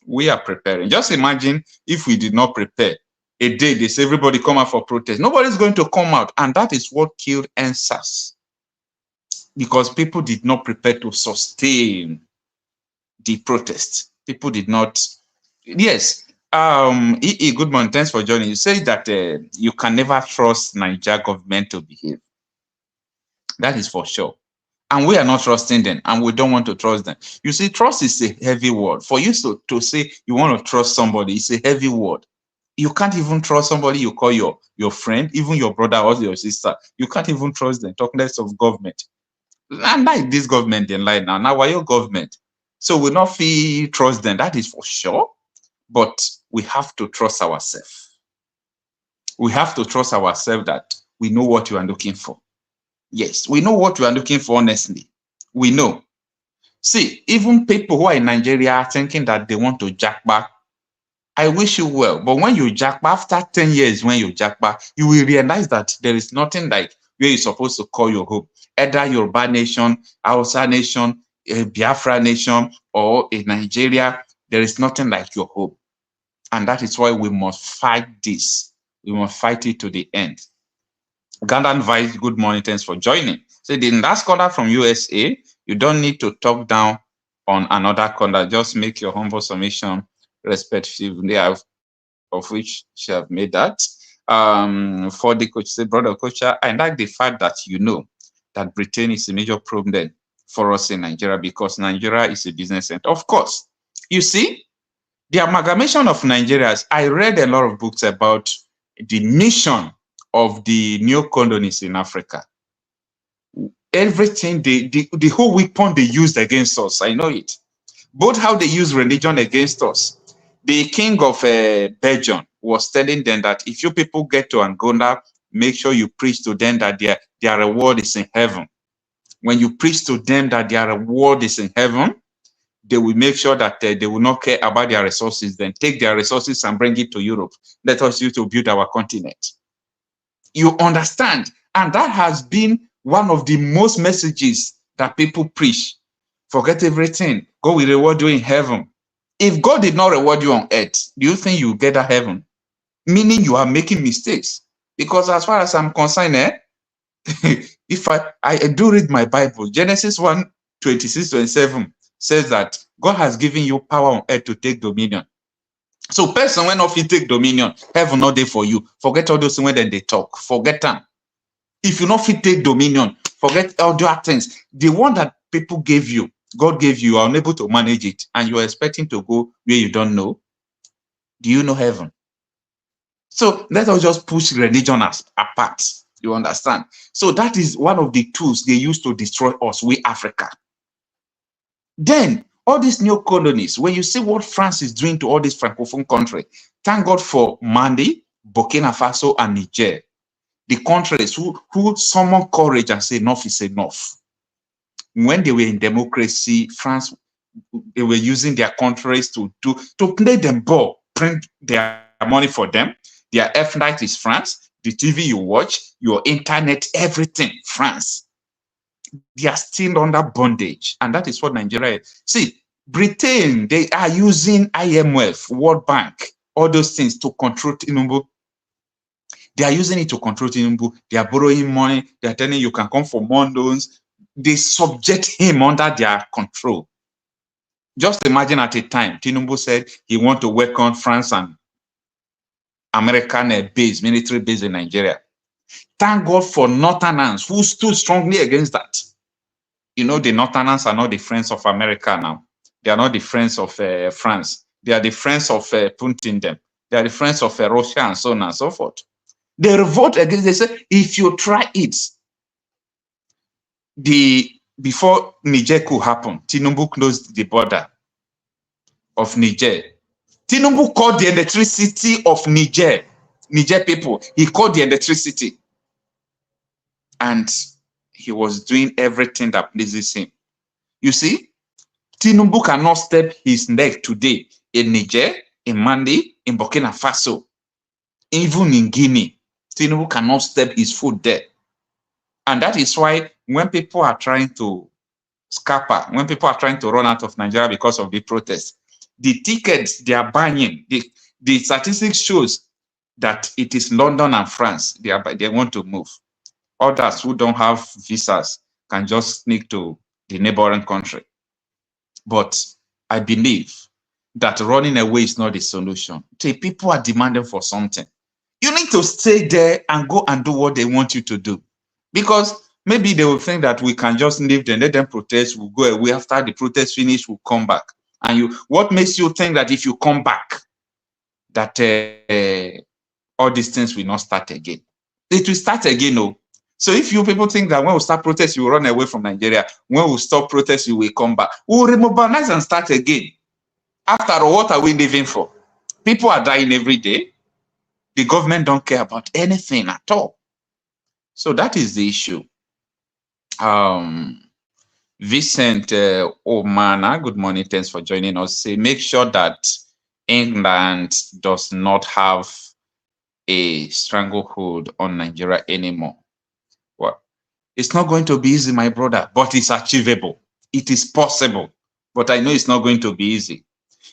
We are preparing. Just imagine if we did not prepare. A day they say everybody come out for protest. Nobody's going to come out. And that is what killed NSAS. Because people did not prepare to sustain the protest. People did not. Yes. Good morning. Thanks for joining. You say that you can never trust Nigeria government to behave. That is for sure. And we are not trusting them, and we don't want to trust them. You see, trust is a heavy word. For you to say you want to trust somebody, it's a heavy word. You can't even trust somebody you call your friend, even your brother or your sister. You can't even trust them. Talk less of government. And like this government, they lie now. Now, why your government? So we not feel trust them. That is for sure. But we have to trust ourselves. We have to trust ourselves that we know what you are looking for. Yes, we know what you are looking for, honestly. We know. See, even people who are in Nigeria are thinking that they want to jack back. I wish you well. But when you jack back, after 10 years, when you jack back, you will realize that there is nothing like where you're supposed to call your home. Either Yoruba nation, Hausa nation, a Biafra nation, or a Nigeria, there is nothing like your home. And that is why we must fight this. We must fight it to the end. Ugandan Vice, good morning. Thanks for joining. So the last caller from USA, you don't need to talk down on another caller. Just make your humble submission respectively, of which she have made that. For the coach, say, brother Okocha, I like the fact that you know that Britain is a major problem for us in Nigeria because Nigeria is a business center. Of course, you see, the amalgamation of Nigerians, I read a lot of books about the mission of the neo-colonists in Africa. Everything, the whole weapon they used against us, I know it. Both how they use religion against us. The king of Belgium was telling them that if you people get to Angola, make sure you preach to them that their reward is in heaven. When you preach to them that their reward is in heaven, they will make sure that they will not care about their resources, then take their resources and bring it to Europe. Let us use to build our continent. You understand? And that has been one of the most messages that people preach. Forget everything. God will reward you in heaven. If God did not reward you on earth, do you think you will get a heaven? Meaning you are making mistakes. Because as far as I'm concerned, if I do read my Bible, Genesis 1:26-27 says that God has given you power on earth to take dominion. So person when of you take dominion, heaven not there for you. Forget all those things when they talk. Forget them. If you not fit take dominion, forget all the other things. The one that people gave you, God gave you, are unable to manage it, and you are expecting to go where you don't know. Do you know heaven? So let us just push religion apart. You understand? So that is one of the tools they use to destroy us, we Africa. Then all these new colonies, when you see what France is doing to all these Francophone countries, thank God for Mali, Burkina Faso, and Niger. The countries who summon courage and say enough is enough. When they were in democracy, France, they were using their countries to play them ball, print their money for them. Their F-night is France. The TV you watch, your internet, everything, France. They are still under bondage. And that is what Nigeria is. See, Britain, they are using IMF, World Bank, all those things to control Tinubu. They are using it to control Tinubu. They are borrowing money. They are telling you can come for loans. They subject him under their control. Just imagine at a time, Tinubu said he wants to welcome France and American base, military base in Nigeria. Thank God for Northerners who stood strongly against that. You know, the Northerners are not the friends of America now. They are not the friends of France. They are the friends of Putin them. They are the friends of Russia and so on and so forth. They revolt against, they say, if you try it, before Niger could happen, Tinubu closed the border of Niger. Tinubu called the electricity of Niger people. He called the electricity. And he was doing everything that pleases him. You see, Tinubu cannot step his neck today in Niger, in Mali, in Burkina Faso, even in Guinea. Tinubu cannot step his foot there. And that is why when people are trying to scupper, when people are trying to run out of Nigeria because of the protests, the tickets they are buying, the statistics shows that it is London and France they want to move. Others who don't have visas can just sneak to the neighboring country. But I believe that running away is not the solution. See, people are demanding for something. You need to stay there and go and do what they want you to do. Because maybe they will think that we can just leave them, let them protest, we'll go away. After the protest finish, we'll come back. And what makes you think that if you come back, that all these things will not start again? It will start again, no. So if you people think that when we start protest, you will run away from Nigeria, when we stop protest, you will come back, we will remobilize and start again. After all, what are we living for? People are dying every day. The government don't care about anything at all. So that is the issue. Vincent Omana, good morning, thanks for joining us. Say, make sure that England does not have a stranglehold on Nigeria anymore. Well, it's not going to be easy, my brother, but it's achievable. It is possible, but I know it's not going to be easy.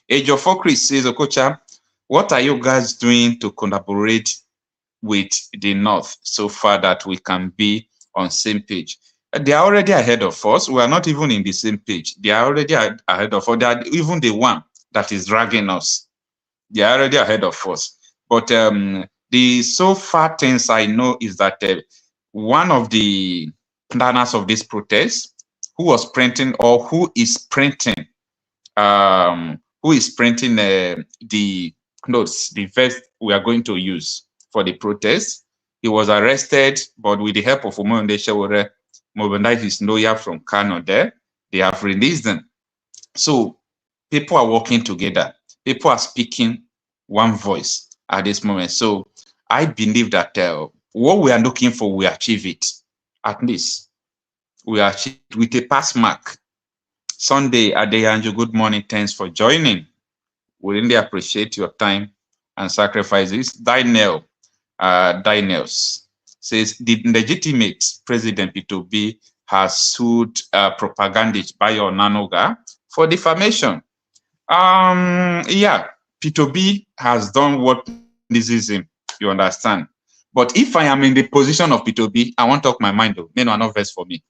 Age of Chris says, Okocha, what are you guys doing to collaborate with the North so far that we can be on same page? They are already ahead of us. We are not even in the same page. They are already ahead of us. They are even the one that is dragging us. They are already ahead of us. But the so far things I know is that one of the planners of this protest, who was printing or who is printing the clothes, the vest we are going to use for the protest, he was arrested, but with the help of Sowore, mobilized his lawyer from Kano there, they have released them. So people are working together. People are speaking one voice at this moment. So I believe that what we are looking for, we achieve it. At least we achieve it with a pass mark. Sunday Adeyanju, good morning. Thanks for joining. We really appreciate your time and sacrifices. Daniels says the legitimate President P2B has sued propagandist Bayo Onanuga for defamation. Yeah, P2B has done what pleases him, you understand. But if I am in the position of P2B, I won't talk my mind though. Men are not verse for me.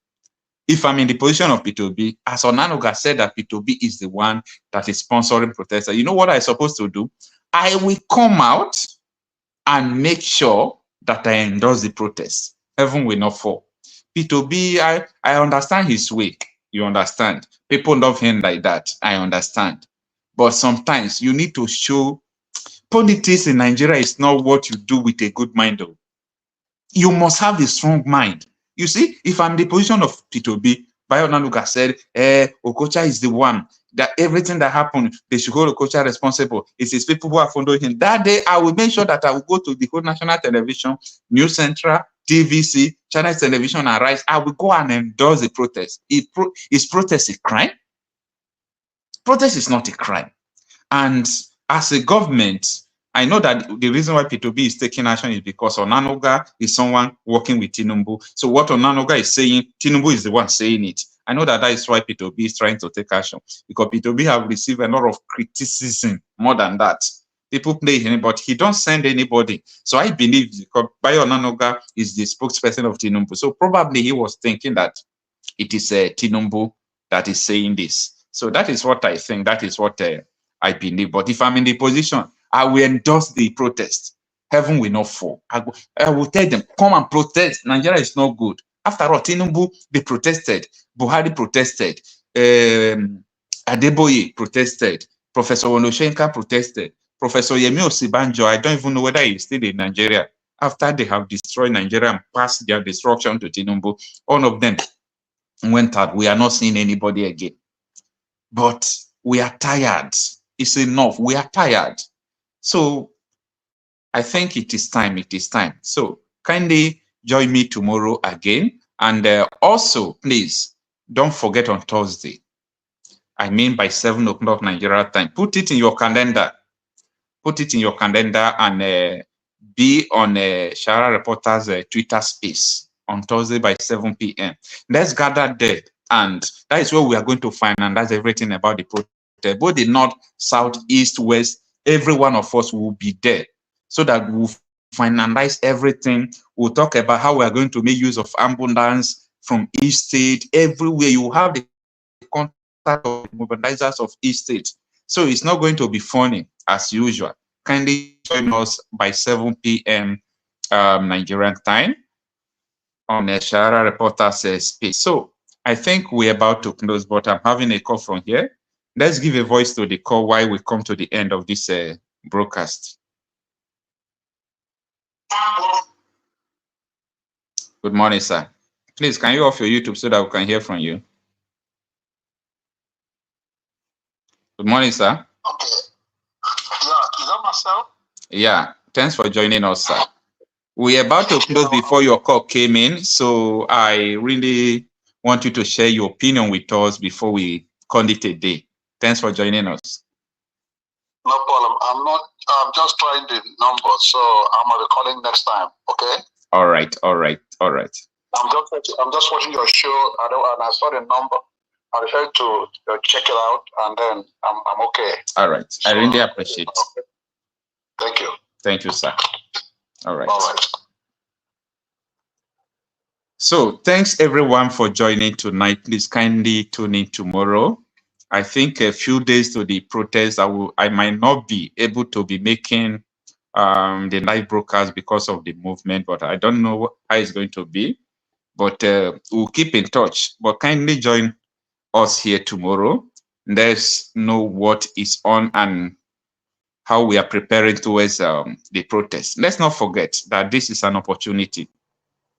If I'm in the position of P2B, as Onanuga said that P2B is the one that is sponsoring protesters, you know what I'm supposed to do? I will come out and make sure that I endorse the protest. Heaven will not fall. P2B, I understand his way. You understand? People love him like that. I understand. But sometimes you need to show politics in Nigeria is not what you do with a good mind. Though. You must have a strong mind. You see, if I'm in the position of P2B, Bayo Onanuga said, Okocha is the one, that everything that happened, they should hold Okocha responsible. It's his people who are following him. That day, I will make sure that I will go to the whole national television, News Central, TVC, Channel Television, and Rise. I will go and endorse the protest. Is protest a crime? Protest is not a crime. And as a government, I know that the reason why P2B is taking action is because Onanuga is someone working with Tinubu. So what Onanuga is saying, Tinubu is the one saying it. I know that is why P2B is trying to take action, because P2B have received a lot of criticism more than that. People play him, but he don't send anybody. So I believe because Bayo Onanuga is the spokesperson of Tinubu. So probably he was thinking that it is Tinubu that is saying this. So that is what I think. That is what I believe. But if I'm in the position, I will endorse the protest. Heaven will not fall. I will tell them, come and protest. Nigeria is not good. After all, Tinubu, they protested. Buhari protested. Adeboye protested. Professor Onoshenka protested. Professor Yemi Osibanjo, I don't even know whether he's still in Nigeria. After they have destroyed Nigeria and passed their destruction to Tinubu, all of them went out. We are not seeing anybody again. But we are tired. It's enough. We are tired. So I think it is time. It is time. So kindly join me tomorrow again. And also, please, don't forget on Thursday. I mean by 7 o'clock Nigeria time. Put it in your calendar. Put it in your calendar and be on Shara Reporter's Twitter space on Thursday by 7 p.m. Let's gather there. And that is where we are going to finalize everything about the protest. Both the north, south, east, west, every one of us will be there so that we'll finalize everything. We'll talk about how we are going to make use of ambulance from each state. Everywhere you have the contact of the mobilizers of each state. So it's not going to be funny as usual. Kindly join us by 7 p.m. Nigerian time on a Shara Reporter's space. So I think we're about to close, but I'm having a call from here. Let's give a voice to the call while we come to the end of this broadcast. Good morning, sir. Please, can you off your YouTube so that we can hear from you? Good morning, sir. Okay. Yeah, is that Marcel? Yeah, thanks for joining us, sir. We're about to close before your call came in, so I really want you to share your opinion with us before we call it a day. Thanks for joining us. No problem. I'm just trying the number, so I'm gonna be calling next time. Okay. All right. I'm just watching your show, and I saw the number. I decided to check it out, and then I'm okay. All right. So, I really appreciate it. Okay. Thank you. Thank you, sir. All right. All right. So thanks everyone for joining tonight. Please kindly tune in tomorrow. I think a few days to the protest, I might not be able to be making the live broadcast because of the movement, but I don't know how it's going to be. But we'll keep in touch. But kindly join us here tomorrow. Let's know what is on and how we are preparing towards the protest. Let's not forget that this is an opportunity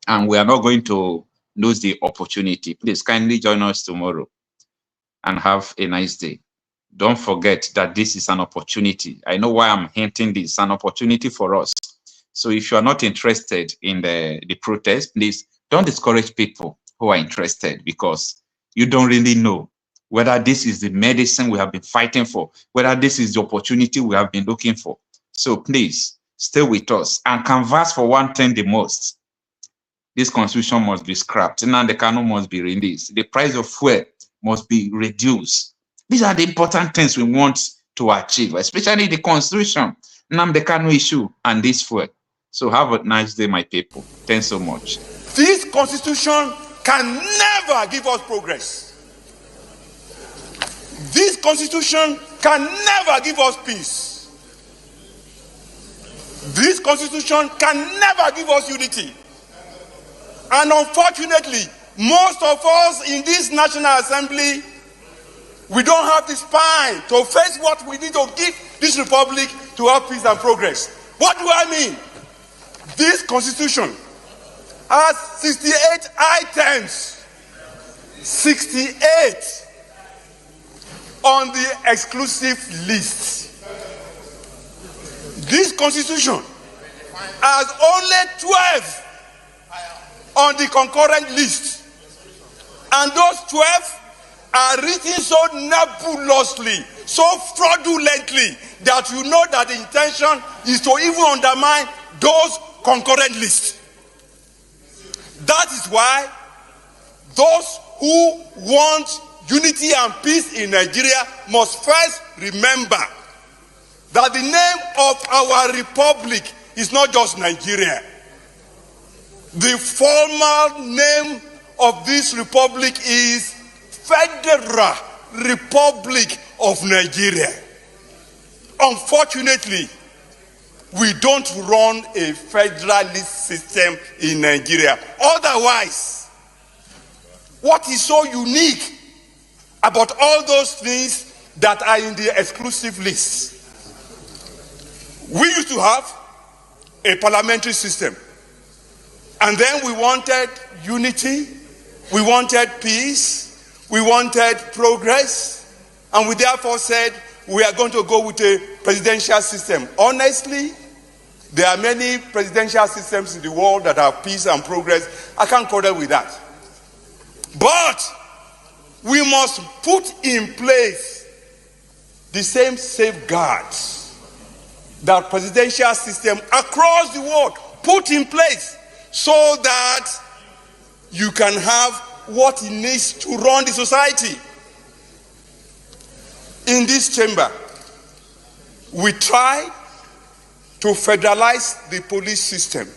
and we are not going to lose the opportunity. Please kindly join us tomorrow and have a nice day. Don't forget that this is an opportunity. I know why I'm hinting this, an opportunity for us. So if you are not interested in the protest, please don't discourage people who are interested because you don't really know whether this is the medicine we have been fighting for, whether this is the opportunity we have been looking for. So please, stay with us and canvass for one thing the most. This constitution must be scrapped. Nnamdi Kanu must be released. The price of fuel must be reduced. These are the important things we want to achieve, especially the constitution, Nnamdi Kanu issue, and this fuel. So have a nice day, my people. Thanks so much. This constitution can never give us progress. This constitution can never give us peace. This constitution can never give us unity. And unfortunately, most of us in this National Assembly, we don't have the spine to face what we need to give this republic to have peace and progress. What do I mean? This constitution has 68 items. 68 on the exclusive list. This constitution has only 12 on the concurrent list. And those 12 are written so nebulously, so fraudulently, that you know that the intention is to even undermine those concurrent lists. That is why those who want unity and peace in Nigeria must first remember that the name of our republic is not just Nigeria. The formal name of this republic is Federal Republic of Nigeria. Unfortunately, we don't run a federalist system in Nigeria. Otherwise, what is so unique about all those things that are in the exclusive list? We used to have a parliamentary system. And then we wanted unity, we wanted peace, we wanted progress, and we therefore said we are going to go with a presidential system. Honestly, there are many presidential systems in the world that have peace and progress. I can't quarrel with that. But we must put in place the same safeguards that presidential system across the world put in place, so that you can have what it needs to run the society. In this chamber, we try to federalize the police system.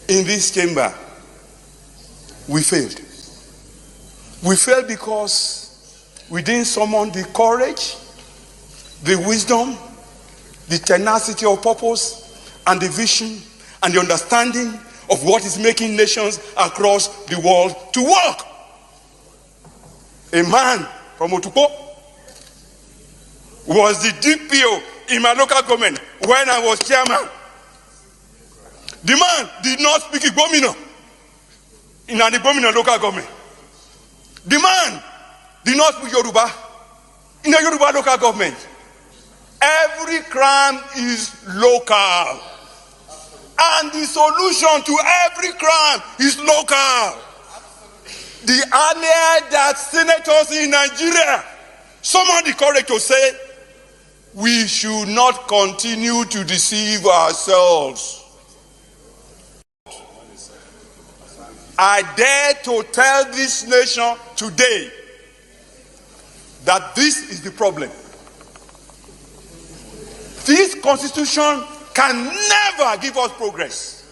In this chamber, we failed. We failed because we didn't summon the courage, the wisdom, the tenacity of purpose, and the vision, and the understanding of what is making nations across the world to work. A man from Otukpo was the DPO in my local government when I was chairman. The man did not speak Igbo in an Igbo local government. The man did not speak Yoruba in a Yoruba local government. Every crime is local. And the solution to every crime is local. The earlier that senators in Nigeria summoned the courage to say, we should not continue to deceive ourselves. I dare to tell this nation today that this is the problem. This constitution can never give us progress.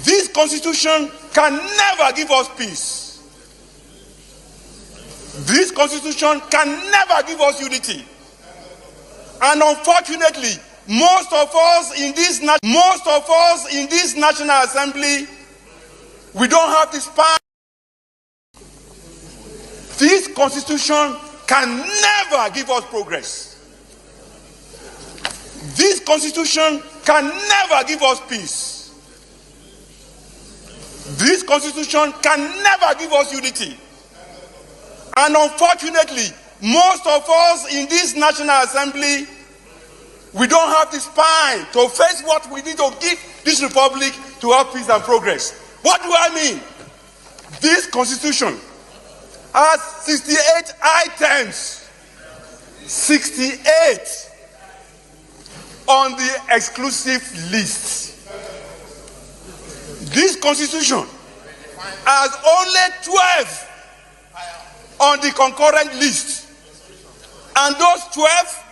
This constitution can never give us peace. This constitution can never give us unity. And unfortunately, most of us in this National Assembly, we don't have the spine. This constitution can never give us progress. This constitution can never give us peace. This constitution can never give us unity. And unfortunately, most of us in this National Assembly, we don't have the spine to face what we need to give this republic to have peace and progress. What do I mean? This constitution has 68 items. 68 on the exclusive list. This constitution has only 12 on the concurrent list. And those 12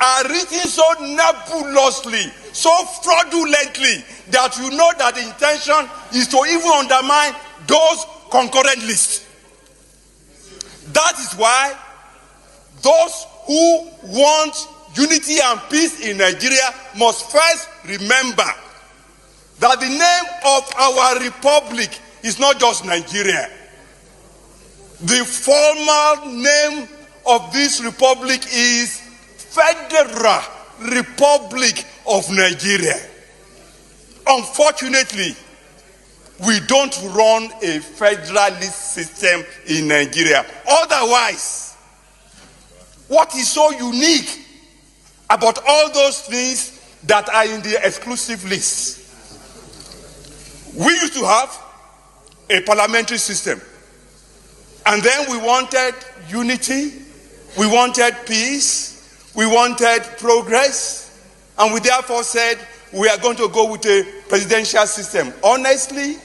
are written so nebulously, so fraudulently, that you know that the intention is to even undermine those concurrent lists. That is why those who want unity and peace in Nigeria must first remember that the name of our republic is not just Nigeria. The formal name of this republic is Federal Republic of Nigeria. Unfortunately, we don't run a federalist system in Nigeria. Otherwise, what is so unique about all those things that are in the exclusive list? We used to have a parliamentary system, and then we wanted unity, we wanted peace, we wanted progress, and we therefore said we are going to go with a presidential system. Honestly,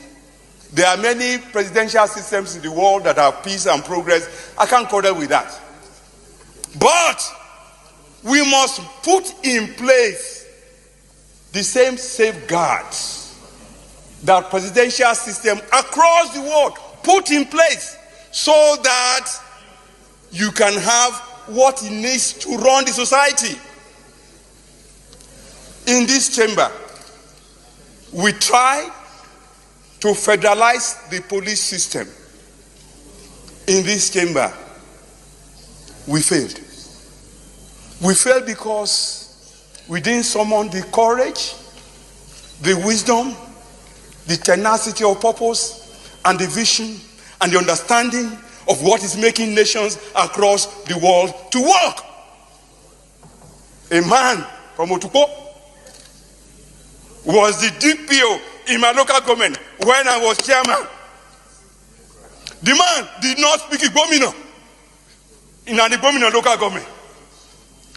there are many presidential systems in the world that have peace and progress. I can't quarrel with that. But we must put in place the same safeguards that presidential system across the world put in place, so that you can have what it needs to run the society. In this chamber, we try to federalize the police system. In this chamber, we failed. We failed because we didn't summon the courage, the wisdom, the tenacity of purpose, and the vision, and the understanding of what is making nations across the world to work. A man from Otukpo was the DPO in my local government when I was chairman. The man did not speak Igbo in the Igbo local government.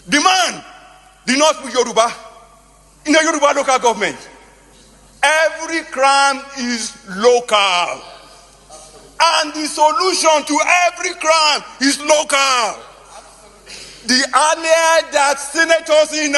The man did not speak Yoruba in the Yoruba local government. Every crime is local. And the solution to every crime is local. The earlier that senators in